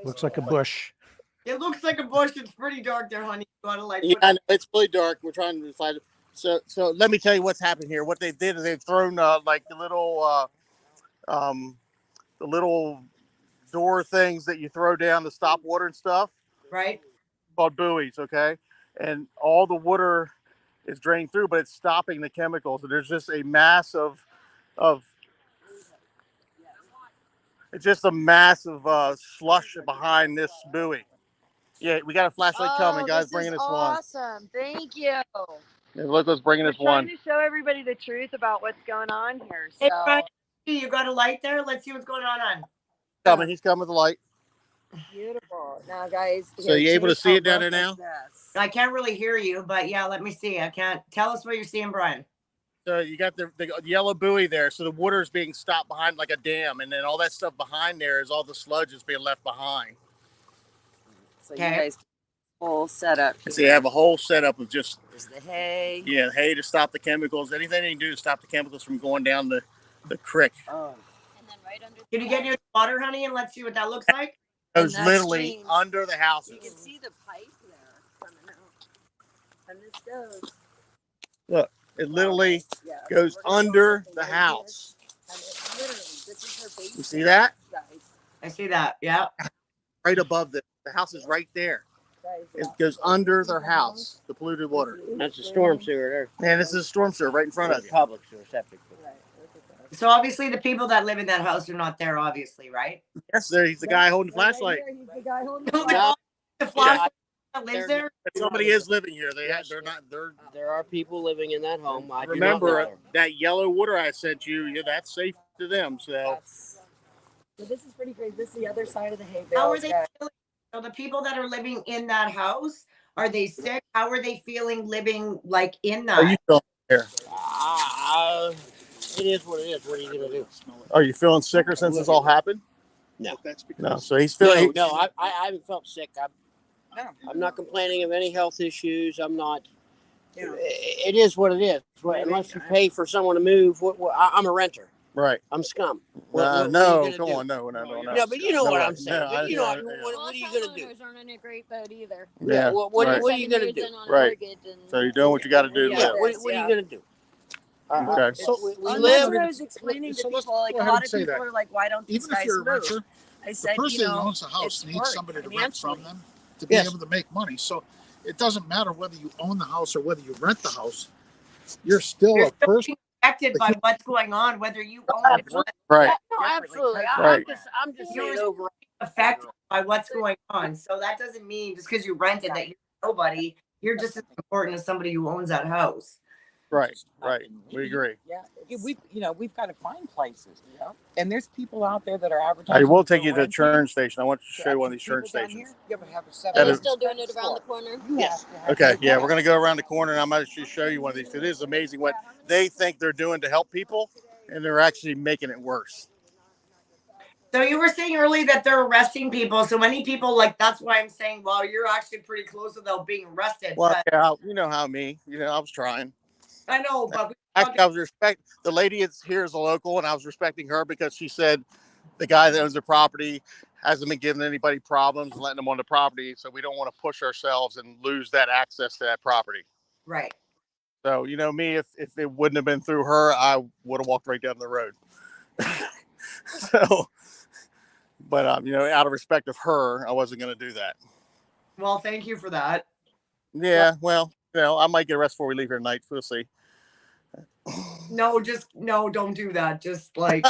Looks like a bush. It looks like a bush. It's pretty dark there, honey. You gotta like. Yeah, it's really dark. We're trying to find it. So let me tell you what's happened here. What they did is they've thrown like the little door things that you throw down to stop water and stuff. Right. Called buoys, okay? And all the water is draining through, but it's stopping the chemicals. And there's just a mass of it's just a massive slush behind this buoy. Yeah, we got a flashlight coming, guys. Bringing this one. Awesome. Thank you. Yeah, look what's bringing this one. Trying to show everybody the truth about what's going on here. So. Hey, Brian, you got a light there? Let's see what's going on. He's coming with the light. Beautiful. Now, guys. So you able to see it down there now? I can't really hear you, but yeah, let me see. I can't. Tell us what you're seeing, Brian. So you got the yellow buoy there. So the water is being stopped behind like a dam. And then all that stuff behind there is all the sludge is being left behind. So you guys whole setup. So you have a whole setup of just the hay. Yeah, hay to stop the chemicals. Anything you can do to stop the chemicals from going down the creek. Oh. And then right under. Can you get your water, honey, and let's see what that looks like? It goes literally under the houses. You can see the pipe there coming out. And this goes. Look, it literally goes under the house. And it literally, this is her basement. You see that? I see that. Yeah. Right above the house is right there. It goes under their house, the polluted water. That's a storm sewer there. And this is a storm sewer right in front of you. Public sewer, septic. So obviously the people that live in that house are not there, obviously, right? Yes, there. He's the guy holding the flashlight. He's the guy holding the flashlight that lives there. Somebody is living here. They're not. There are people living in that home. I Remember that yellow water I sent you? Yeah, that's safe to them. So this is pretty great. This is the other side of the hay How bales, are they guys. feeling? So the people that are living in that house, are they sick? How are they feeling living like in that? Are you feeling here? It is what it is. What are you gonna do? Are you feeling sicker since this all happened? No. No. So he's feeling. No, I haven't felt sick. I'm not complaining of any health issues. I'm not. It is what it is. Unless you pay for someone to move, I'm a renter. Right. I'm scum. No, come on, no. No, but you know what I'm saying. No, but you know what are you gonna do? Aren't in a great boat either. Yeah. What are you gonna do? Right. So you're doing what you got to do. Yeah. What are you gonna do? Okay. So we Live. live. I was explaining to let's people, like a go ahead lot and of say people that. are like, why don't these Even if guys you're a move? renter, I the said, person you that know, owns the house it's needs hard somebody to rent from financially. them to be able to make money. So it doesn't matter whether you own the house or whether you rent the house. You're still a person. Affected by what's going on, whether you own it or not. Right. No, absolutely. Right. I'm just You're saying over. affected by what's going on. So that doesn't mean just because you rented that you're nobody. You're just as important as somebody who owns that house. Right. We agree. Yeah, we've got to find places. And there's people out there that are I advertising. will take you to the renting. churn station. I want you to show you one of these churn People down stations. here, you ever have a Are seven- they is- still doing it around the corner? Yes. Okay. Yeah, we're gonna go around the corner, and I'm gonna show you one of these. It is amazing what they think they're doing to help people, and they're actually making it worse. So you were saying earlier that they're arresting people. So many people, like, that's why I'm saying, well, you're actually pretty close without being arrested. Well, But yeah, you know how me. I was trying. I know, but Actually, I was the lady is here is a local, and I was respecting her because she said the guy that owns the property hasn't been giving anybody problems and letting them on the property, so we don't want to push ourselves and lose that access to that property. right. So me, if it wouldn't have been through her, I would have walked right down the road. So, but out of respect of her, I wasn't going to do that. Well, thank you for that. Yeah, well, I might get arrested before we leave here tonight. We'll see. No, don't do that. Just like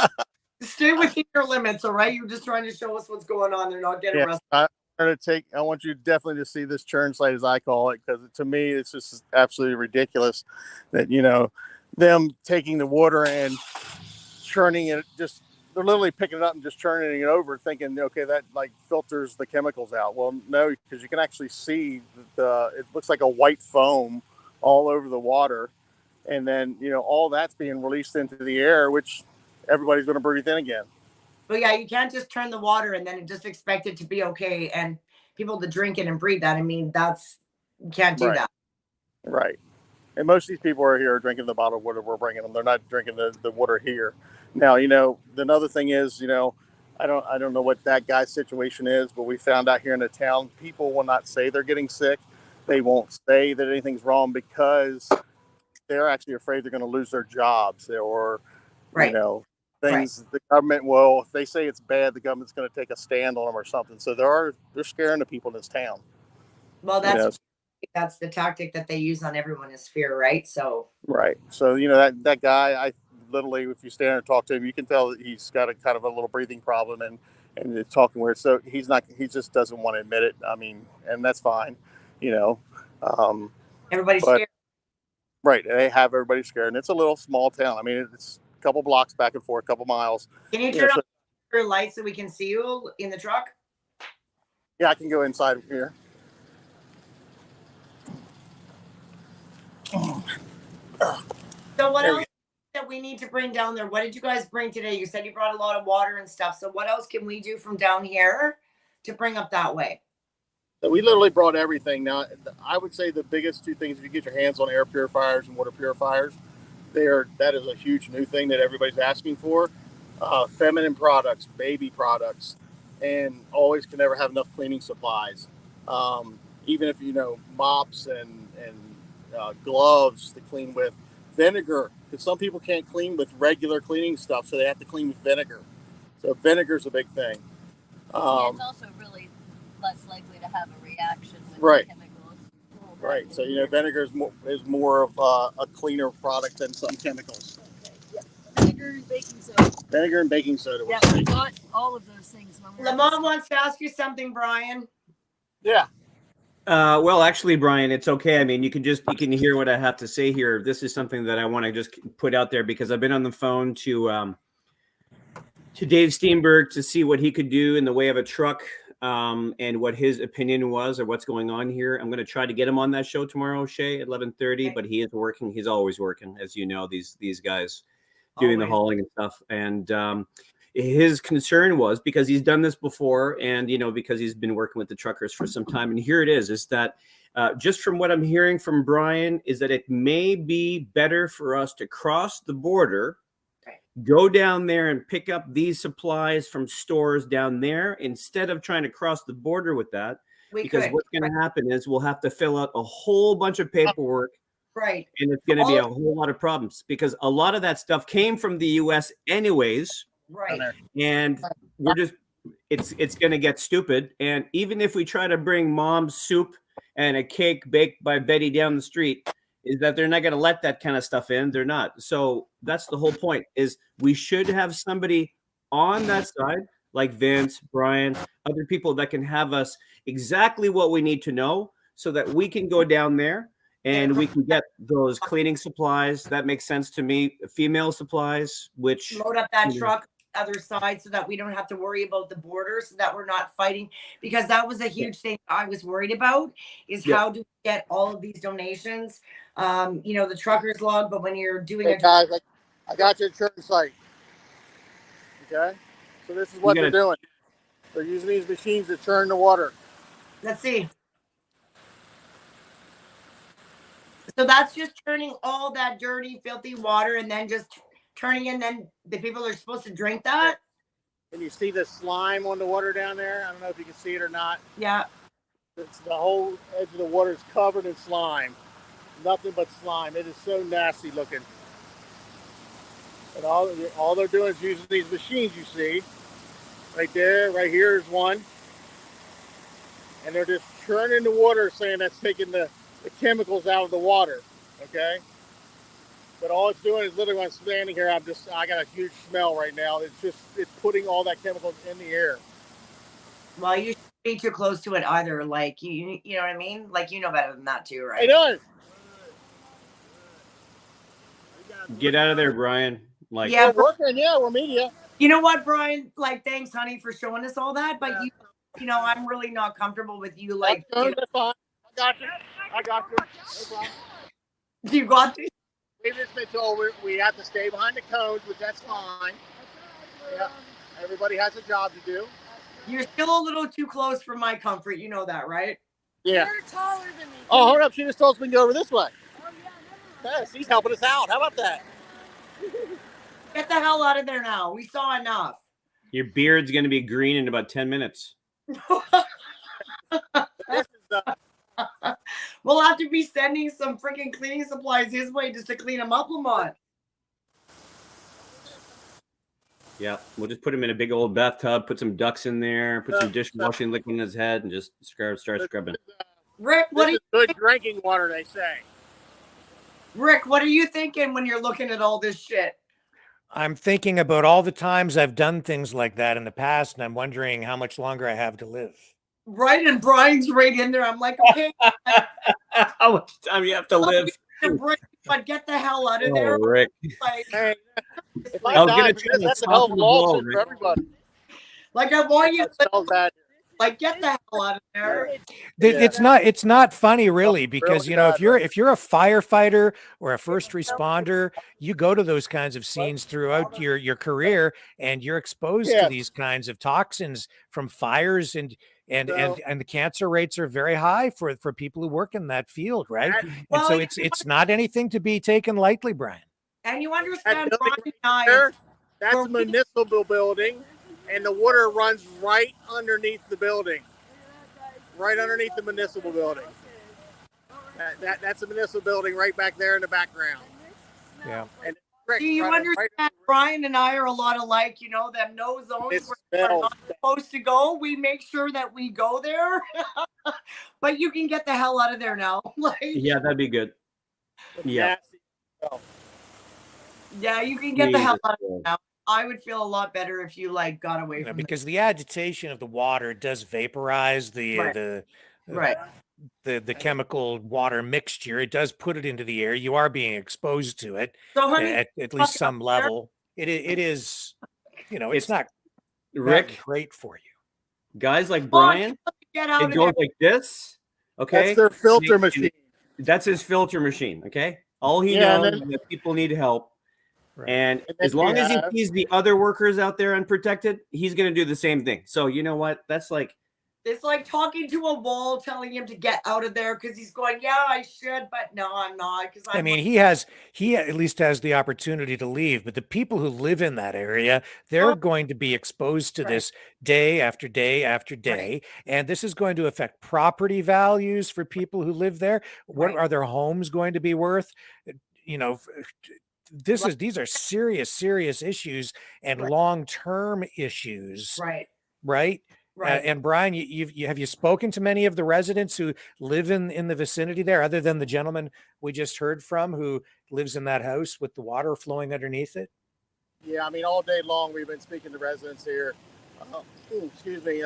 stay within your limits, all right? You're just trying to show us what's going on. They're not getting arrested. I want you definitely to see this churn site, as I call it, because to me it's just absolutely ridiculous that them taking the water and churning it. Just they're literally picking it up and just churning it over, thinking, okay, that like filters the chemicals out. Well, no, because you can actually see it looks like a white foam all over the water, and then all that's being released into the air, which everybody's going to breathe in again. But yeah, you can't just turn the water and then just expect it to be okay and people to drink it and breathe that. I mean, you can't do Right. that. Right. And most of these people are here drinking the bottled water we're bringing them. They're not drinking the water here. Now, another thing is, I don't know what that guy's situation is, but we found out here in the town, people will not say they're getting sick. They won't say that anything's wrong because they're actually afraid they're going to lose their jobs or, Right. things. The government will, if they say it's bad, the government's going to take a stand on them or something. So they're scaring the people in this town. Well, that's the tactic that they use on everyone is fear, right? So Right. So, that guy, I literally, if you stand and talk to him, you can tell that he's got a kind of a little breathing problem and it's talking weird. So he just doesn't want to admit it. I mean, and that's fine, everybody's scared. Right. They have everybody scared. And it's a little small town. I mean, it's a couple blocks back and forth, a couple miles. Can you turn on your lights so we can see you in the truck? Yeah, I can go inside here. So what else that we need to bring down there? What did you guys bring today? You said you brought a lot of water and stuff. So what else can we do from down here to bring up that way? So we literally brought everything. Now, I would say the biggest two things, if you get your hands on air purifiers and water purifiers, that is a huge new thing that everybody's asking for. Feminine products, baby products, and always can never have enough cleaning supplies. Even if, mops and gloves to clean with. Vinegar, because some people can't clean with regular cleaning stuff, so they have to clean with vinegar. So vinegar's a big thing. It's also really less likely to have a reaction with Right. chemicals. Right. So vinegar is more of a cleaner product than some chemicals. Okay. Yeah. Vinegar and baking soda. Vinegar and baking soda. Yeah, we got all of those things. Lamont wants to ask you something, Brian. Yeah. Well, actually, Brian, it's okay. I mean, you can hear what I have to say here. This is something that I want to just put out there because I've been on the phone to Dave Steenberg to see what he could do in the way of a truck and what his opinion was or what's going on here. I'm going to try to get him on that show tomorrow, Shay, at 11:30. But he is working. He's always working, as you know. These guys doing the hauling and stuff. And his concern was because he's done this before and, because he's been working with the truckers for some time. And here it is that just from what I'm hearing from Brian is that it may be better for us to cross the border, go down there and pick up these supplies from stores down there instead of trying to cross the border with that. What's going to happen is we'll have to fill out a whole bunch of paperwork. Right. And it's going to be a whole lot of problems because a lot of that stuff came from the U.S. anyways. Right. And it's going to get stupid. And even if we try to bring mom's soup and a cake baked by Betty down the street, is that they're not going to let that kind of stuff in. They're not. So that's the whole point is we should have somebody on that side like Vince, Brian, other people that can have us exactly what we need to know so that we can go down there and we can get those cleaning supplies. That makes sense to me. Female supplies, which load up that truck other side so that we don't have to worry about the border, so that we're not fighting, because that was a huge thing I was worried about is how do we get all of these donations, the truckers log, but when you're doing guys, I got your insurance site. Okay, so this is what they're doing. They're using these machines to churn the water. Let's see. So that's just turning all that dirty, filthy water and then just turning in, then the people are supposed to drink that. And you see the slime on the water down there? I don't know if you can see it or not. Yeah. It's the whole edge of the water is covered in slime. Nothing but slime. It is so nasty looking. And all they're doing is using these machines you see. Right there, right here is one. And they're just churning the water, saying that's taking the chemicals out of the water. Okay? But all it's doing is literally when I'm standing here, I got a huge smell right now. It's putting all that chemicals in the air. Well, you shouldn't be too close to it either. Like, you know what I mean? Like, you know better than that too, right? Hey, doing? Get out of there, Brian. Like, yeah, we're working. Yeah, we're media. You know what, Brian? Like, thanks, honey, for showing us all that. But I'm really not comfortable with you. Like, that's fine. I got you. No problem. You got this? We've just been told we have to stay behind the cones, which that's fine. Yeah. Everybody has a job to do. You're still a little too close for my comfort. You know that, right? Yeah. You're taller than me. Oh, hold up. She just told us we can go over this way. Yes, he's helping us out. How about that? Get the hell out of there now. We saw enough. Your beard's going to be green in about 10 minutes. We'll have to be sending some freaking cleaning supplies his way just to clean him up, Lamont. Yeah, we'll just put him in a big old bathtub, put some ducks in there, put some dishwashing liquid in his head, and just start scrubbing. Rick, what This are is you good drinking water, they say. Rick, what are you thinking when you're looking at all this shit? I'm thinking about all the times I've done things like that in the past, and I'm wondering how much longer I have to live. Right, and Brian's right in there. I'm like, okay, How much time you have to live? but get the hell out of Oh, there. Rick. Like, Hey, if I was die gonna for try this, to that's a hell of a soften the blow, lawsuit for Rick. everybody. like I want you That smells bad. like get the hell out of there. It's not funny really, because really you know, bad, if you're a firefighter or a first responder, you go to those kinds of scenes throughout your career, and you're exposed to Yes. these kinds of toxins from fires, and So- the cancer rates are very high for people who work in that field, right? Well, and so you it's not anything to be taken lightly, Brian. And you That understand building Brian and I, there, that's a municipal building, and the water runs right underneath the building. Right underneath the municipal building. That's a municipal building right back there in the background. Yeah. And Rick, do you right- understand right- Brian and I are a lot alike, you know, them no zones It where we're smells not supposed to go. We make sure that we go there. But you can get the hell out of there now. Like, Yeah, that'd be good. Yeah. nasty smell. yeah, you can get the hell Jesus out of Christ. there now. I would feel a lot better if you like got away You know, from because the agitation of the water does vaporize Right. Right. the chemical water mixture. It does put it into the air. You are being exposed to it So, honey, at least some level. It is, you know, it's It's- not Rick, great for you. guys like Brian, get out it of goes there. like this. Okay. That's their filter And machine. That's his filter machine. Okay. All he Yeah, and knows then- is that people need help. Right. And And as then long you as he have- sees the other workers out there unprotected, he's going to do the same thing. So you know what? That's like, It's like talking to a wall, telling him to get out of there because he's going, yeah, I should, but no, I'm not. Because I mean, he at least has the opportunity to leave, but the people who live in that area, they're going to be exposed to this day after day after day. And this is going to affect property values for people who live there. What are their homes going to be worth? You know, these are serious issues and long-term issues. Right. Right. Right. And Brian, have you spoken to many of the residents who live in the vicinity there, other than the gentleman we just heard from who lives in that house with the water flowing underneath it? Yeah, I mean, all day long we've been speaking to residents here. Excuse me.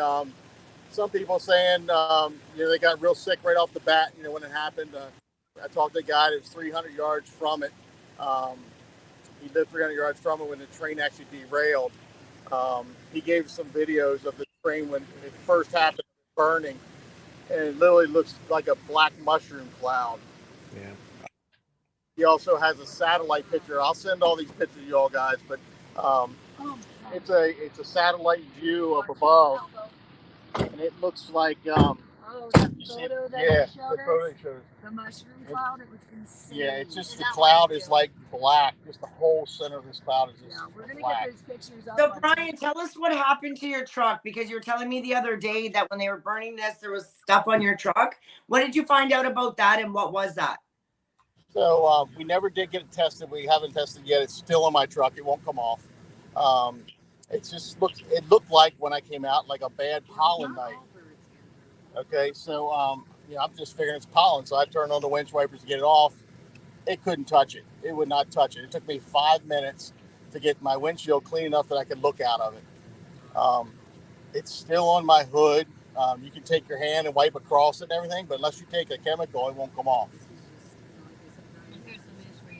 Some people saying, they got real sick right off the bat, when it happened. I talked to a guy that was 300 yards from it. He lived 300 yards from it when the train actually derailed. He gave some videos of the train when it first happened, burning, and it literally looks like a black mushroom cloud. Yeah. He also has a satellite picture. I'll send all these pictures to you all guys, but it's a satellite view up above, and it looks like That you see, photo that yeah, you showed the photo us, you showed us. the mushroom cloud, it was insane. Yeah, it's just And the that cloud one is too. like black. Just the whole center of this cloud is just We're gonna black. get those pictures up. So, on Brian, tell us what happened to your truck, because you were telling me the other day that when they were burning this, there was stuff on your truck. What did you find out about that, and what was that? So we never did get it tested. We haven't tested yet. It's still in my truck. It won't come off. It looked like when I came out like a bad pollen night. Okay, so I'm just figuring it's pollen. So I turned on the windshield wipers to get it off. It couldn't touch it. It would not touch it. It took me 5 minutes to get my windshield clean enough that I could look out of it. It's still on my hood. You can take your hand and wipe across it and everything, but unless you take a chemical, it won't come off.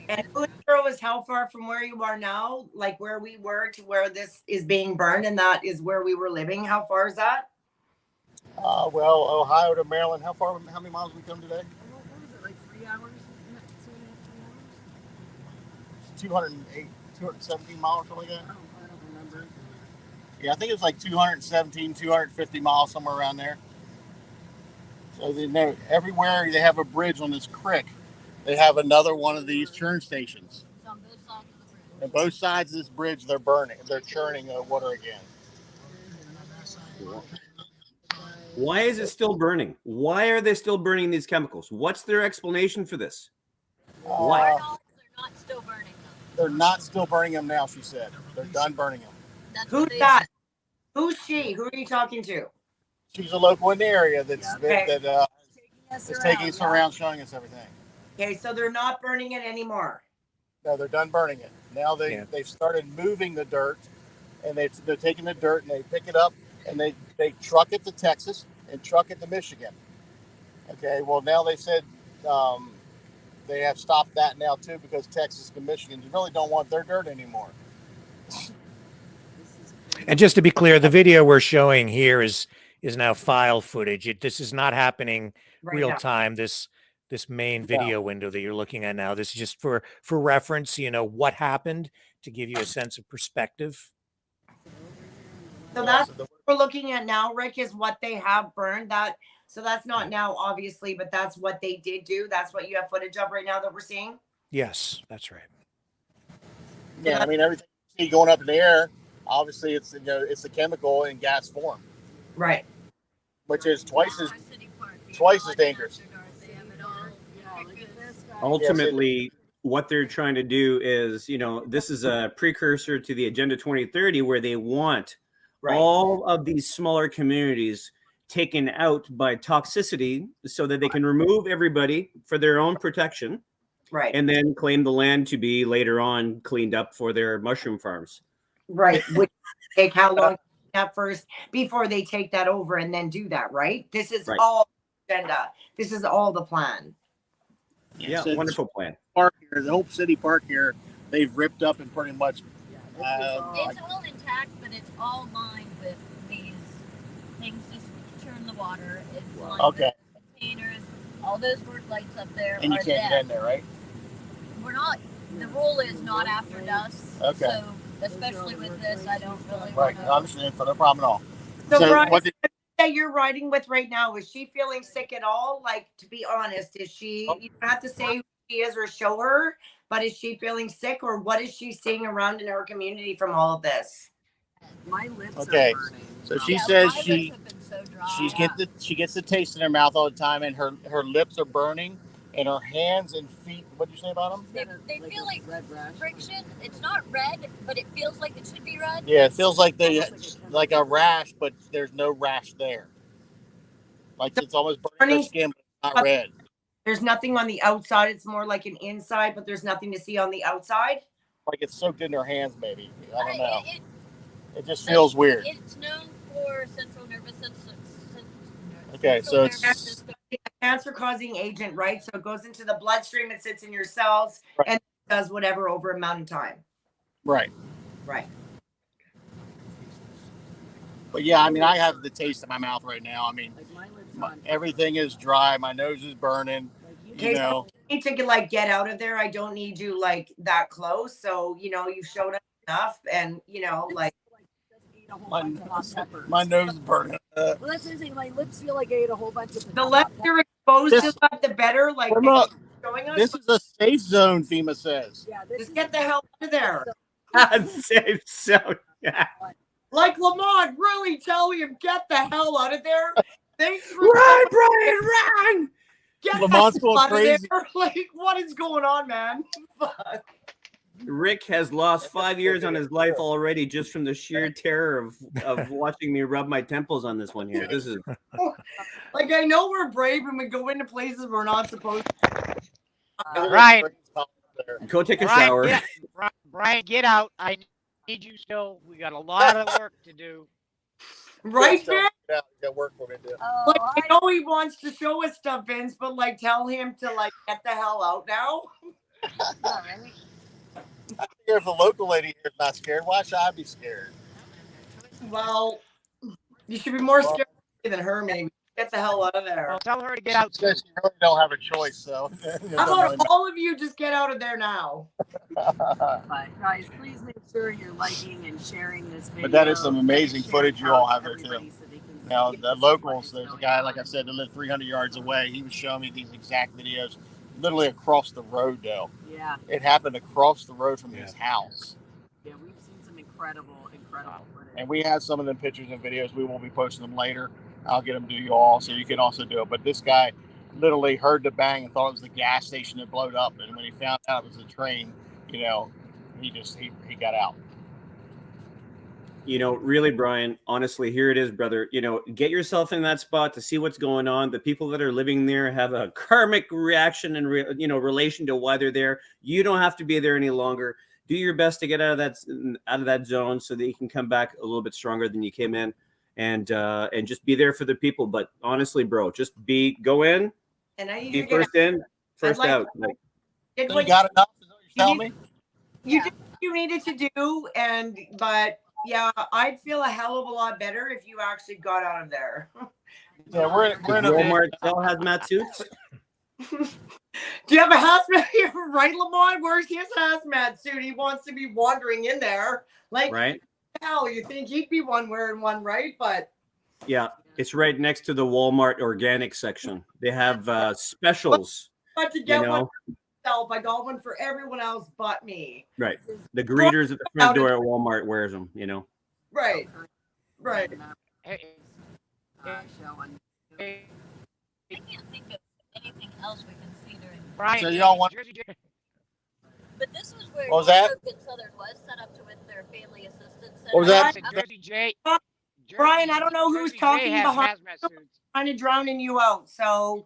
And Nucelar was how far from where you are now, like where we were to where this is being burned, and that is where we were living? How far is that? Well, Ohio to Maryland. How many miles did we come today? What was it, like 3 hours? 2.5, 3 hours? 208, 217 miles, something like that. I don't remember. Yeah, I think it's like 217, 250 miles, somewhere around there. So they know everywhere they have a bridge on this creek, they have another one of these churn stations. It's on both sides of the bridge. And both sides of this bridge, they're burning. They're churning water again. Why is it still burning? Why are they still burning these chemicals? What's their explanation for this? Why? They're not still burning them. They're not still burning them now, she said. They're done burning them. That's Who's what they that? Who's she? Who are you talking to? She's a local in the area that's Okay. that is taking us around, showing us everything. Okay, so they're not burning it anymore. No, they're done burning it. Now they've started moving the dirt, and they're taking the dirt and they pick it up and they truck it to Texas and truck it to Michigan. Okay, well now they said they have stopped that now too because Texas and Michigan really don't want their dirt anymore. And just to be clear, the video we're showing here is now file footage. This is not happening Right real now. time. This main video window that you're looking at now. This is just for reference. You know what happened to give you a sense of perspective. So that's what we're looking at now, Rick, is what they have burned. So that's not now, obviously, but that's what they did do. That's what you have footage of right now that we're seeing. Yes, that's right. Yeah, I mean everything you see going up in the air, obviously it's it's a chemical in gas form, right? Which is twice as dangerous. Ultimately, what they're trying to do is, this is a precursor to the Agenda 2030, where they want all of these smaller communities taken out by toxicity so that they can remove everybody for their own protection. Right. And then claim the land to be later on cleaned up for their mushroom farms. Right. Which take how long at first before they take that over and then do that, right? This is all agenda. This is all the plan. Yeah, So wonderful plan. Park here, the Hope City Park here, they've ripped up and pretty much. It's all intact, but it's all lined with these things to churn the water. It's lined with containers. All those work lights up there And you are can't get in there, right? We're not. The rule is not after dusk. Okay. So especially with this, I don't really. Right. I understand. No problem at all. So, Brian, what that you're riding with right now, is she feeling sick at all? Like, to be honest, is she? You don't have to say who she is or show her, but is she feeling sick, or what is she seeing around in her community from all of this? My lips are Okay, burning. so she says she gets the taste in her mouth all the time, and her lips are burning, and her hands and feet. What did you say about them? They feel like friction. It's not red, but it feels like it should be red. Yeah, it feels like like a rash, but there's no rash there. Like it's almost burning her skin, but it's not red. There's nothing on the outside. It's more like an inside, but there's nothing to see on the outside. Like it's soaked in her hands, maybe. I don't know. It just feels weird. It's known for central nervous system. Okay, so it's a cancer-causing agent, right? So it goes into the bloodstream, it sits in your cells, and does whatever over a amount of time. Right. Right. But yeah, I mean, I have the taste in my mouth right now. I mean, everything is dry. My nose is burning. Okay, so I need to like get out of there. I don't need you like that close. So you've showed us enough, and like. My nose is burning. Well, that's the thing. My lips feel like I ate a whole bunch of. The less you're exposed to that, the better. Like showing us. This is a safe zone, FEMA says. Yeah, just get the hell out of there. Safe zone. Yeah. Like Lamont, really tell him get the hell out of there. Thanks for run, Brian, run. Get Lamont's the hell out going of crazy. there. Like, what is going on, man? Fuck. Rick has lost 5 years on his life already just from the sheer terror of watching me rub my temples on this one here. This is like, I know we're brave and we go into places we're not supposed to. Ryan, go take a shower. Brian, get out. I need you still. We got a lot of work to do. Right, Vince? Yeah, got work for me to do. Like, I know he wants to show us stuff, Vince, but like, tell him to like get the hell out now. If a local lady here is not scared, why should I be scared? Well, you should be more scared than her, maybe. Get the hell out of there. Well, tell her to get out. You really don't have a choice, so. How about all of you just get out of there now? But guys, please make sure you're liking and sharing this video. But that is some amazing Share footage you out all to have there too. everybody so they can see Now, the what locals, is there's a going guy, on. like I said, that lived 300 yards away. He was showing me these exact videos, literally across the road, though. Yeah. It happened across the road from his house. Yeah, we've seen some incredible footage. And we have some of them pictures and videos. We will be posting them later. I'll get them to you all so you can also do it. But this guy literally heard the bang and thought it was the gas station that blowed up. And when he found out it was a train, you know, he got out. You know, really, Brian, honestly, here it is, brother. You know, get yourself in that spot to see what's going on. The people that are living there have a karmic reaction and, relation to why they're there. You don't have to be there any longer. Do your best to get out of that zone so that you can come back a little bit stronger than you came in, and just be there for the people. But honestly, bro, just go in, and I be first in, first out. Like, Did So what you got enough? Is what you're telling me? You did what you needed to do, but yeah, I'd feel a hell of a lot better if you actually got out of there. Yeah, we're in a Walmart sell hazmat suits. Do you have a hazmat here, right, Lamont? Where's his hazmat suit? He wants to be wandering in there. Like, Right. hell, you think he'd be wearing one, right? But Yeah, it's right next to the Walmart organic section. They have specials. but to get one for myself, I got one for everyone else but me. Right. The greeters at the front door at Walmart wears them, you know. Right. Right. I can't think of anything else we can see during. Brian, So y'all want? But this was where What was that? Good Southern was set up to with their family assistance center. What was that? Jersey J. Brian, I don't know who's Jersey J talking has behind hazmat you, suits. trying to drowning you out. So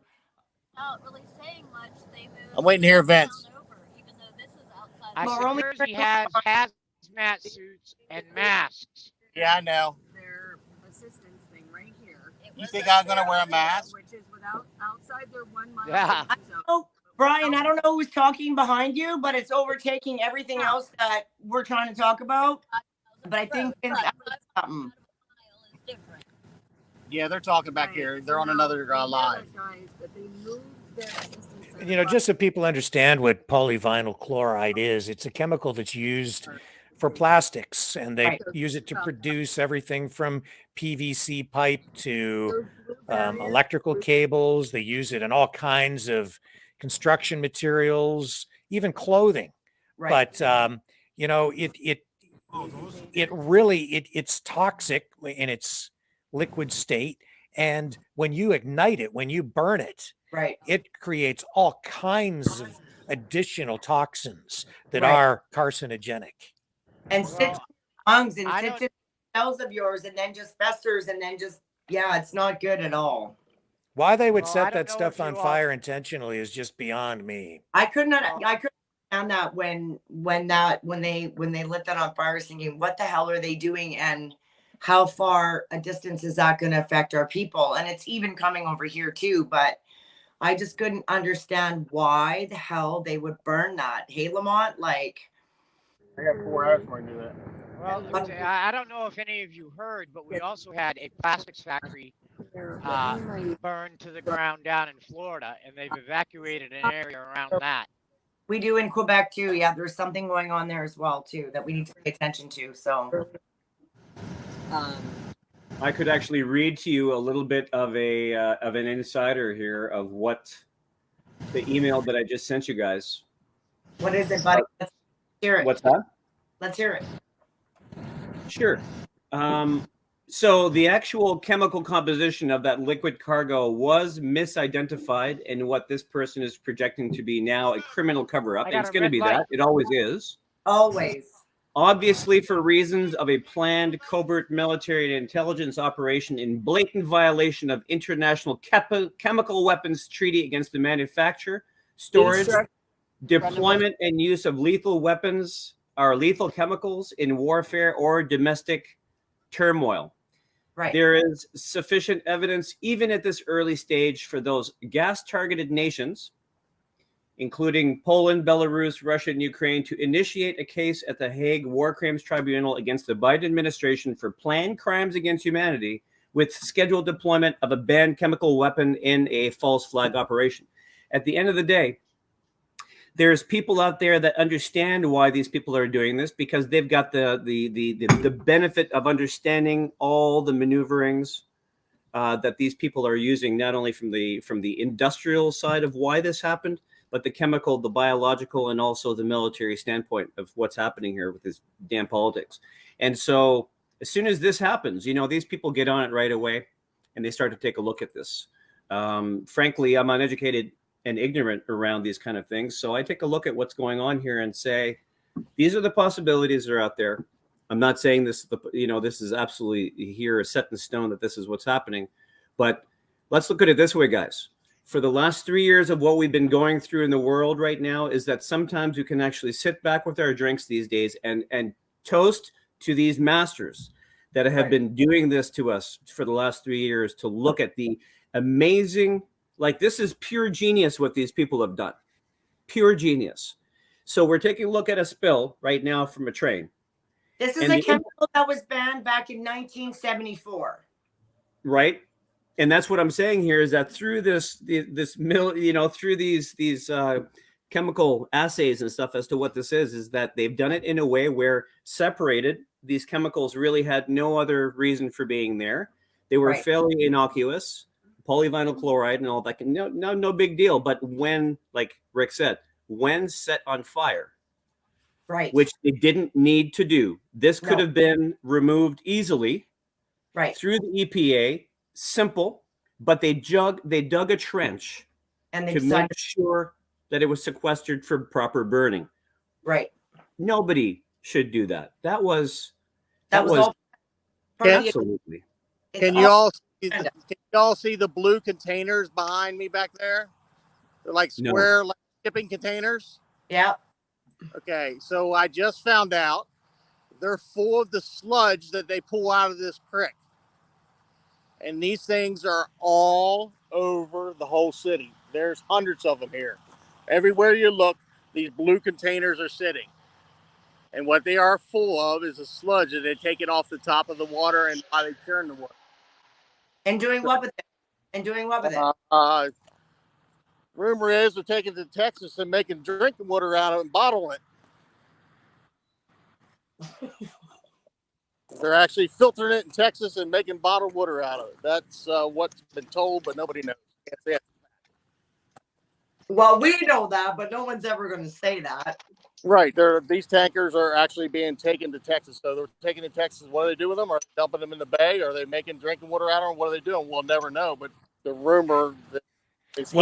Not really saying much. They moved I'm waiting to hear Vince. over, even though this is outside. I Well, said only- Jersey has hazmat suits and masks. Yeah, I know. Their assistance thing right here. You think I'm gonna wear a mask? Which is without outside their 1 mile. Yeah. safety zone. Oh, Brian, I don't know who's talking behind you, but it's overtaking everything else that we're trying to talk about. But I think Vince added something. Yeah, they're talking back here. They're on another line. Guys, that they moved their assistance center. You know, just so people understand what polyvinyl chloride is, it's a chemical that's used for plastics, and they Right. use it to produce everything from PVC pipe to electrical cables. They use it in all kinds of construction materials, even clothing. Right. But you know, it's toxic in its liquid state, and when you ignite it, when you burn it, Right. it creates all kinds of additional toxins that Right. are carcinogenic. And sits in your lungs and I sits don't- in cells of yours and then just festers and then just, yeah, it's not good at all. Why they would Well, I set don't that know stuff if on you all- fire intentionally is just beyond me. I couldn't understand that when they lit that on fire, thinking, what the hell are they doing, and how far a distance is that going to affect our people? And it's even coming over here too, but I just couldn't understand why the hell they would burn that. Hey, Lamont, like, I got 4 hours before I do that. Well, I don't know if any of you heard, but we also had a plastics factory burned to the ground down in Florida, and they've evacuated an area around that. we do in Quebec too. Yeah, there's something going on there as well too that we need to pay attention to. So I could actually read to you a little bit of an insider here of what the email that I just sent you guys. what is it, buddy? Let's hear it. What's that? Let's hear it. Sure. So the actual chemical composition of that liquid cargo was misidentified in what this person is projecting to be now a criminal cover-up. I And got it's a going to red be light. that. It always is. Always. Obviously, for reasons of a planned covert military and intelligence operation in blatant violation of international chemical weapons treaty against the manufacture, storage, deployment, and use of lethal weapons or lethal chemicals in warfare or domestic turmoil. Right. There is sufficient evidence, even at this early stage, for those gas-targeted nations, including Poland, Belarus, Russia, and Ukraine, to initiate a case at the Hague War Crimes Tribunal against the Biden administration for planned crimes against humanity with scheduled deployment of a banned chemical weapon in a false flag operation. At the end of the day, there's people out there that understand why these people are doing this, because they've got the benefit of understanding all the maneuverings that these people are using, not only from the industrial side of why this happened, but the chemical, the biological, and also the military standpoint of what's happening here with this damn politics. And so as soon as this happens, these people get on it right away and they start to take a look at this. Frankly, I'm uneducated and ignorant around these kind of things. So I take a look at what's going on here and say, these are the possibilities that are out there. I'm not saying this, this is absolutely here set in stone that this is what's happening, but let's look at it this way, guys. For the last 3 years of what we've been going through in the world right now is that sometimes we can actually sit back with our drinks these days and toast to these masters that have been doing this to us for the last 3 years, to look at the amazing, like, this is pure genius what these people have done. Pure genius. So we're taking a look at a spill right now from a train. This is a chemical that was banned back in 1974. Right. And that's what I'm saying here, is that through through these chemical assays and stuff as to what this is that they've done it in a way where separated, these chemicals really had no other reason for being there. They were fairly innocuous, polyvinyl chloride and all that. No big deal. But when, like Rick said, when set on fire, which they didn't need to do, this could have been removed easily through the EPA. Simple, but they dug a trench and to make sure that it was sequestered for proper burning. Right. Nobody should do that. That was absolutely. Can you all see the blue containers behind me back there? They're like square like shipping containers. Yeah. Okay, so I just found out they're full of the sludge that they pull out of this creek. And these things are all over the whole city. There's hundreds of them here. Everywhere you look, these blue containers are sitting. And what they are full of is a sludge that they take it off the top of the water and how they churn the water. And doing what with it? Rumor is they're taking it to Texas and making drinking water out of it and bottling it. They're actually filtering it in Texas and making bottled water out of it. That's what's been told, but nobody knows. Can't say it. Well, we know that, but no one's ever going to say that. Right. These tankers are actually being taken to Texas. So they're taken to Texas. What do they do with them? Are they dumping them in the bay? Are they making drinking water out of them? What are they doing? We'll never know. But the rumor that is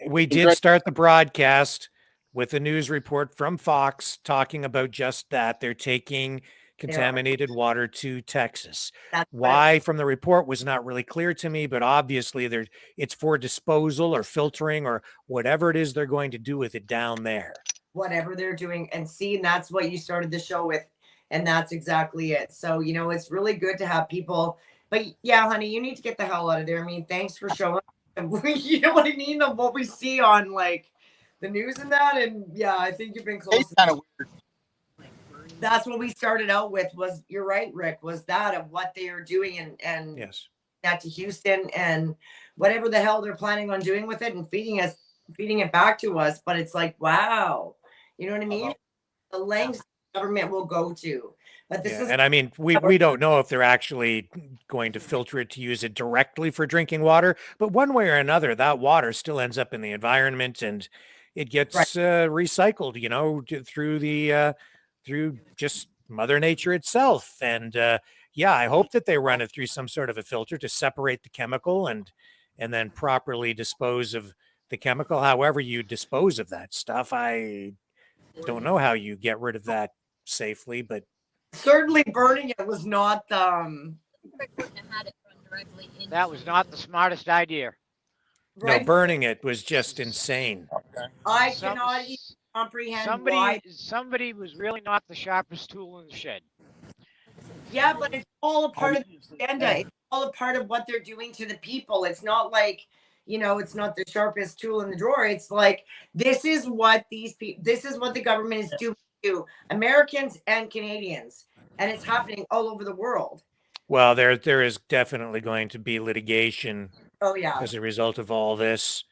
we did start the broadcast with a news report from Fox talking about just that. They're taking contaminated water to Texas. Why from the report was not really clear to me, but obviously it's for disposal or filtering or whatever it is they're going to do with it down there. Whatever they're doing. And that's what you started the show with. And that's exactly it. So, it's really good to have people, but yeah, honey, you need to get the hell out of there. I mean, thanks for showing, you know what I mean? Of what we see on like the news and that. And yeah, I think you've been close. It's kind of weird. That's what we started out with was, you're right, Rick, was that of what they are doing and yes, that to Houston and whatever the hell they're planning on doing with it and feeding it back to us. But it's like, wow, you know what I mean? The lengths the government will go to. But this is, and I mean, we don't know if they're actually going to filter it to use it directly for drinking water, but one way or another, that water still ends up in the environment and it gets recycled, through just Mother Nature itself. And I hope that they run it through some sort of a filter to separate the chemical and then properly dispose of the chemical. However you dispose of that stuff, I don't know how you get rid of that safely, but certainly burning it was not that was not the smartest idea. No, burning it was just insane. I cannot even comprehend why. Somebody was really not the sharpest tool in the shed. Yeah, but it's all a part of the agenda. It's all a part of what they're doing to the people. It's not like, it's not the sharpest tool in the drawer. It's like, this is what the government is doing to Americans and Canadians. And it's happening all over the world. Well, there is definitely going to be litigation Oh yeah. as a result of all this,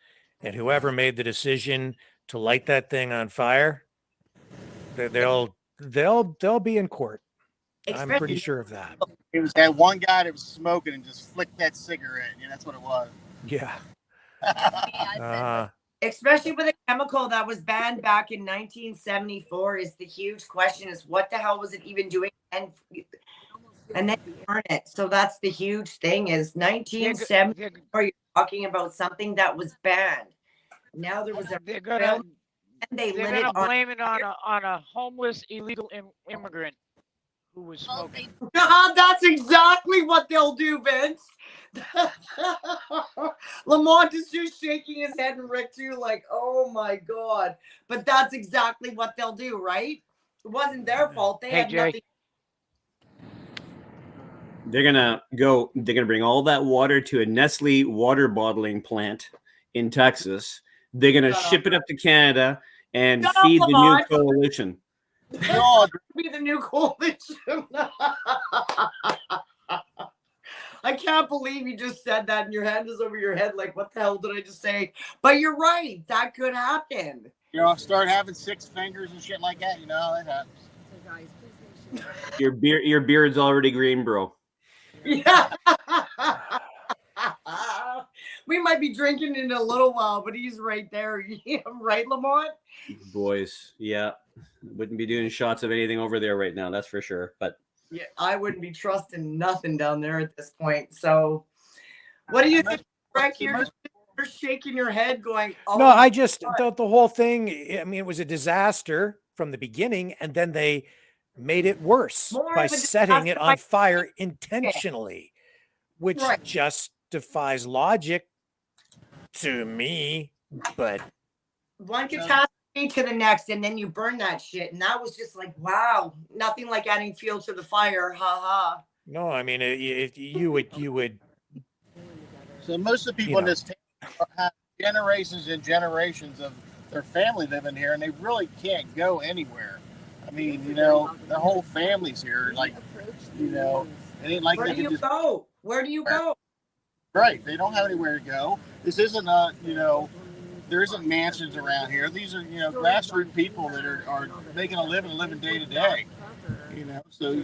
and whoever made the decision to light that thing on fire, they'll be in court. I'm pretty sure of that. It was that one guy that was smoking and just flicked that cigarette. Yeah, that's what it was. Yeah. Especially with a chemical that was banned back in 1974 is the huge question is what the hell was it even doing? And then burn it. So that's the huge thing is 1974, you're talking about something that was banned. Now there was a they're gonna they they're lit gonna it on blame it on a homeless illegal immigrant who was smoking. That's exactly what they'll do, Vince. Lamont is just shaking his head and Rick too, like, oh my god. But that's exactly what they'll do, right? It wasn't their fault. They had nothing. They're gonna bring all that water to a Nestle water bottling plant in Texas. They're gonna ship it up to Canada and feed the new coalition. Be the new coalition. I can't believe you just said that and your hand is over your head like, what the hell did I just say? But you're right. That could happen. You know, start having 6 fingers and shit like that. You know, that happens. Your beard's already green, bro. Yeah. We might be drinking in a little while, but he's right there. Right, Lamont? Boys, yeah. Wouldn't be doing shots of anything over there right now, that's for sure. But yeah, I wouldn't be trusting nothing down there at this point. So what do you think, Rick? You're shaking your head going, oh, no, I just thought the whole thing, I mean, it was a disaster from the beginning, and then they made it worse by setting it on fire intentionally, which just defies logic to me. But one catastrophe to the next, and then you burn that shit, and that was just like, wow, nothing like adding fuel to the fire. Ha ha. No, I mean, you would. So most of the people in this town have generations and generations of their family living here, and they really can't go anywhere. I mean, you know, their whole family's here. Like, you know, it ain't like where do you go? Where do you go? Right, they don't have anywhere to go. This isn't you know, there isn't mansions around here. These are, you know, grassroots people that are making a living day to day. You know, so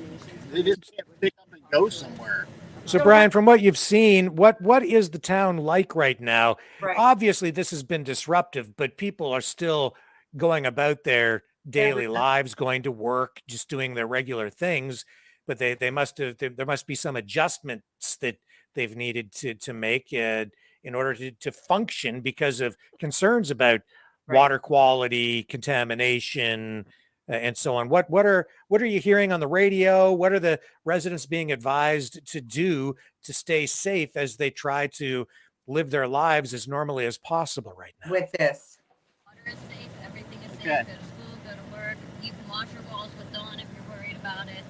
they just can't pick up and go somewhere. So, Brian, from what you've seen, what is the town like right now? Right. Obviously, this has been disruptive, but people are still going about their daily lives, going to work, just doing their regular things. But there must be some adjustments that they've needed to make in order to function because of concerns about water quality, contamination, and so on. What are you hearing on the radio? What are the residents being advised to do to stay safe as they try to live their lives as normally as possible right now? With this, water is safe, everything is safe. Go to school, go to work. You can wash your walls with Dawn if you're worried about it.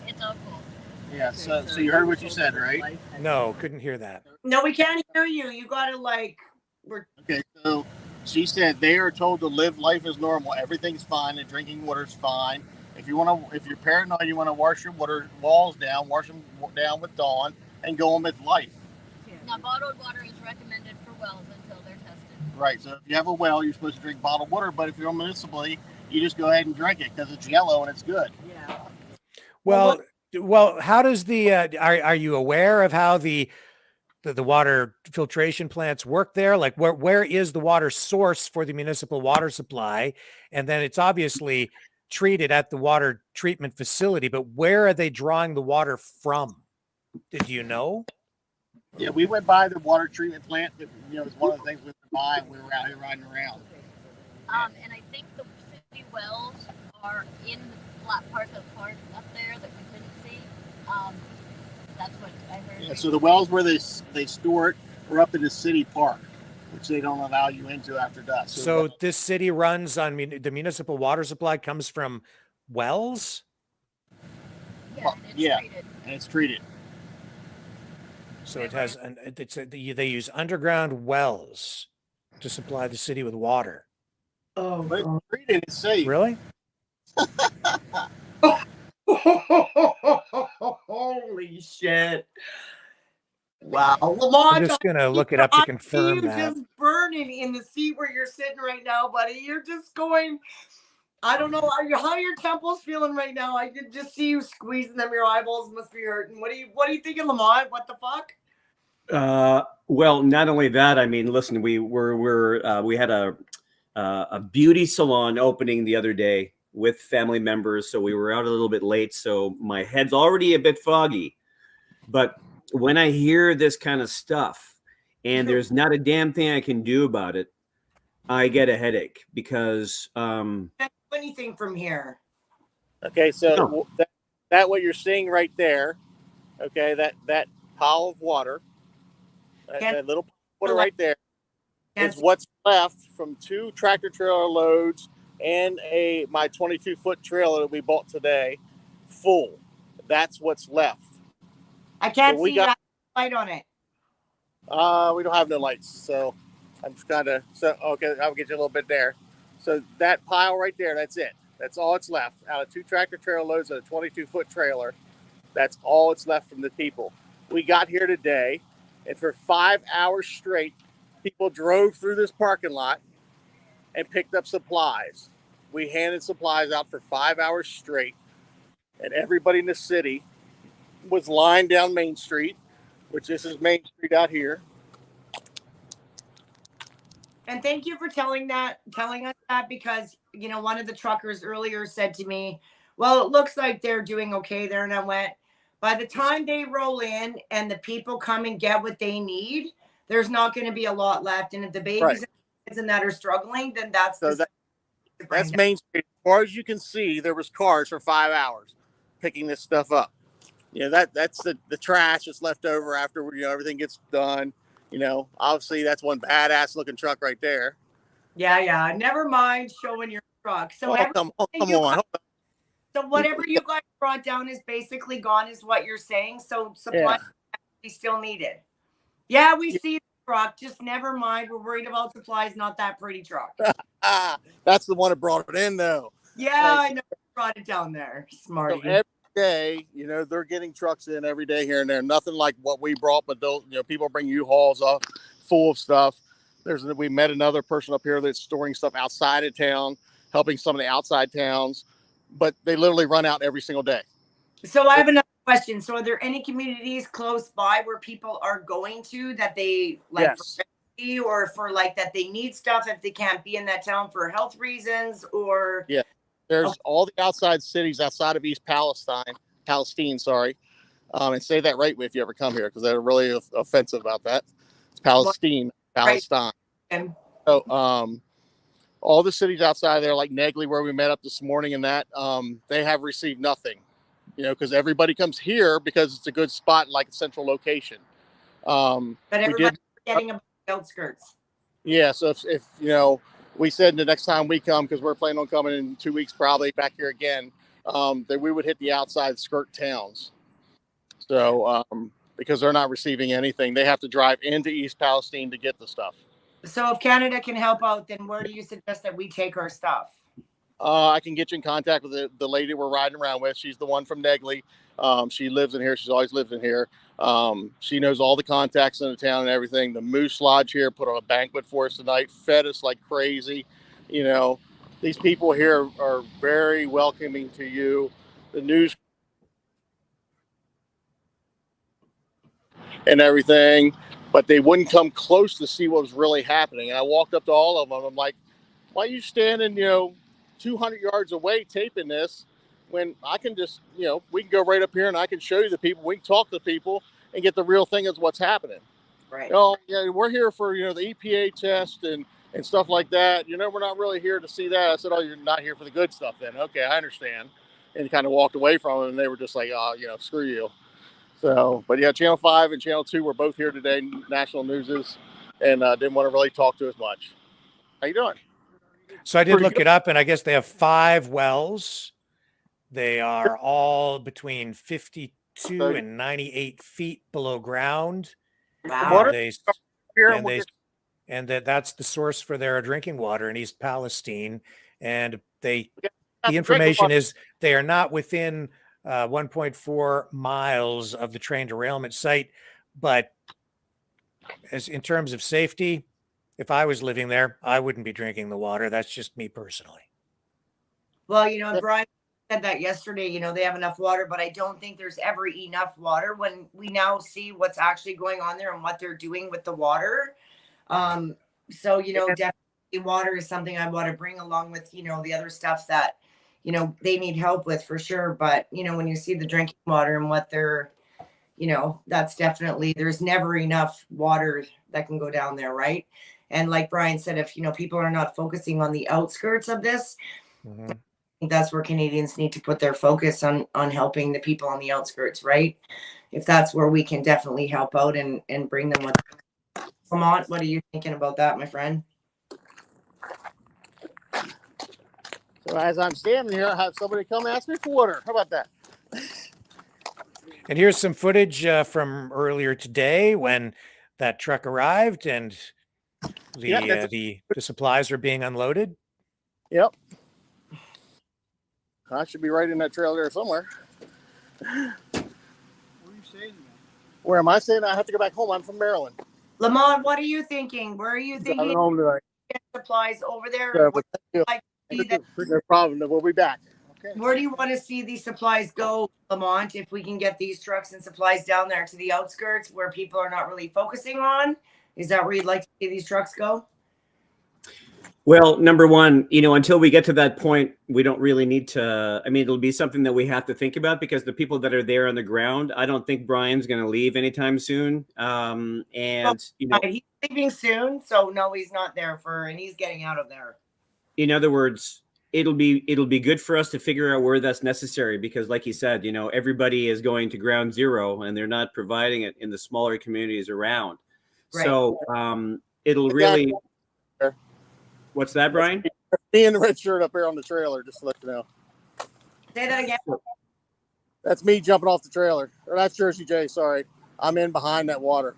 It's all cool. Yeah, so you heard what you said, right? No, couldn't hear that. No, we can't hear you. You gotta Okay, so she said they are told to live life as normal. Everything's fine. The drinking water's fine. If you're paranoid, you want to wash your walls down, wash them down with Dawn, and go on with life. Now, bottled water is recommended for wells until they're tested. Right. So if you have a well, you're supposed to drink bottled water. But if you're municipally, you just go ahead and drink it because it's yellow and it's good. Yeah. Well, how does the are you aware of how the water filtration plants work there? Like where is the water source for the municipal water supply? And then it's obviously treated at the water treatment facility, but where are they drawing the water from? Did you know? Yeah, we went by the water treatment plant. You know, it's one of the things we went by and we were out here riding around. And I think the city wells are in the flat part of the park up there that we couldn't see. That's what I heard. Yeah, so the wells where they store it are up in the city park, which they don't allow you into after dusk. So this city runs on the municipal water supply comes from wells? Yeah, and it's treated. So it has they use underground wells to supply the city with water. Oh, but it's treated, it's safe. Really? Holy shit. Wow. Lamont, I'm just gonna look it up to I see confirm you that. just burning in the seat where you're sitting right now, buddy. You're just going, I don't know how your temples feeling right now. I could just see you squeezing them. Your eyeballs must be hurting. What are you thinking, Lamont? What the fuck? Well, not only that, I mean, listen, we had a beauty salon opening the other day with family members, so we were out a little bit late. So my head's already a bit foggy. But when I hear this kind of stuff, and there's not a damn thing I can do about it, I get a headache because Can't do anything from here. Okay, so No. that what you're seeing right there, okay, that pile of water, that little water right there, is what's left from 2 tractor trailer loads and my 22-foot trailer that we bought today, full. That's what's left. I can't see that light on it. We don't have no lights, so I'm just okay, I'll get you a little bit there. So that pile right there, that's it. That's all it's left. Out of 2 tractor trailer loads and a 22-foot trailer, that's all it's left from the people. We got here today, and for 5 hours straight, people drove through this parking lot and picked up supplies. We handed supplies out for 5 hours straight, and everybody in the city was lined down Main Street, which this is Main Street out here. And thank you for telling us that, because, one of the truckers earlier said to me, well, it looks like they're doing okay there. And I went, by the time they roll in and the people come and get what they need, there's not going to be a lot left. And if the babies and that are struggling, then that's Main Street. As far as you can see, there was cars for 5 hours picking this stuff up. That's the trash that's left over after everything gets done. Obviously that's one badass looking truck right there. Yeah. Never mind showing your truck. So come on. So whatever you guys brought down is basically gone, is what you're saying. So supplies we still needed. Yeah, we see the truck. Just never mind. We're worried about supplies, not that pretty truck. That's the one that brought it in, though. Yeah, I know. Brought it down there. Smarty. So every day, they're getting trucks in every day here and there. Nothing like what we brought, but those, people bring U-Hauls up full of stuff. We met another person up here that's storing stuff outside of town, helping some of the outside towns, but they literally run out every single day. So I have another question. So are there any communities close by where people are going to that they like or for that they need stuff if they can't be in that town for health reasons or? Yeah, there's all the outside cities outside of East Palestine, and say that right if you ever come here, because they're really offensive about that. It's Palestine. And so all the cities outside there, like Negley, where we met up this morning, and that they have received nothing, because everybody comes here because it's a good spot, like a central location. But everybody's getting about the outskirts. Yeah, so if we said the next time we come, because we're planning on coming in 2 weeks probably back here again, that we would hit the outside skirt towns. So because they're not receiving anything, they have to drive into East Palestine to get the stuff. So if Canada can help out, then where do you suggest that we take our stuff? I can get you in contact with the lady we're riding around with. She's the one from Negley. She lives in here. She's always lived in here. She knows all the contacts in the town and everything. The Moose Lodge here put on a banquet for us tonight, fed us like crazy. These people here are very welcoming to you. The news and everything, but they wouldn't come close to see what was really happening. And I walked up to all of them. I'm like, why are you standing, 200 yards away taping this when I can just, we can go right up here and I can show you the people. We can talk to people and get the real thing of what's happening. Right. We're here for, the EPA test and stuff like that. We're not really here to see that. I said, oh, you're not here for the good stuff then. Okay, I understand. And kind of walked away from them, and they were just like, oh, screw you. So, but yeah, Channel 5 and Channel 2 were both here today, national newses, and didn't want to really talk to us much. How you doing? So I did look it up, and I guess they have 5 wells. They are all between 52 and 98 feet below ground. Wow. That's the source for their drinking water in East Palestine. And the information is they are not within 1.4 miles of the train derailment site. But as in terms of safety, if I was living there, I wouldn't be drinking the water. That's just me personally. Well, Brian said that yesterday, they have enough water, but I don't think there's ever enough water when we now see what's actually going on there and what they're doing with the water. So, definitely water is something I want to bring along with, the other stuff that, they need help with for sure. But, when you see the drinking water and what they're, that's definitely, there's never enough water that can go down there, right? And like Brian said, if, people are not focusing on the outskirts of this, I think that's where Canadians need to put their focus on helping the people on the outskirts, right? If that's where we can definitely help out and bring them with. Lamont, what are you thinking about that, my friend? So as I'm standing here, I have somebody come ask me for water. How about that? And here's some footage from earlier today when that truck arrived and the supplies are being unloaded. Yep. I should be right in that trail there somewhere. Where are you staying, man? Where am I staying? I have to go back home. I'm from Maryland. Lamont, what are you thinking? Where are you thinking? Driving home tonight. Get supplies over there. Yeah, Where, no problem. We'll be back. Okay. Where do you want to see these supplies go, Lamont? If we can get these trucks and supplies down there to the outskirts where people are not really focusing on, is that where you'd like to see these trucks go? Well, number one, until we get to that point, we don't really need to. I mean, it'll be something that we have to think about because the people that are there on the ground, I don't think Brian's going to leave anytime soon. He's leaving soon, so no, he's not there and he's getting out of there. In other words, it'll be good for us to figure out where that's necessary because, like he said, everybody is going to ground zero and they're not providing it in the smaller communities around. Right. So it'll really. What's that, Brian? Me in the red shirt up here on the trailer, just to let you know. Say that again. That's me jumping off the trailer. Or that's Jersey J, sorry. I'm in behind that water.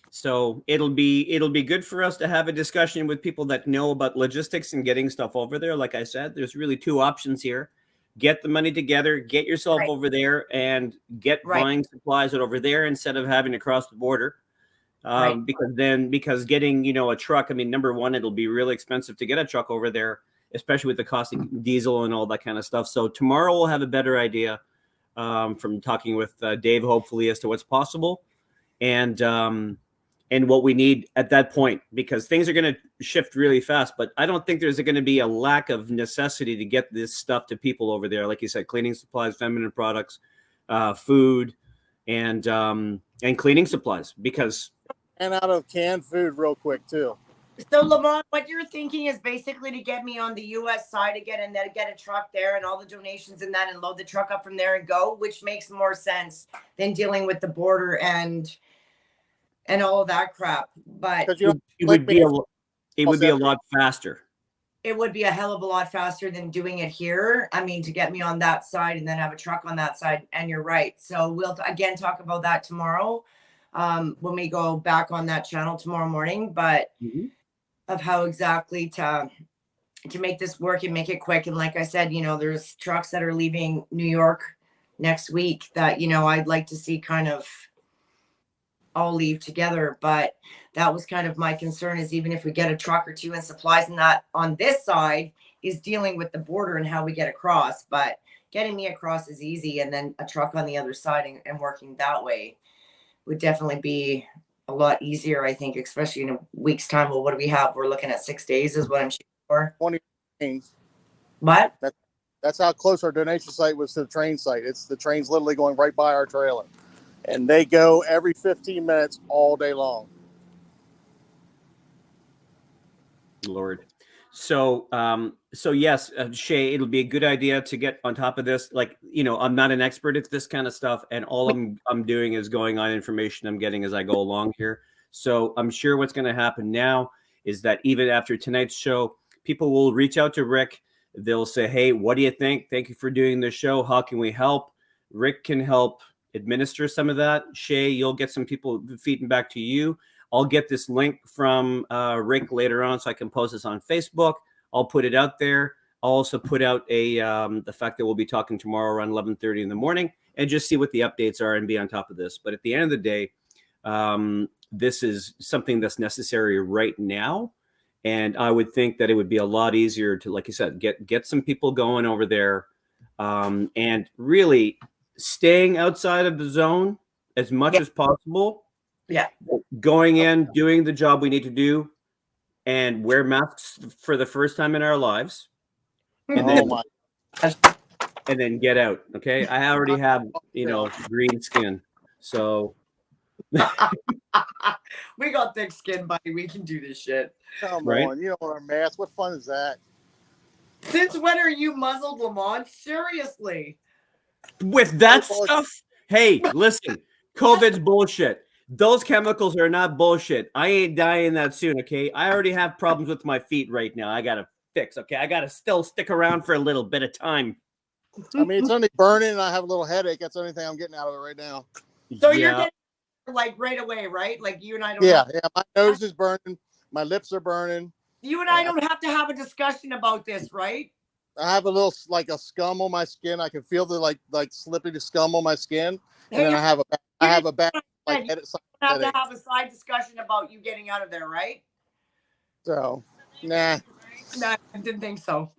So it'll be good for us to have a discussion with people that know about logistics and getting stuff over there. Like I said, there's really two options here. Get the money together, get yourself over there, and get buying supplies over there instead of having to cross the border. Because getting, a truck, I mean, number one, it'll be really expensive to get a truck over there, especially with the cost of diesel and all that kind of stuff. So tomorrow we'll have a better idea from talking with Dave, hopefully, as to what's possible and what we need at that point, because things are going to shift really fast. But I don't think there's going to be a lack of necessity to get this stuff to people over there. Like you said, cleaning supplies, feminine products, food, and cleaning supplies, because. And out of canned food real quick too. So Lamont, what you're thinking is basically to get me on the U.S. side again and then get a truck there and all the donations in that and load the truck up from there and go, which makes more sense than dealing with the border and all of that crap. But it would be a lot faster. It would be a hell of a lot faster than doing it here. I mean, to get me on that side and then have a truck on that side. And you're right. So we'll again talk about that tomorrow. When we go back on that channel tomorrow morning, but of how exactly to make this work and make it quick. And like I said, there's trucks that are leaving New York next week that, I'd like to see kind of all leave together. But that was kind of my concern, is even if we get a truck or two and supplies and that on this side is dealing with the border and how we get across. But getting me across is easy. And then a truck on the other side and working that way would definitely be a lot easier, I think, especially in a week's time. Well, what do we have? We're looking at 6 days is what I'm shooting for. 20 trains. What? That's how close our donation site was to the train site. The train's literally going right by our trailer. And they go every 15 minutes all day long. Lord. So yes, Shay, it'll be a good idea to get on top of this. Like, I'm not an expert at this kind of stuff, and all I'm doing is going on information I'm getting as I go along here. So I'm sure what's going to happen now is that even after tonight's show, people will reach out to Rick. They'll say, hey, what do you think? Thank you for doing this show. How can we help? Rick can help administer some of that. Shay, you'll get some people feeding back to you. I'll get this link from Rick later on so I can post this on Facebook. I'll put it out there. I'll also put out the fact that we'll be talking tomorrow around 11:30 in the morning and just see what the updates are and be on top of this. But at the end of the day, this is something that's necessary right now. And I would think that it would be a lot easier to, like you said, get some people going over there, and really staying outside of the zone as much as possible. Yeah. Going in, doing the job we need to do, and wear masks for the first time in our lives. And then get out. Okay. I already have, green skin. So we got thick skin, buddy. We can do this shit. Come Right? on, you don't wear a mask. What fun is that? Since when are you muzzled, Lamont? Seriously. With that stuff, hey, listen, COVID's bullshit. Those chemicals are not bullshit. I ain't dying that soon, okay? I already have problems with my feet right now. I gotta fix, okay? I gotta still stick around for a little bit of time. I mean, it's only burning and I have a little headache. That's the only thing I'm getting out of it right now. So you're getting like right away, right? Like you and I don't. Yeah. My nose is burning. My lips are burning. You and I don't have to have a discussion about this, right? I have a little like a scum on my skin. I can feel the like slipping scum on my skin, and then I have a bad like you have to have a side discussion about you getting out of there, right? So, nah. No, I didn't think so.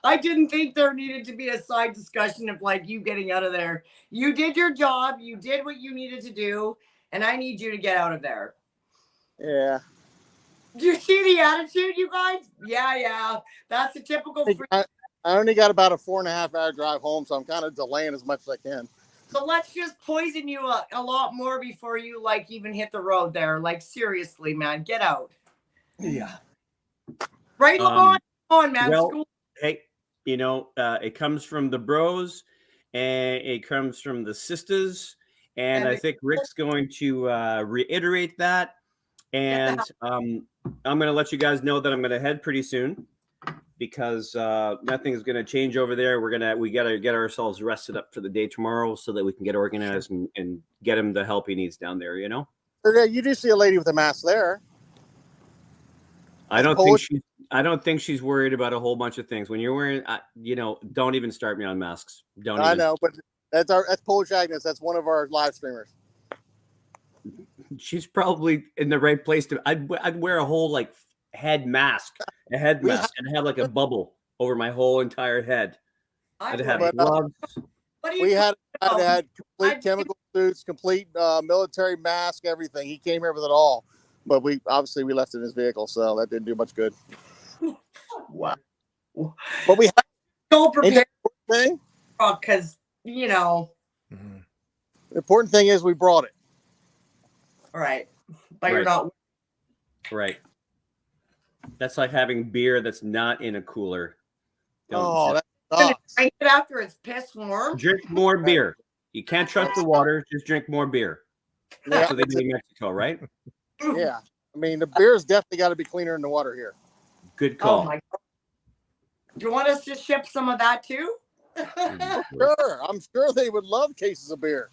I didn't think there needed to be a side discussion of like you getting out of there. You did your job. You did what you needed to do, and I need you to get out of there. Yeah. Do you see the attitude, you guys? Yeah. That's a typical. I only got about a 4.5 hour drive home, so I'm kind of delaying as much as I can. So let's just poison you a lot more before you like even hit the road there. Like seriously, man, get out. Yeah. Right, Lamont? Come on, man. Well, hey, it comes from the bros and it comes from the sisters. And I think Rick's going to reiterate that. And I'm going to let you guys know that I'm going to head pretty soon because nothing is going to change over there. We got to get ourselves rested up for the day tomorrow so that we can get organized and get him the help he needs down there, Okay, you do see a lady with a mask there. I don't think she's worried about a whole bunch of things. When you're wearing, don't even start me on masks. I know, but that's Polish Agnes. That's one of our live streamers. She's probably in the right place I'd wear a whole like head mask, and have like a bubble over my whole entire head. I'd have gloves. We had complete chemical suits, complete military mask, everything. He came here with it all, but we left it in his vehicle, so that didn't do much good. Wow. But we have so prepared because the important thing is we brought it. All right, but you're not right. That's like having beer that's not in a cooler. That sucks. Drink it after it's piss warm. Drink more beer. You can't trust the water. Just drink more beer. That's what they do in Mexico, right? Yeah. I mean, the beer's definitely got to be cleaner than the water here. Good call. Oh my God. Do you want us to ship some of that too? Sure. I'm sure they would love cases of beer.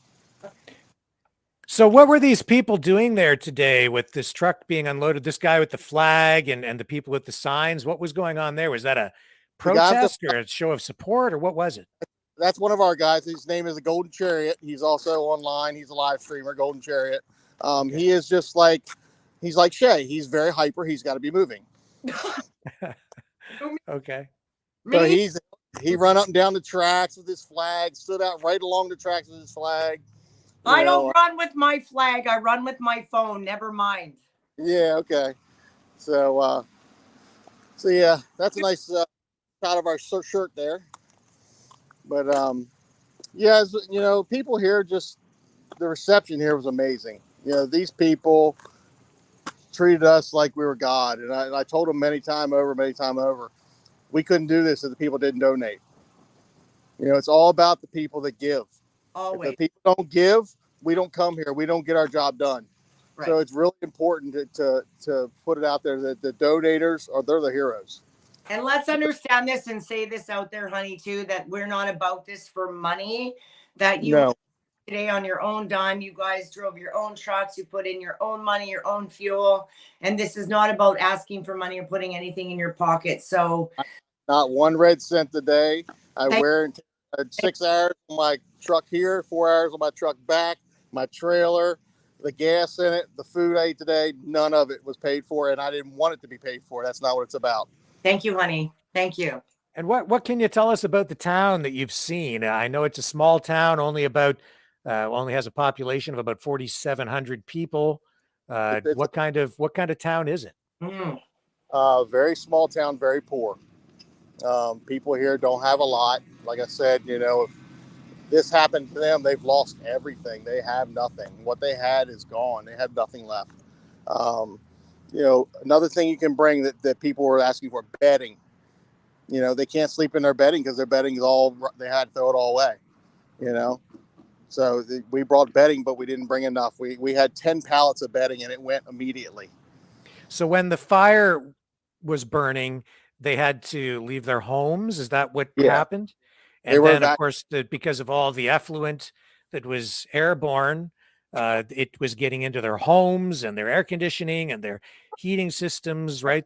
So what were these people doing there today with this truck being unloaded? This guy with the flag and the people with the signs, what was going on there? Was that a protest or a show of support or what was it? That's one of our guys. His name is the Golden Chariot. He's also online. He's a live streamer, Golden Chariot. He is just like, he's like Shay. He's very hyper. He's got to be moving. Okay. So he run up and down the tracks with his flag, stood out right along the tracks with his flag. I don't run with my flag. I run with my phone. Never mind. Yeah. Okay. So yeah, that's a nice shot of our shirt there. But yeah, people here the reception here was amazing. These people treated us like we were God, and I told them many times over, we couldn't do this if the people didn't donate. It's all about the people that give. Always. If the people don't give, we don't come here. We don't get our job done. Right. So it's really important to put it out there that the donators they're the heroes. And let's understand this and say this out there, honey, too, that we're not about this for money. That you today on your own dime. You guys drove your own trucks. You put in your own money, your own fuel. And this is not about asking for money or putting anything in your pocket. So not one red cent a day. I wear and tear 6 hours on my truck here, 4 hours on my truck back, my trailer, the gas in it, the food I ate today, none of it was paid for, and I didn't want it to be paid for. That's not what it's about. Thank you, honey. Thank you. And what can you tell us about the town that you've seen? I know it's a small town, only has a population of about 4,700 people. What kind of town is it? Very small town, very poor. People here don't have a lot. Like I said, if this happened to them, they've lost everything. They have nothing. What they had is gone. They have nothing left. Another thing you can bring that people were asking for, bedding. They can't sleep in their bedding because their bedding is all, they had to throw it all away, So we brought bedding, but we didn't bring enough. We had 10 pallets of bedding and it went immediately. So when the fire was burning, they had to leave their homes. Is that what happened? And then, of course, because of all the effluent that was airborne, it was getting into their homes and their air conditioning and their heating systems, right?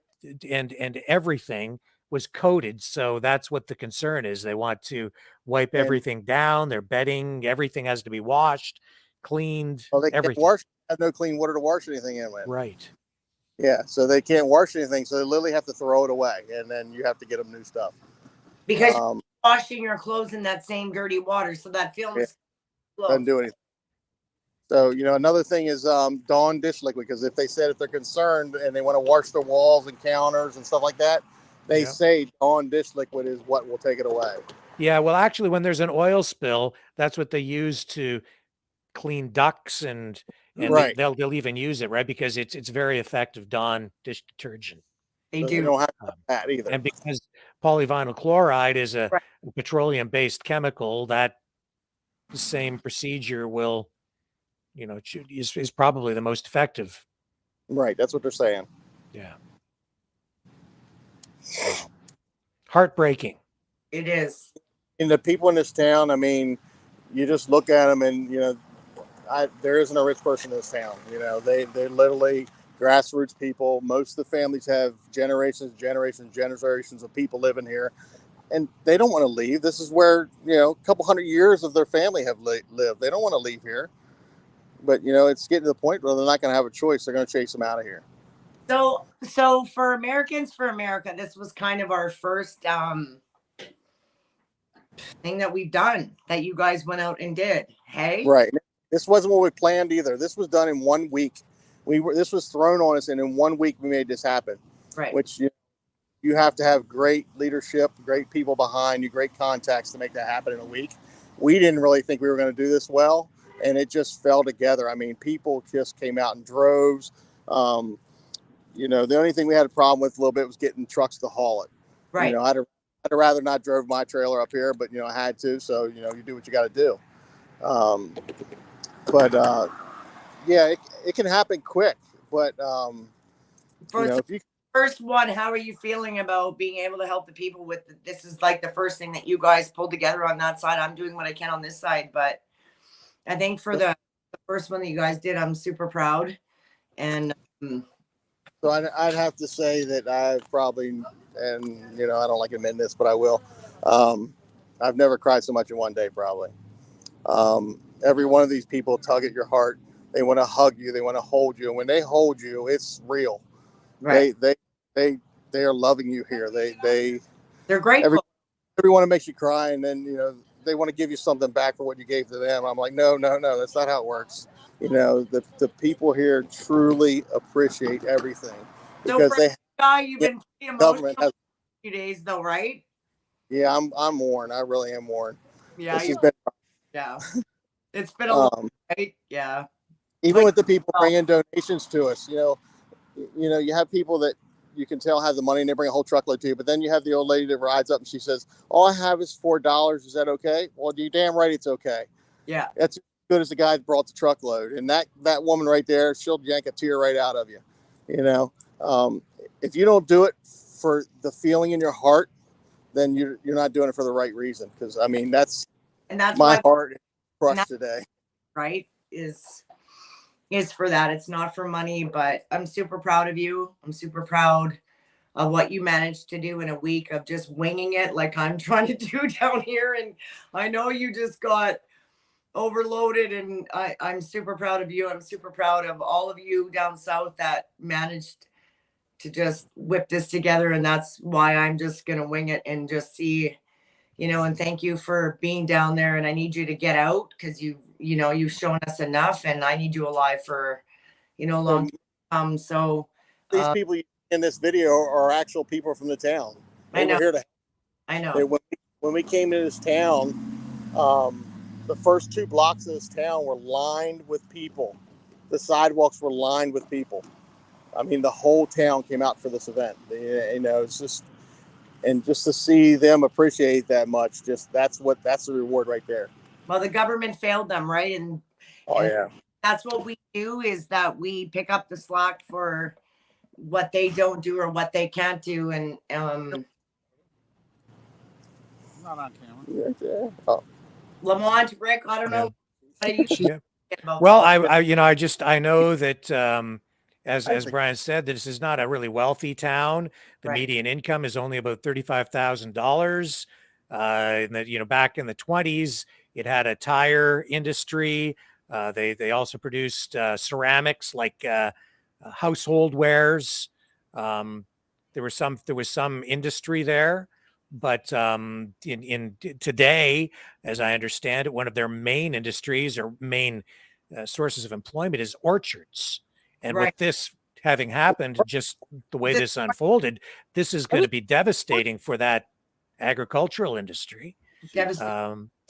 And everything was coated. So that's what the concern is. They want to wipe everything down. Their bedding, everything has to be washed, cleaned. Well, they can't everything. have no clean water to wash anything in with. Right. Yeah, so they can't wash anything, so they literally have to throw it away, and then you have to get them new stuff. Because you're washing your clothes in that same dirty water, so that film doesn't do anything. So, another thing is Dawn dish liquid, because if they're concerned and they want to wash their walls and counters and stuff like that, they say Dawn dish liquid is what will take it away. Yeah, well, actually, when there's an oil spill, that's what they use to clean ducts and right. They'll even use it, right? Because it's very effective Dawn dish detergent. They do. They don't have that either. And because polyvinyl chloride is a petroleum-based chemical, that the same procedure will, is probably the most effective. Right. That's what they're saying. Yeah. Heartbreaking. It is. And the people in this town, I mean, you just look at them and, there isn't a rich person in this town. They're literally grassroots people. Most of the families have generations of people living here, and they don't want to leave. This is where, a couple hundred years of their family have lived. They don't want to leave here, but it's getting to the point where they're not going to have a choice. They're going to chase them out of here. So for Americans for America, this was kind of our first thing that we've done that you guys went out and did. Hey, right. This wasn't what we planned either. This was done in 1 week. This was thrown on us, and in 1 week we made this happen. Right. Which you have to have great leadership, great people behind you, great contacts to make that happen in a week. We didn't really think we were going to do this well, and it just fell together. I mean, people just came out in droves. The only thing we had a problem with a little bit was getting trucks to haul it. Right. I'd rather not drove my trailer up here, but I had to. So you do what you got to do. It can happen quick. But if you first one, how are you feeling about being able to help the people with this? Is like the first thing that you guys pulled together on that side. I'm doing what I can on this side, but I think for the first one that you guys did, I'm super proud. And so I'd have to say that I probably, and I don't like admitting this, but I will. I've never cried so much in one day, probably. Every one of these people tug at your heart. They want to hug you. They want to hold you. And when they hold you, it's real. Right. They are loving you here. They're grateful. Everyone makes you cry, and then they want to give you something back for what you gave to them. I'm like, no, that's not how it works. The people here truly appreciate everything because you've been pretty emotional for a few days, though, right? Yeah, I'm worn. I really am worn. Yeah, yeah. It's been a long, right? Yeah. Even with the people bringing donations to us, you have people that you can tell have the money and they bring a whole truckload to you. But then you have the old lady that rides up and she says, "All I have is $4. Is that okay?" Well, you damn right it's okay. Yeah. That's as good as the guy that brought the truckload. And that woman right there, she'll yank a tear right out of you. If you don't do it for the feeling in your heart, then you're not doing it for the right reason. Because I mean, that's my heart is crushed today. right? Is for that. It's not for money, but I'm super proud of you. I'm super proud of what you managed to do in a week of just winging it like I'm trying to do down here. And I know you just got overloaded, and I'm super proud of you. I'm super proud of all of you down south that managed to just whip this together. And that's why I'm just going to wing it and just see, and thank you for being down there. And I need you to get out because you've shown us enough, and I need you alive for, long time. So these people in this video are actual people from the town. They were here to. I know. When we came into this town, the first 2 blocks of this town were lined with people. The sidewalks were lined with people. I mean, the whole town came out for this event. It's just, and just to see them appreciate that much, that's the reward right there. Well, the government failed them, right? And that's what we do, is that we pick up the slack for what they don't do or what they can't do. And not on camera. Oh. Lamont, Rick, I don't know. Yeah. Well, I know that as Brian said, this is not a really wealthy town. The median income is only about $35,000. Back in the 20s, it had a tire industry. They also produced ceramics like household wares. There was some industry there. But in today, as I understand it, one of their main industries or main sources of employment is orchards. And with this having happened, just the way this unfolded, this is going to be devastating for that agricultural industry.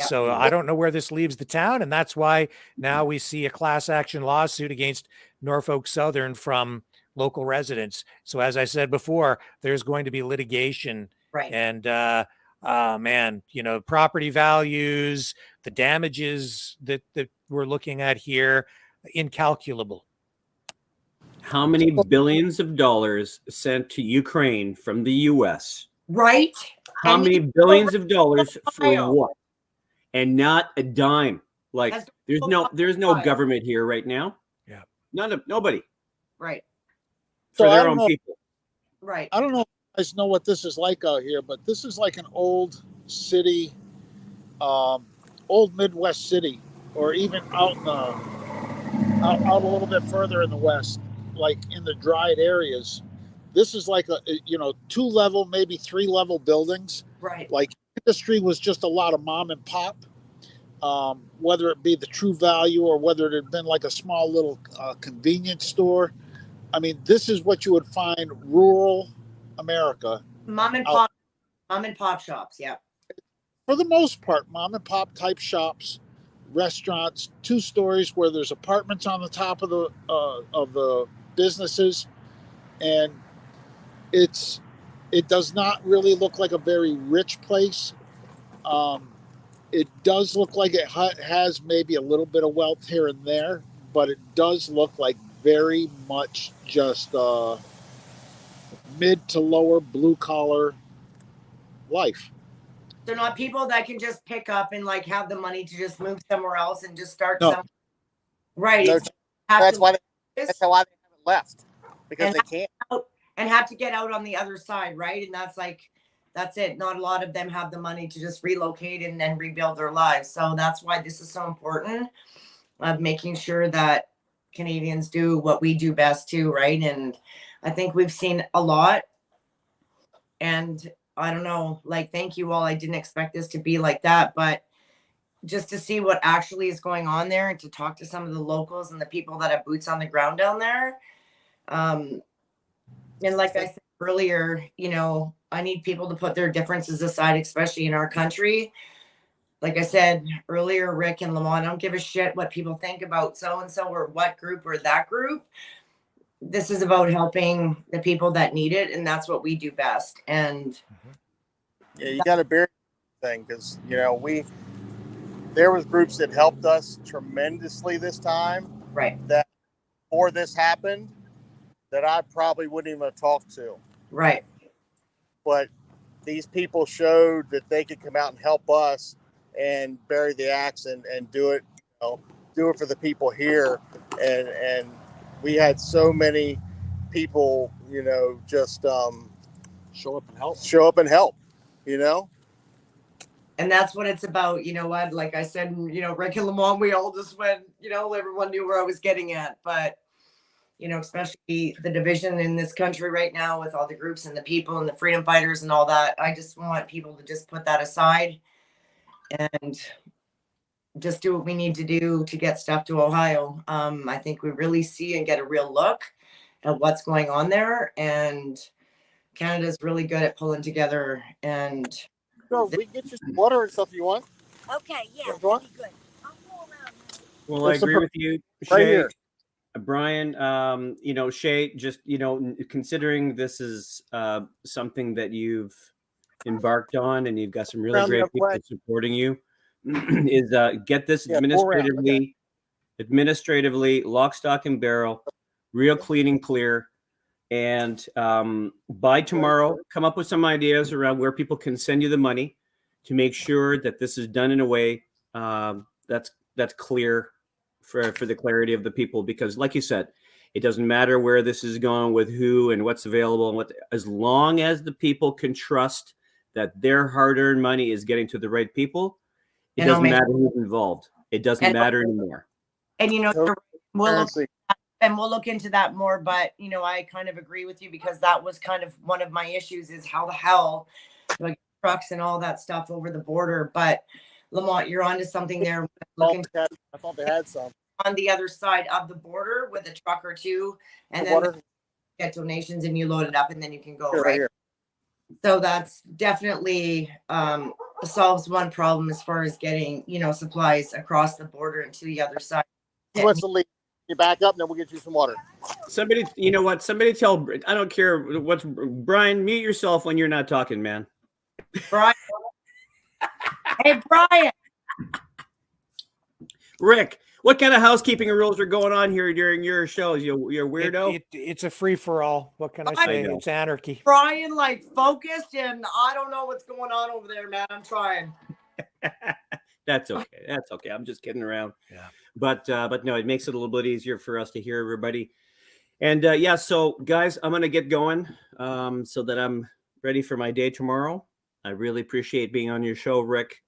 So I don't know where this leaves the town. And that's why now we see a class action lawsuit against Norfolk Southern from local residents. So as I said before, there's going to be litigation. And, property values, the damages that we're looking at here, incalculable. How many billions of dollars sent to Ukraine from the U.S.? Right. How many billions of dollars for what? And not a dime. Like there's no government here right now. Yeah. Nobody. Right. For their own people. Right. I don't know if you guys know what this is like out here, but this is like an old city, old Midwest city, or even out a little bit further in the west, like in the dried areas. This is like 2-level, maybe 3-level buildings. Right. Like industry was just a lot of mom and pop, whether it be the True Value or whether it had been like a small little convenience store. I mean, this is what you would find rural America. Mom and pop shops. Yeah. For the most part, mom and pop type shops, restaurants, 2 stories where there's apartments on the top of the businesses, and it does not really look like a very rich place. It does look like it has maybe a little bit of wealth here and there, but it does look like very much just mid to lower blue collar life. So not people that can just pick up and like have the money to just move somewhere else and just start No. some. Right. No, that's why they haven't left, because they can't. And have to get out on the other side, right? And that's it. Not a lot of them have the money to just relocate and then rebuild their lives. So that's why this is so important, of making sure that Canadians do what we do best too, right? And I think we've seen a lot. And I don't know, thank you all. I didn't expect this to be like that, but just to see what actually is going on there and to talk to some of the locals and the people that have boots on the ground down there. And like I said earlier, I need people to put their differences aside, especially in our country. Like I said earlier, Rick and Lamont, I don't give a shit what people think about so-and-so or what group or that group. This is about helping the people that need it. And that's what we do best. And yeah, you got to bear thing, because, there was groups that helped us tremendously this time. Right. That before this happened, that I probably wouldn't even have talked to. Right. But these people showed that they could come out and help us and bury the axe and do it, do it for the people here. And we had so many people, just Show up and help. And that's what it's about. You know what? Like I said, Rick and Lamont, we all just went, everyone knew where I was getting at. But, especially the division in this country right now with all the groups and the people and the freedom fighters and all that. I just want people to just put that aside and just do what we need to do to get stuff to Ohio. I think we really see and get a real look at what's going on there. And Canada's really good at pulling together. And we can get you some water and stuff you want. Okay, yeah, that'd be good. I'll go around. Well, I agree with you, Right Shay. here. Brian, Shay, just, considering this is something that you've embarked on and you've got some really Around the great other people way. supporting you, is get this Yeah, go around, administratively, lock, stock, and barrel, real clean and clear. And by tomorrow, come up with some ideas around where people can send you the money to make sure that this is done in a way that's clear for the clarity of the people. Because like you said, it doesn't matter where this is going with who and what's available and as long as the people can trust that their hard-earned money is getting to the right people, it doesn't matter who's involved. It doesn't matter anymore. And we'll look into that more, but I kind of agree with you because that was kind of one of my issues is how the hell do I get trucks and all that stuff over the border. But Lamont, you're onto something there. I thought they had some on the other side of the border with a truck or two, and then get donations and you load it up and then you can go right here. So that's definitely solves one problem as far as getting supplies across the border and to the other side. What's the leak? You back up, and then we'll get you some water. Somebody, somebody tell, I don't care what's, Brian, mute yourself when you're not talking, man. Brian. Hey, Brian. Rick, what kind of housekeeping rules are going on here during your shows? You're a weirdo? It's a free-for-all. What can I say? It's anarchy. Brian, focused, and I don't know what's going on over there, man. I'm trying. That's okay. That's okay. I'm just kidding around. Yeah. But no, it makes it a little bit easier for us to hear everybody. And so guys, I'm going to get going so that I'm ready for my day tomorrow. I really appreciate being on your show, Rick.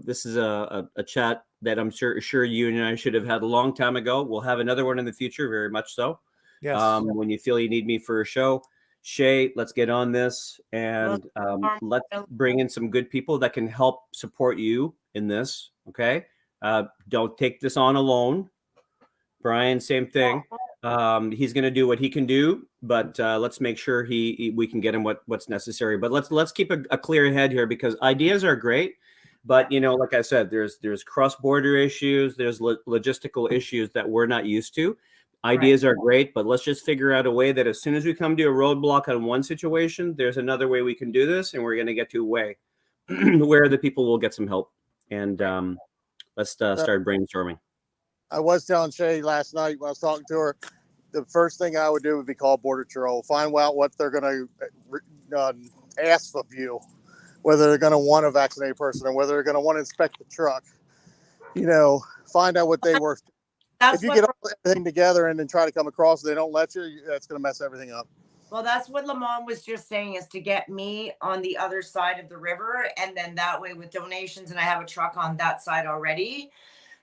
This is a chat that I'm sure you and I should have had a long time ago. We'll have another one in the future, very much so. Yes. When you feel you need me for a show. Shay, let's get on this and let's bring in some good people that can help support you in this. Okay. Don't take this on alone. Brian, same thing. He's going to do what he can do, but let's make sure we can get him what's necessary. But let's keep a clear head here because ideas are great. But, like I said, there's cross-border issues. There's logistical issues that we're not used to. Ideas are great, but let's just figure out a way that as soon as we come to a roadblock on one situation, there's another way we can do this, and we're going to get to a way where the people will get some help. And let's start brainstorming. I was telling Shay last night when I was talking to her, the first thing I would do would be call Border Patrol, find out what they're going to ask of you, whether they're going to want a vaccinated person or whether they're going to want to inspect the truck. Find out what they were. If you get everything together and then try to come across, they don't let you, that's going to mess everything up. Well, that's what Lamont was just saying is to get me on the other side of the river. And then that way with donations, and I have a truck on that side already,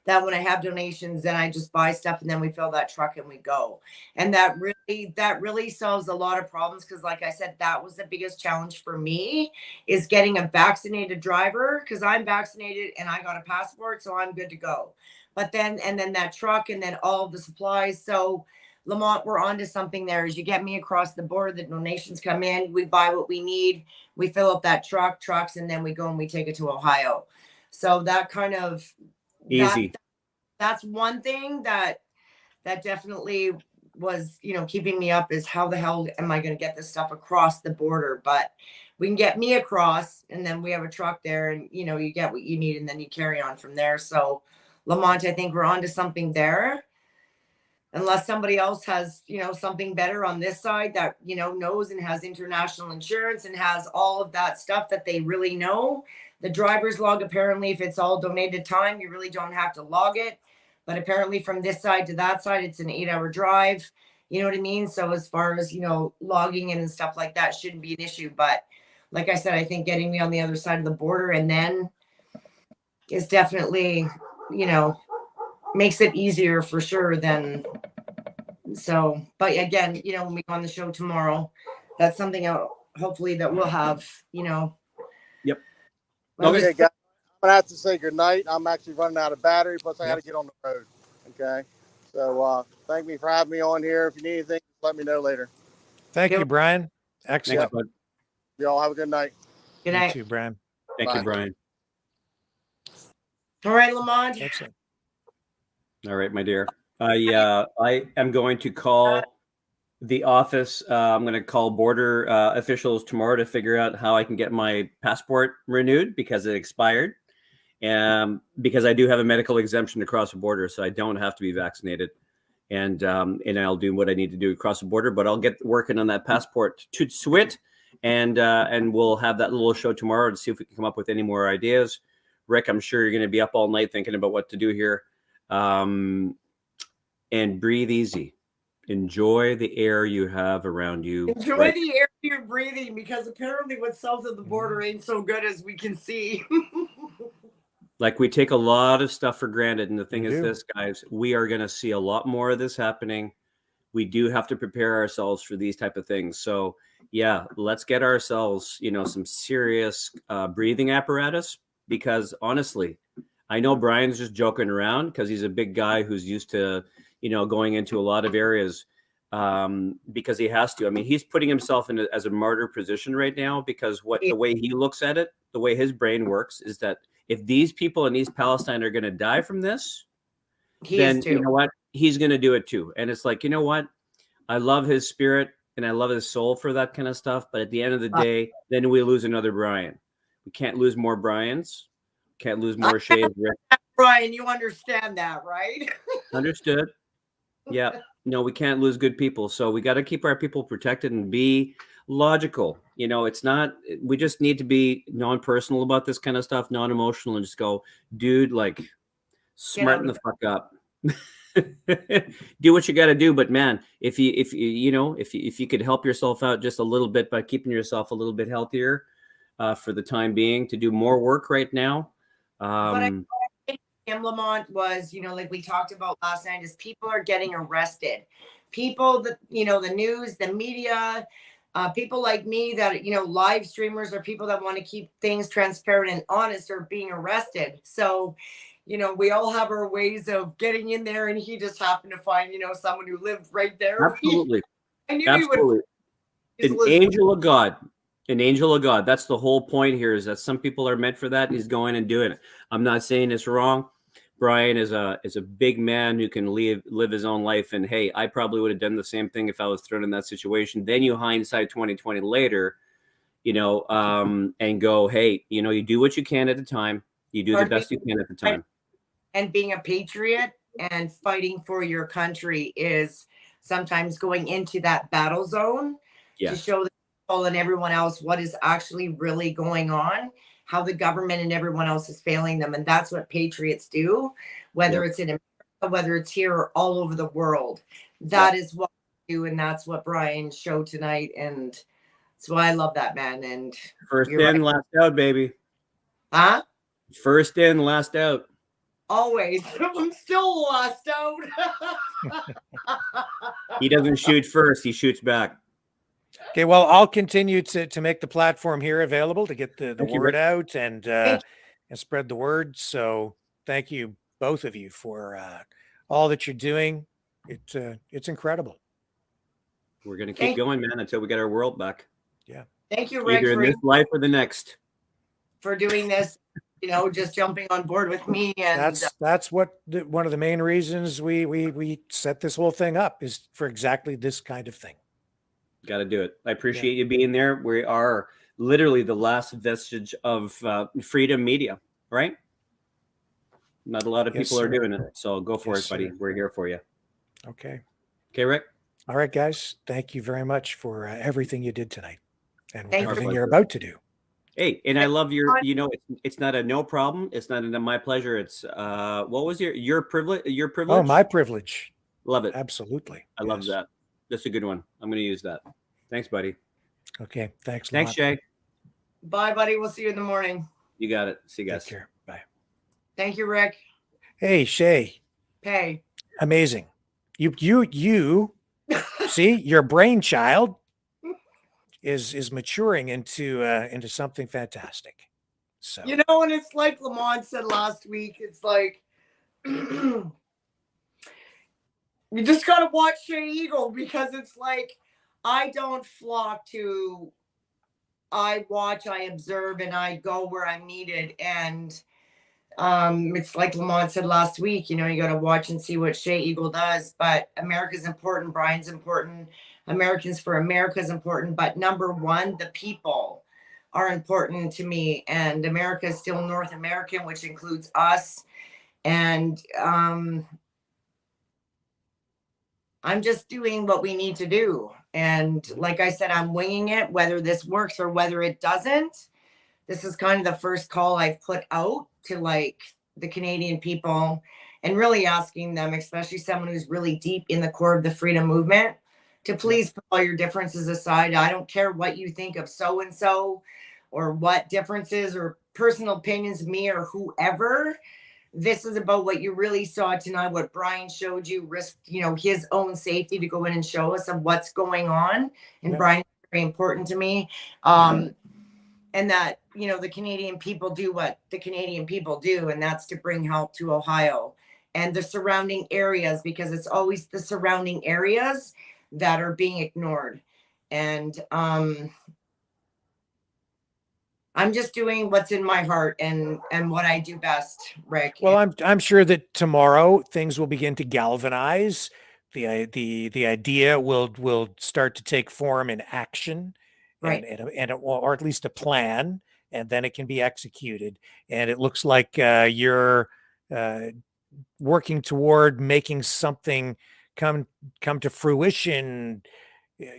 that when I have donations, then I just buy stuff and then we fill that truck and we go. And that really solves a lot of problems. Cause like I said, that was the biggest challenge for me is getting a vaccinated driver. Cause I'm vaccinated and I got a passport, so I'm good to go. But then that truck and then all of the supplies. So Lamont, we're onto something there. As you get me across the border, the donations come in, we buy what we need, we fill up that trucks, and then we go and we take it to Ohio. So that kind of easy. That's one thing that definitely was, keeping me up is how the hell am I going to get this stuff across the border? But we can get me across and then we have a truck there and, you get what you need and then you carry on from there. So Lamont, I think we're onto something there. Unless somebody else has, something better on this side that, knows and has international insurance and has all of that stuff that they really know. The driver's log, apparently, if it's all donated time, you really don't have to log it. but apparently from this side to that side, it's an 8-hour drive. You know what I mean? So as far as, logging in and stuff like that shouldn't be an issue. But like I said, I think getting me on the other side of the border and then is definitely, makes it easier for sure than so. But again, when we go on the show tomorrow, that's something hopefully that we'll have, Yep. Okay, guys. I'm gonna have to say goodnight. I'm actually running out of battery, plus I got to get on the road. Okay. So thank me for having me on here. If you need anything, let me know later. Thank you, Brian. Excellent. Thanks, bud. You all have a good night. Good night. You too, Brian. Thank you, Brian. All right, Lamont. Excellent. All right, my dear. I am going to call the office. I'm going to call border officials tomorrow to figure out how I can get my passport renewed because it expired. Because I do have a medical exemption to cross the border, so I don't have to be vaccinated. And I'll do what I need to do across the border, but I'll get working on that passport to swit, and we'll have that little show tomorrow to see if we can come up with any more ideas. Rick, I'm sure you're going to be up all night thinking about what to do here. And breathe easy. Enjoy the air you have around you. Enjoy the air you're breathing, because apparently what's south of the border ain't so good as we can see. Like, we take a lot of stuff for granted. And the thing is this, guys, we are going to see a lot more of this happening. We do have to prepare ourselves for these type of things. So yeah, let's get ourselves, some serious breathing apparatus, because honestly, I know Brian's just joking around because he's a big guy who's used to, going into a lot of areas because he has to. I mean, he's putting himself in as a martyr position right now, because the way he looks at it, the way his brain works is that if these people in East Palestine are going to die from this, then you know what? He's going to do it too. And it's like, you know what? I love his spirit and I love his soul for that kind of stuff. But at the end of the day, then we lose another Brian. We can't lose more Brians. Can't lose more Shays. Brian, you understand that, right? Understood. Yeah. No, we can't lose good people. So we got to keep our people protected and be logical. It's not, we just need to be non-personal about this kind of stuff, non-emotional, and just go, dude, like, smarten the fuck up. Do what you got to do. But man, if you could help yourself out just a little bit by keeping yourself a little bit healthier for the time being, to do more work right now. But I think Lamont was, like we talked about last night, is people are getting arrested. People that, the news, the media, people like me that, live streamers, or people that want to keep things transparent and honest, are being arrested. So, we all have our ways of getting in there, and he just happened to find, someone who lived right there. Absolutely. I knew Absolutely. he would. An angel of God. An angel of God. That's the whole point here, is that some people are meant for that. He's going and doing it. I'm not saying it's wrong. Brian is a big man who can live his own life. And hey, I probably would have done the same thing if I was thrown in that situation. Then you hindsight 2020 later, and go, hey, you do what you can at the time. You do the best you can at the time. And being a patriot and fighting for your country is sometimes going into that battle zone to show the people and everyone else what is actually really going on, how the government and everyone else is failing them. And that's what patriots do, whether it's in America, whether it's here or all over the world. That is what we do. And that's what Brian showed tonight. And that's why I love that man. And first in, last out, baby. Huh? First in, last out. Always. I'm still lost out. He doesn't shoot first. He shoots back. Okay, well, I'll continue to make the platform here available to get the word out and spread the word. So thank you, both of you, for all that you're doing. It's incredible. We're going to keep going, man, until we get our world back. Yeah. Thank you, Rick, either in this life or the next. For doing this, just jumping on board with me. And that's what one of the main reasons we set this whole thing up, is for exactly this kind of thing. Got to do it. I appreciate you being there. We are literally the last vestige of freedom media, right? Not a lot of people are doing it. So go for it, buddy. We're here for you. Okay. Okay, Rick. All right, guys. Thank you very much for everything you did tonight and Thank everything you. you're about to do. Hey, and I love your, it's not a no problem. It's not a my pleasure. It's what was your privilege? Your privilege? Oh, my privilege. Love it. Absolutely. I love that. That's a good one. I'm going to use that. Thanks, buddy. Okay. Thanks. Thanks, Shay. Bye, buddy. We'll see you in the morning. You got it. See you guys. Take care. Bye. Thank you, Rick. Hey, Shay. Hey. Amazing. You see, your brainchild is maturing into something fantastic. So and it's like Lamont said last week, it's like you just gotta watch Shay Eagle, because it's like I don't flock to, I watch, I observe, and I go where I'm needed. And it's like Lamont said last week, you gotta watch and see what Shay Eagle does. But America's important, Brian's important, Americans for America is important, but number one, the people are important to me, and America is still North American, which includes us. And I'm just doing what we need to do. And like I said, I'm winging it, whether this works or whether it doesn't. This is kind of the first call I've put out to like the Canadian people, and really asking them, especially someone who's really deep in the core of the freedom movement, to please put all your differences aside. I don't care what you think of so-and-so, or what differences or personal opinions of me or whoever. This is about what you really saw tonight, what Brian showed you, risked, his own safety to go in and show us of what's going on. And Brian is very important to me. And that, the Canadian people do what the Canadian people do, and that's to bring help to Ohio and the surrounding areas, because it's always the surrounding areas that are being ignored. And I'm just doing what's in my heart and what I do best, Rick. Well, I'm sure that tomorrow things will begin to galvanize. The idea will start to take form in action, right? Or at least a plan, and then it can be executed. And it looks like you're working toward making something come to fruition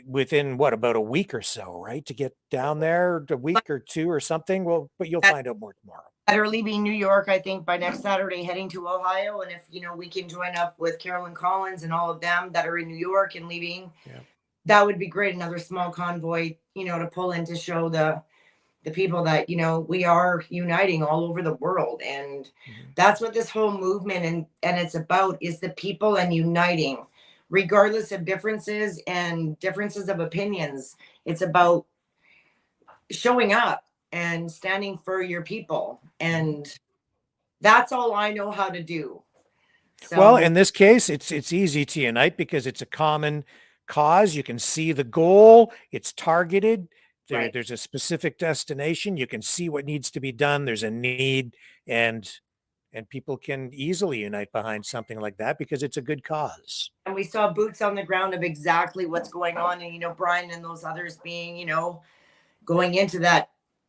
within about a week or so, right? To get down there, a week or two or something. Well, but you'll find out more tomorrow. Better leaving New York, I think, by next Saturday, heading to Ohio. And if, we can join up with Carolyn Collins and all of them that are in New York and leaving, that would be great. Another small convoy, to pull in to show the people that, we are uniting all over the world. And that's what this whole movement and it's about, is the people and uniting, regardless of differences and differences of opinions. It's about showing up and standing for your people. And that's all I know how to do. So, well, in this case, it's easy to unite because it's a common cause. You can see the goal. It's targeted. There's a specific destination. You can see what needs to be done. There's a need, and people can easily unite behind something like that because it's a good cause. And we saw boots on the ground of exactly what's going on. And, Brian and those others being, going into that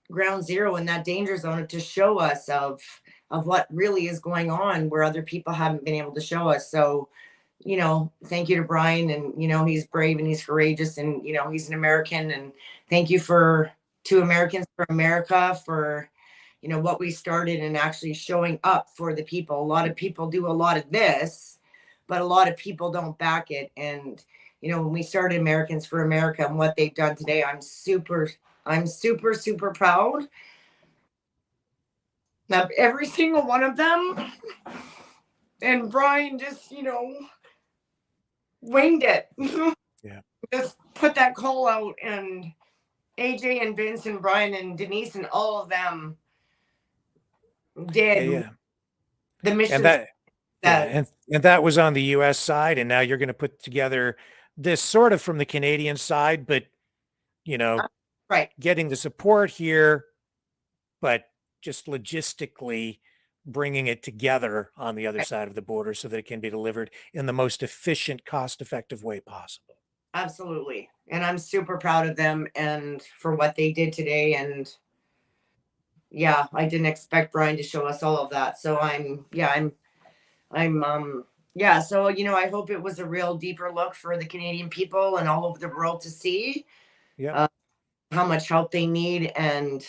ground zero in that danger zone to show us of what really is going on where other people haven't been able to show us. So, thank you to Brian, and, he's brave and he's courageous, and, he's an American, and thank you to Americans for America for, what we started and actually showing up for the people. A lot of people do a lot of this, but a lot of people don't back it. And, when we started Americans for America and what they've done today, I'm super, super proud of every single one of them. And Brian just, winged it. Yeah. Just put that call out, and AJ and Vince and Brian and Denise and all of them did the mission. And that was on the US side. And now you're going to put together this sort of from the Canadian side, but, getting the support here, but just logistically bringing it together on the other side of the border so that it can be delivered in the most efficient, cost-effective way possible. Absolutely. And I'm super proud of them and for what they did today. And I didn't expect Brian to show us all of that. So so, I hope it was a real deeper look for the Canadian people and all over the world to see how much help they need. And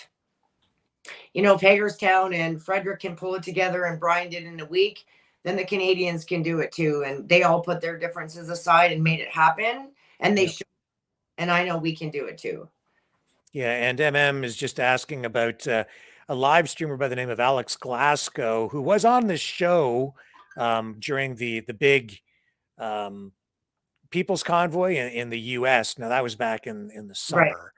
you know, if Hagerstown and Frederick can pull it together and Brian did in a week, then the Canadians can do it too. And they all put their differences aside and made it happen. And they should. And I know we can do it too. Yeah. And is just asking about a live streamer by the name of Alex Glasgow, who was on this show during the big People's Convoy in the U.S. Now, that was back in the summer.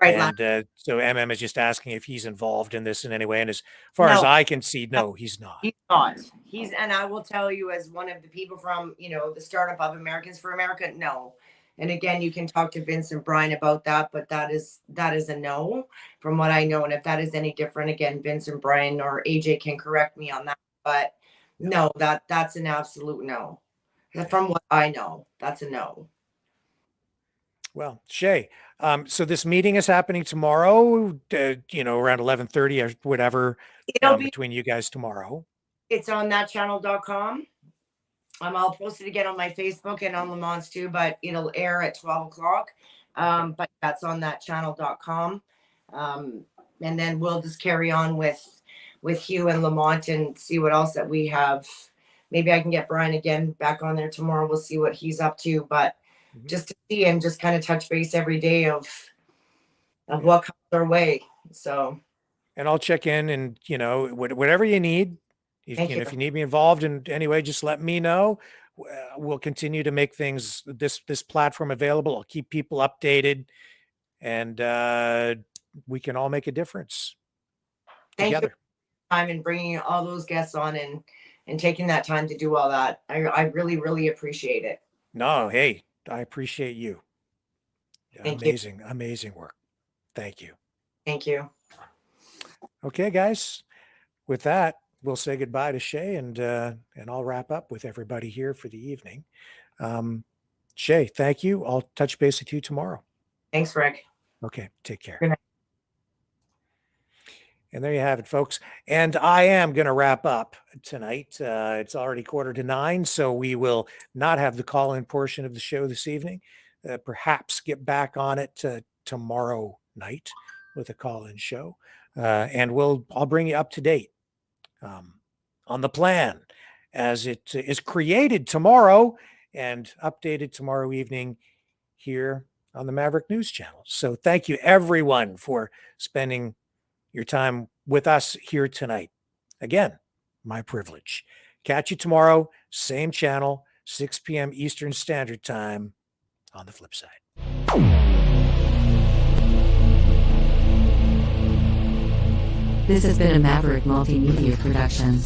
Right. And so is just asking if he's involved in this in any way. And as far as I can see, no, he's not. He's not. And I will tell you, as one of the people from, you know, the startup of Americans for America, no. And again, you can talk to Vince and Brian about that, but that is a no from what I know. And if that is any different, again, Vince and Brian or AJ can correct me on that. But no, that's an absolute no. From what I know, that's a no. Well, Shay, so this meeting is happening tomorrow, you know, around 11:30 or whatever, between you guys tomorrow. It's on thatchannel.com. I'll post it again on my Facebook and on Lamont's too, but it'll air at 12 o'clock. But that's on thatchannel.com. And then we'll just carry on with Hugh and Lamont and see what else that we have. Maybe I can get Brian again back on there tomorrow. We'll see what he's up to, but just to see and just kind of touch base every day of what comes our way. So, and I'll check in and, you know, whatever you need. If you need me involved in any way, just let me know. We'll continue to make this platform available. I'll keep people updated, and we can all make a difference together. Thank you for your time and bringing all those guests on and taking that time to do all that. I really, really appreciate it. No, hey, I appreciate you. Amazing work. Thank you. Thank you. Okay, guys. With that, we'll say goodbye to Shay, and I'll wrap up with everybody here for the evening. Shay, thank you. I'll touch base with you tomorrow. Thanks, Rick. Okay, take care. Good night. And there you have it, folks. And I am going to wrap up tonight. It's already 8:45, so we will not have the call-in portion of the show this evening. Perhaps get back on it tomorrow night with a call-in show. And I'll bring you up to date on the plan as it is created tomorrow and updated tomorrow evening here on the Maverick News Channel. So thank you, everyone, for spending your time with us here tonight. Again, my privilege. Catch you tomorrow, same channel, 6 p.m. Eastern Standard Time on the flip side. This has been a Maverick Multimedia production.